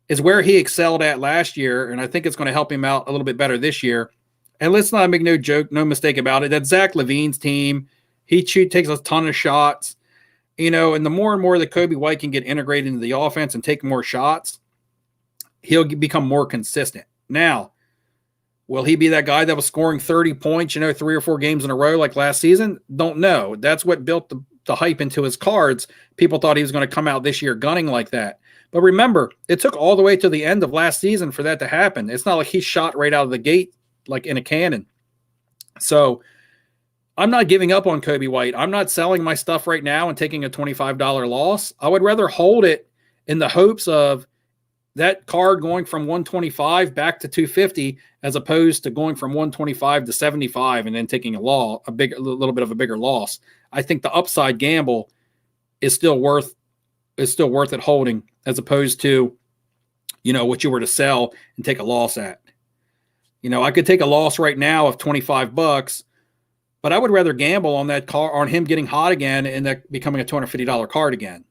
is where he excelled at last year, and I think it's going to help him out a little bit better this year. And let's not make no mistake about it. That's Zach LaVine's team. He takes a ton of shots, and the more and more that Kobe White can get integrated into the offense and take more shots, he'll become more consistent. Now, will he be that guy that was scoring 30 points, 3 or 4 games in a row like last season? Don't know. That's what built the hype into his cards. People thought he was going to come out this year gunning like that. But remember, it took all the way to the end of last season for that to happen. It's not like he shot right out of the gate like in a cannon. So I'm not giving up on Kobe White. I'm not selling my stuff right now and taking a $25 loss. I would rather hold it in the hopes of that card going from 125 back to 250, as opposed to going from 125 to 75 and then taking a little bit of a bigger loss. I think the upside gamble is still worth it holding, as opposed to, what you were to sell and take a loss at. I could take a loss right now of $25, but I would rather gamble on that car, on him getting hot again and that becoming a $250 card again.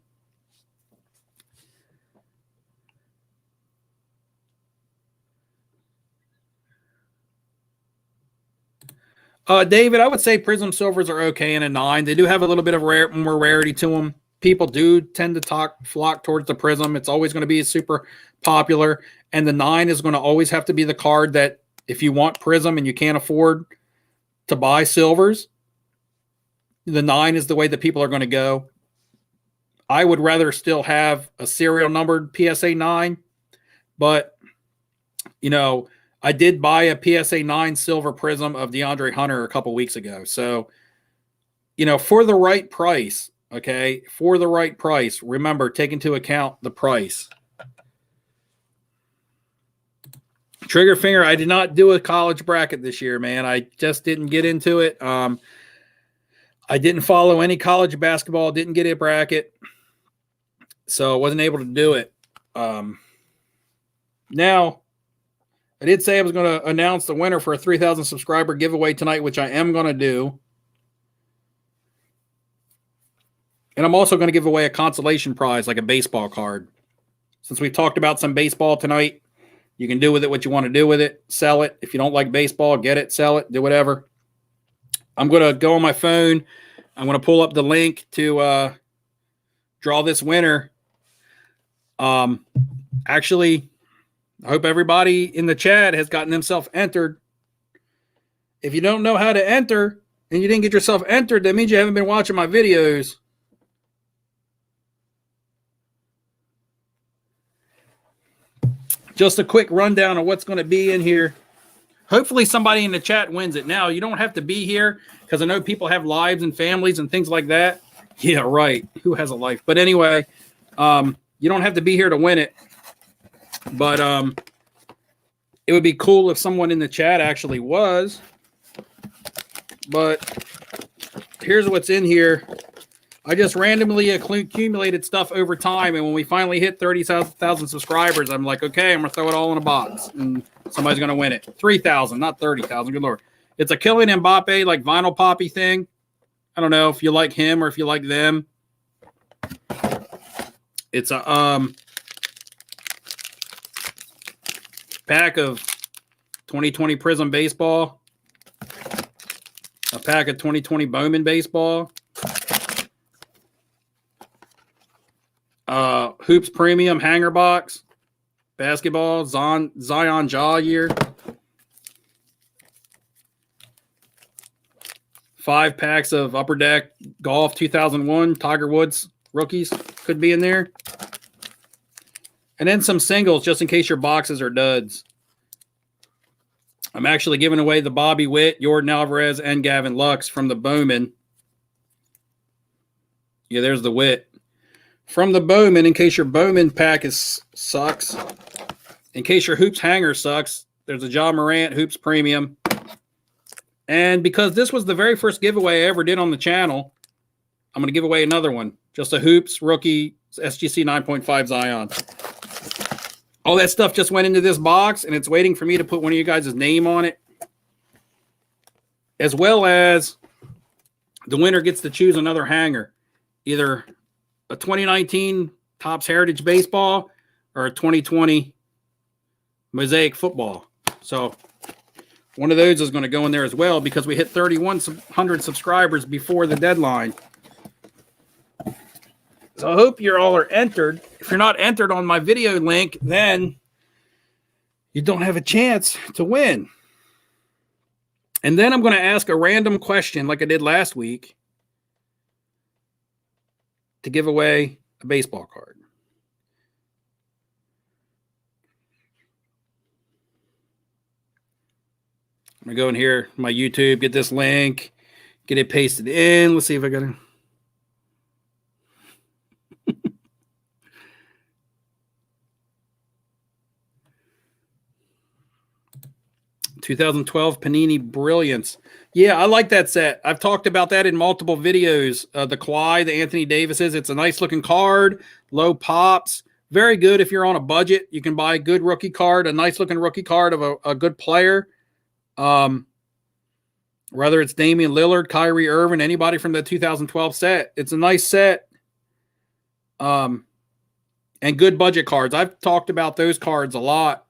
David, I would say Prism Silvers are okay in a 9. They do have a little bit of more rarity to them. people do tend to flock towards the Prism. It's always going to be super popular. And the 9 is going to always have to be the card that if you want Prism and you can't afford to buy silvers, the 9 is the way that people are going to go. I would rather still have a serial numbered PSA 9, but, you know, I did buy a PSA 9 silver Prism of DeAndre Hunter a couple weeks ago. So, you know, for the right price, okay, for the right price, remember, take into account the price. Trigger finger, I did not do a college bracket this year, man. I just didn't get into it. I didn't follow any college basketball, didn't get a bracket, so I wasn't able to do it. Now, I did say I was going to announce the winner for a 3,000 subscriber giveaway tonight, which I am going to do. And I'm also going to give away a consolation prize, like a baseball card. Since we've talked about some baseball tonight, you can do with it what you want to do with it. Sell it. If you don't like baseball, get it, sell it, do whatever. I'm going to go on my phone. I'm going to pull up the link to draw this winner. Actually, I hope everybody in the chat has gotten themselves entered. If you don't know how to enter and you didn't get yourself entered, that means you haven't been watching my videos. Just a quick rundown of what's going to be in here. Hopefully somebody in the chat wins it. Now, you don't have to be here because I know people have lives and families and things like that. Yeah, right. Who has a life? But anyway, you don't have to be here to win it. But it would be cool if someone in the chat actually was. But here's what's in here. I just randomly accumulated stuff over time, and when we finally hit 30,000 subscribers, I'm like, okay, I'm going to throw it all in a box, and somebody's going to win it. 3,000, not 30,000. Good Lord. It's a Kylian Mbappe, like vinyl poppy thing. I don't know if you like him or if you like them. It's a pack of 2020 Prism baseball, a pack of 2020 Bowman baseball, Hoops Premium hanger box, basketball, Zion Jaw year, 5 packs of Upper Deck Golf 2001 Tiger Woods rookies could be in there. And then some singles just in case your boxes are duds. I'm actually giving away the Bobby Witt, Jordan Alvarez, and Gavin Lux from the Bowman. Yeah, there's the Witt. From the Bowman, in case your Bowman pack sucks. In case your Hoops hanger sucks, there's a Ja Morant Hoops Premium. And because this was the very first giveaway I ever did on the channel, I'm going to give away another one. Just a Hoops rookie SGC 9.5 Zion. All that stuff just went into this box, and it's waiting for me to put one of you guys' name on it. As well as the winner gets to choose another hanger. Either a 2019 Topps Heritage Baseball or a 2020 Mosaic Football. So one of those is going to go in there as well because we hit 3,100 subscribers before the deadline. So I hope you all are entered. If you're not entered on my video link, then you don't have a chance to win. And then I'm going to ask a random question like I did last week to give away a baseball card. I'm going to go in here, my YouTube, get this link, get it pasted in. Let's see if I got it. 2012 Panini Brilliance. Yeah, I like that set. I've talked about that in multiple videos. The Kawhi, the Anthony Davises. It's a nice looking card, low pops. Very good if you're on a budget. You can buy a good rookie card, a nice looking rookie card of a good player. Whether it's Damian Lillard, Kyrie Irving, anybody from the 2012 set. It's a nice set. And good budget cards. I've talked about those cards a lot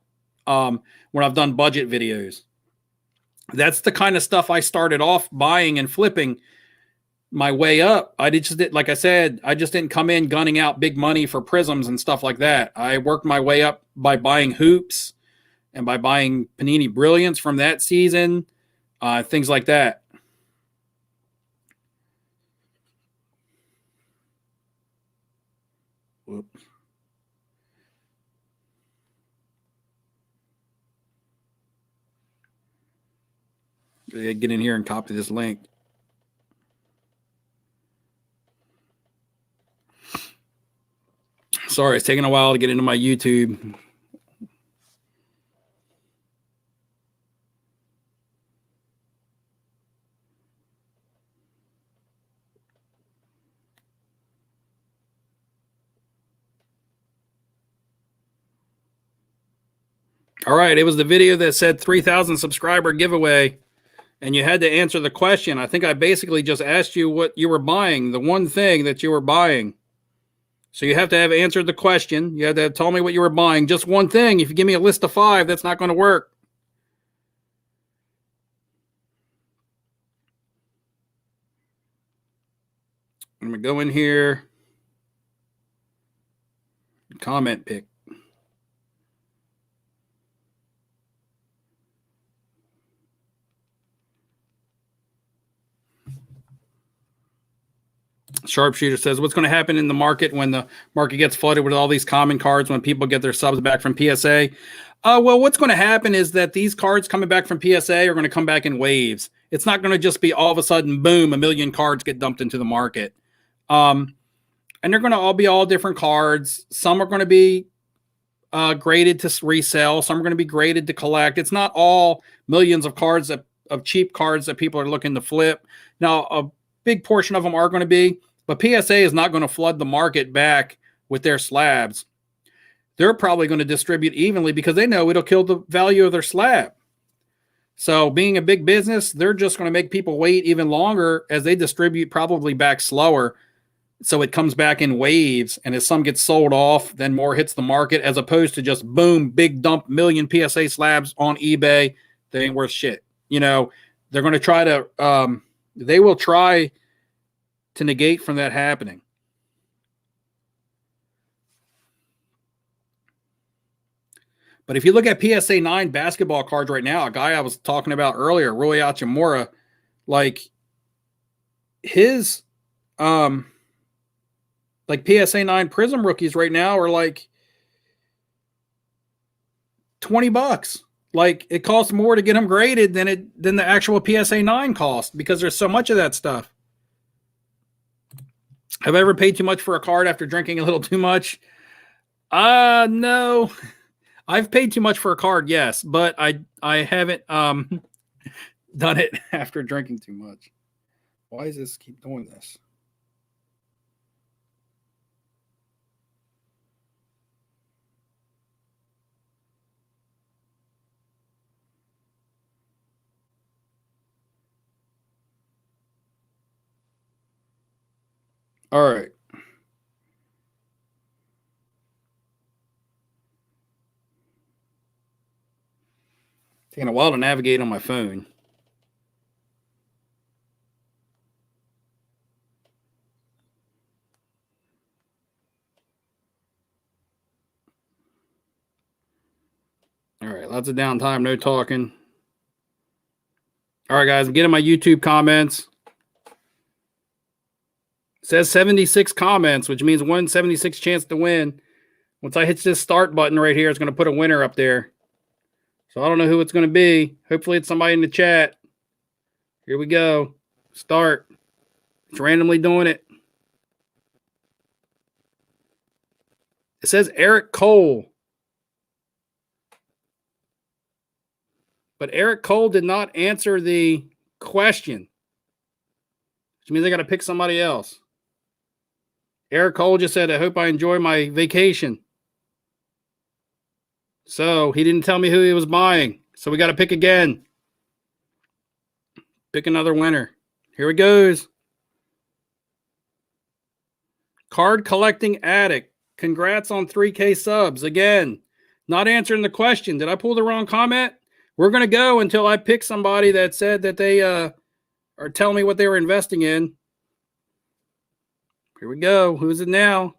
when I've done budget videos. That's the kind of stuff I started off buying and flipping my way up. I just did, like I said, I just didn't come in gunning out big money for Prisms and stuff like that. I worked my way up by buying hoops and by buying Panini Brilliance from that season, things like that. Whoops. Get in here and copy this link. Sorry, it's taking a while to get into my YouTube. All right, it was the video that said 3,000 subscriber giveaway, and you had to answer the question. I think I basically just asked you what you were buying, the one thing that you were buying. So you have to have answered the question. You had to tell me what you were buying. Just one thing. If you give me a list of 5, that's not going to work. I'm going to go in here. Comment pick. Sharpshooter says, what's going to happen in the market when the market gets flooded with all these common cards when people get their subs back from PSA? Well, what's going to happen is that these cards coming back from PSA are going to come back in waves. It's not going to just be all of a sudden, boom, a million cards get dumped into the market. And they're going to all be all different cards. Some are going to be graded to resell. Some are going to be graded to collect. It's not all millions of cards of cheap cards that people are looking to flip. Now, a big portion of them are going to be, but PSA is not going to flood the market back with their slabs. They're probably going to distribute evenly because they know it'll kill the value of their slab. So being a big business, they're just going to make people wait even longer as they distribute probably back slower. So it comes back in waves, and as some gets sold off, then more hits the market, as opposed to just boom, big dump, million PSA slabs on eBay. They ain't worth shit. You know, they're going to try to, they will try to negate from that happening. But if you look at PSA 9 basketball cards right now, a guy I was talking about earlier, Rui Hachimura, like his, like PSA 9 Prism rookies right now are like $20. Like it costs more to get them graded than the actual PSA 9 cost because there's so much of that stuff. Have I ever paid too much for a card after drinking a little too much? No. I've paid too much for a card, yes, but I haven't done it after drinking too much. Why does this keep doing this? All right. Taking a while to navigate on my phone. All right, lots of downtime, no talking. All right, guys, I'm getting my YouTube comments. It says 76 comments, which means 1/76 chance to win. Once I hit this start button right here, it's going to put a winner up there. So I don't know who it's going to be. Hopefully it's somebody in the chat. Here we go. Start. It's randomly doing it. It says Eric Cole. But Eric Cole did not answer the question, which means I got to pick somebody else. Eric Cole just said, I hope I enjoy my vacation. So he didn't tell me who he was buying. So we got to pick again. Pick another winner. Here it goes. Card collecting addict. Congrats on 3K subs. Again, not answering the question. Did I pull the wrong comment? We're going to go until I pick somebody that said that they are telling me what they were investing in. Here we go. Who's it now?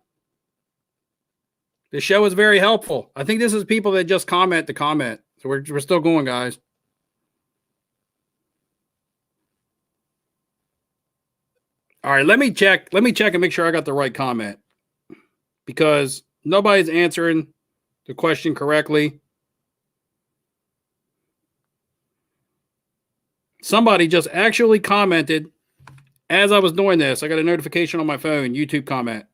The show is very helpful. I think this is people that just comment to comment. So we're still going, guys. All right, let me check. Let me check and make sure I got the right comment, because nobody's answering the question correctly. Somebody just actually commented as I was doing this. I got a notification on my phone, YouTube comment.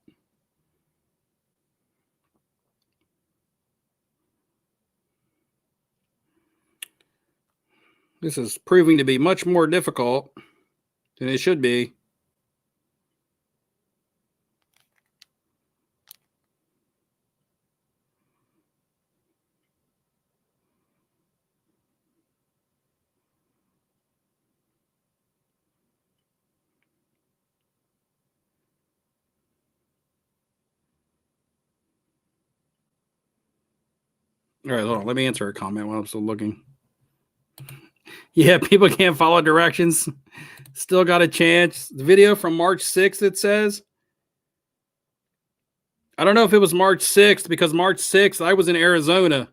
This is proving to be much more difficult than it should be. All right, hold on. Let me answer a comment while I'm still looking. Yeah, people can't follow directions. Still got a chance. The video from March 6th, it says. I don't know if it was March 6th, because March 6th, I was in Arizona.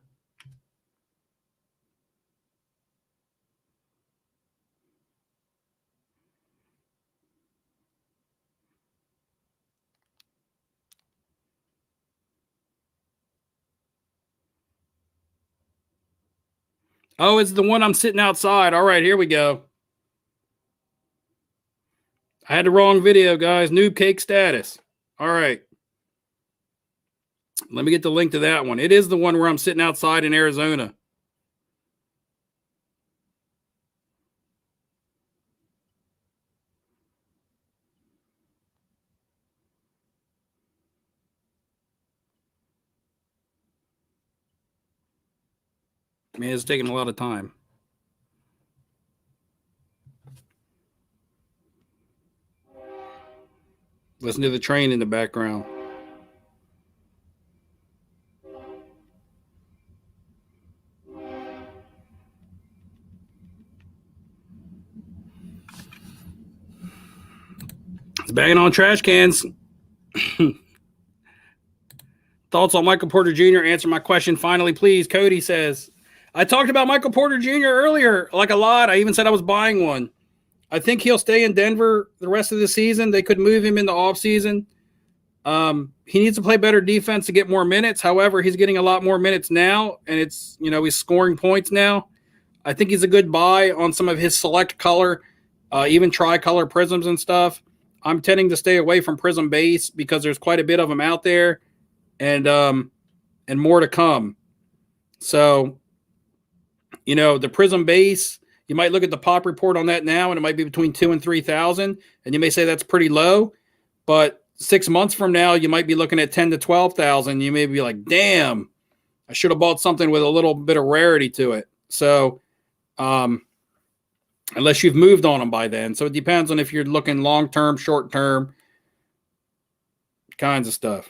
Oh, it's the one I'm sitting outside. All right, here we go. I had the wrong video, guys. Noob cake status. All right. Let me get the link to that one. It is the one where I'm sitting outside in Arizona. Man, it's taking a lot of time. Listen to the train in the background. It's banging on trash cans. Thoughts on Michael Porter Jr.? Answer my question finally, please. Cody says, I talked about Michael Porter Jr. earlier, like a lot. I even said I was buying one. I think he'll stay in Denver the rest of the season. They could move him in the offseason. He needs to play better defense to get more minutes. However, he's getting a lot more minutes now, and it's, he's scoring points now. I think he's a good buy on some of his select color, even tricolor prisms and stuff. I'm tending to stay away from Prism base because there's quite a bit of them out there, and more to come. So, the Prism base, you might look at the pop report on that now, and it might be between 2,000 and 3,000, and you may say that's pretty low, but 6 months from now, you might be looking at 10 to 12,000. You may be like, damn, I should have bought something with a little bit of rarity to it. So, unless you've moved on them by then. So it depends on if you're looking long-term, short-term, kinds of stuff.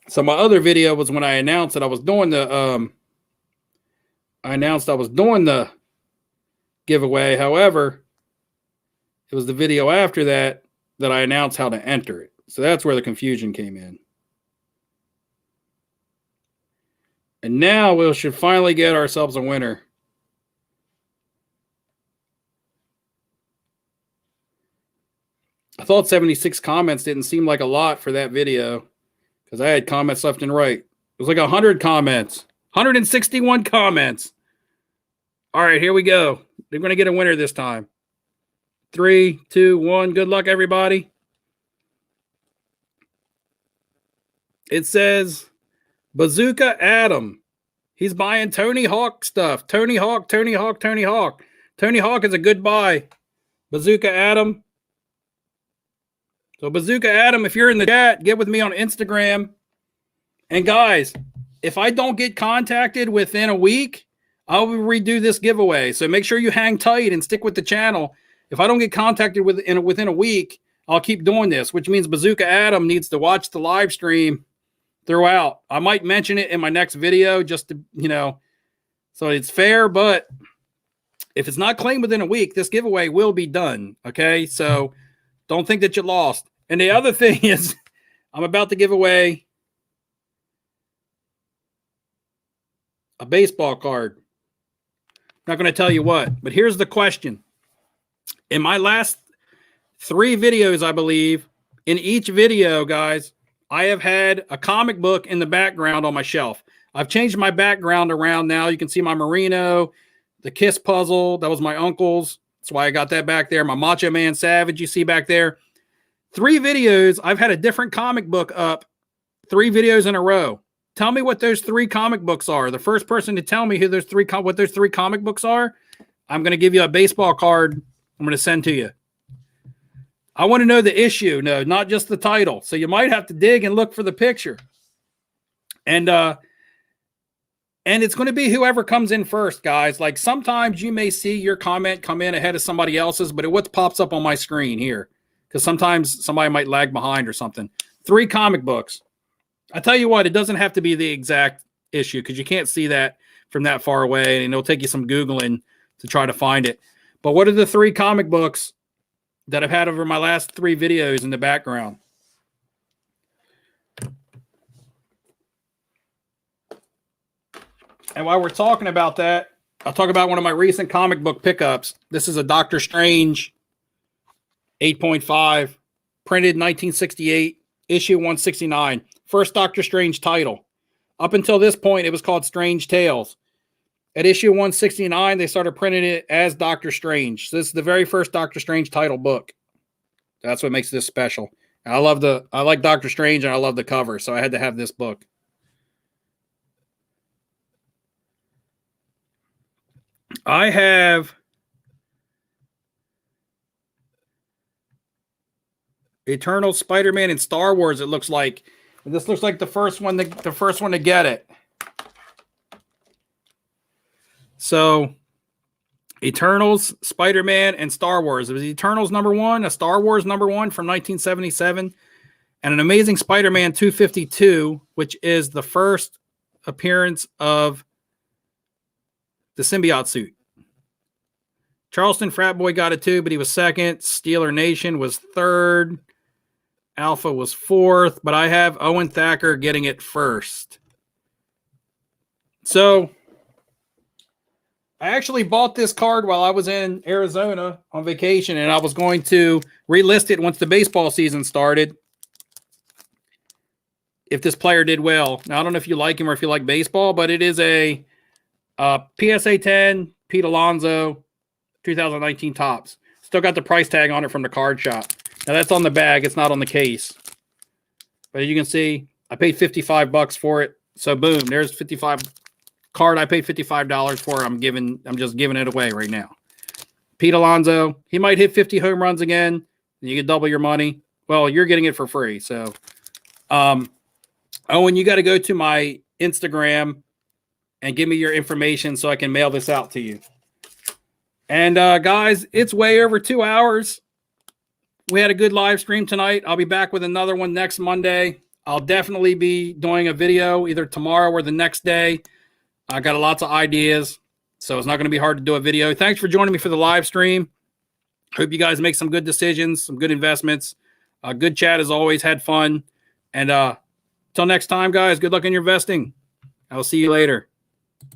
So my other video was when I announced that I was doing the giveaway. However, it was the video after that I announced how to enter it. So that's where the confusion came in. And now we should finally get ourselves a winner. I thought 76 comments didn't seem like a lot for that video, because I had comments left and right. It was like 100 comments. 161 comments. All right, here we go. They're going to get a winner this time. 3, 2, 1. Good luck, everybody. It says Bazooka Adam. He's buying Tony Hawk stuff. Tony Hawk, Tony Hawk, Tony Hawk. Tony Hawk is a good buy. Bazooka Adam. So Bazooka Adam, if you're in the chat, get with me on Instagram. And guys, if I don't get contacted within a week, I'll redo this giveaway. So make sure you hang tight and stick with the channel. If I don't get contacted within a week, I'll keep doing this, which means Bazooka Adam needs to watch the live stream throughout. I might mention it in my next video just to, so it's fair, but if it's not claimed within a week, this giveaway will be done. Okay. So don't think that you lost. And the other thing is, I'm about to give away a baseball card. I'm not going to tell you what, but here's the question. In my last 3 videos, I believe, in each video, guys, I have had a comic book in the background on my shelf. I've changed my background around now. You can see my Marino, the Kiss puzzle. That was my uncle's. That's why I got that back there. My Macho Man Savage you see back there. 3 videos, I've had a different comic book up 3 videos in a row. Tell me what those 3 comic books are. The first person to tell me what those 3 comic books are, I'm going to give you a baseball card I'm going to send to you. I want to know the issue, no, not just the title. So you might have to dig and look for the picture. And it's going to be whoever comes in first, guys. Like sometimes you may see your comment come in ahead of somebody else's, but what pops up on my screen here? Because sometimes somebody might lag behind or something. 3 comic books. I tell you what, it doesn't have to be the exact issue because you can't see that from that far away, and it'll take you some Googling to try to find it. But what are the 3 comic books that I've had over my last 3 videos in the background? And while we're talking about that, I'll talk about one of my recent comic book pickups. This is a Doctor Strange 8.5, printed 1968, issue 169. First Doctor Strange title. Up until this point, it was called Strange Tales. At issue 169, they started printing it as Doctor Strange. So this is the very first Doctor Strange title book. That's what makes this special. And I like Doctor Strange and I love the cover, so I had to have this book. I have Eternal Spider-Man and Star Wars, it looks like. And this looks like the first one to get it. So, Eternals, Spider-Man, and Star Wars. It was Eternals #1, a Star Wars #1 from 1977, and an Amazing Spider-Man 252, which is the first appearance of the symbiote suit. Charleston Frat Boy got it too, but he was second. Steeler Nation was third. Alpha was fourth, but I have Owen Thacker getting it first. So, I actually bought this card while I was in Arizona on vacation, and I was going to relist it once the baseball season started if this player did well. Now, I don't know if you like him or if you like baseball, but it is a PSA 10 Pete Alonso 2019 Topps. Still got the price tag on it from the card shop. Now, that's on the bag. It's not on the case. But as you can see, I paid $55 for it. So, boom, there's 55 card I paid $55 for. I'm just giving it away right now. Pete Alonso, he might hit 50 home runs again. And you can double your money. Well, you're getting it for free. So, Owen, you got to go to my Instagram and give me your information so I can mail this out to you. And guys, it's way over 2 hours. We had a good live stream tonight. I'll be back with another one next Monday. I'll definitely be doing a video either tomorrow or the next day. I got lots of ideas, so it's not going to be hard to do a video. Thanks for joining me for the live stream. Hope you guys make some good decisions, some good investments. Good chat as always. Had fun. And until next time, guys, good luck in your investing. I'll see you later.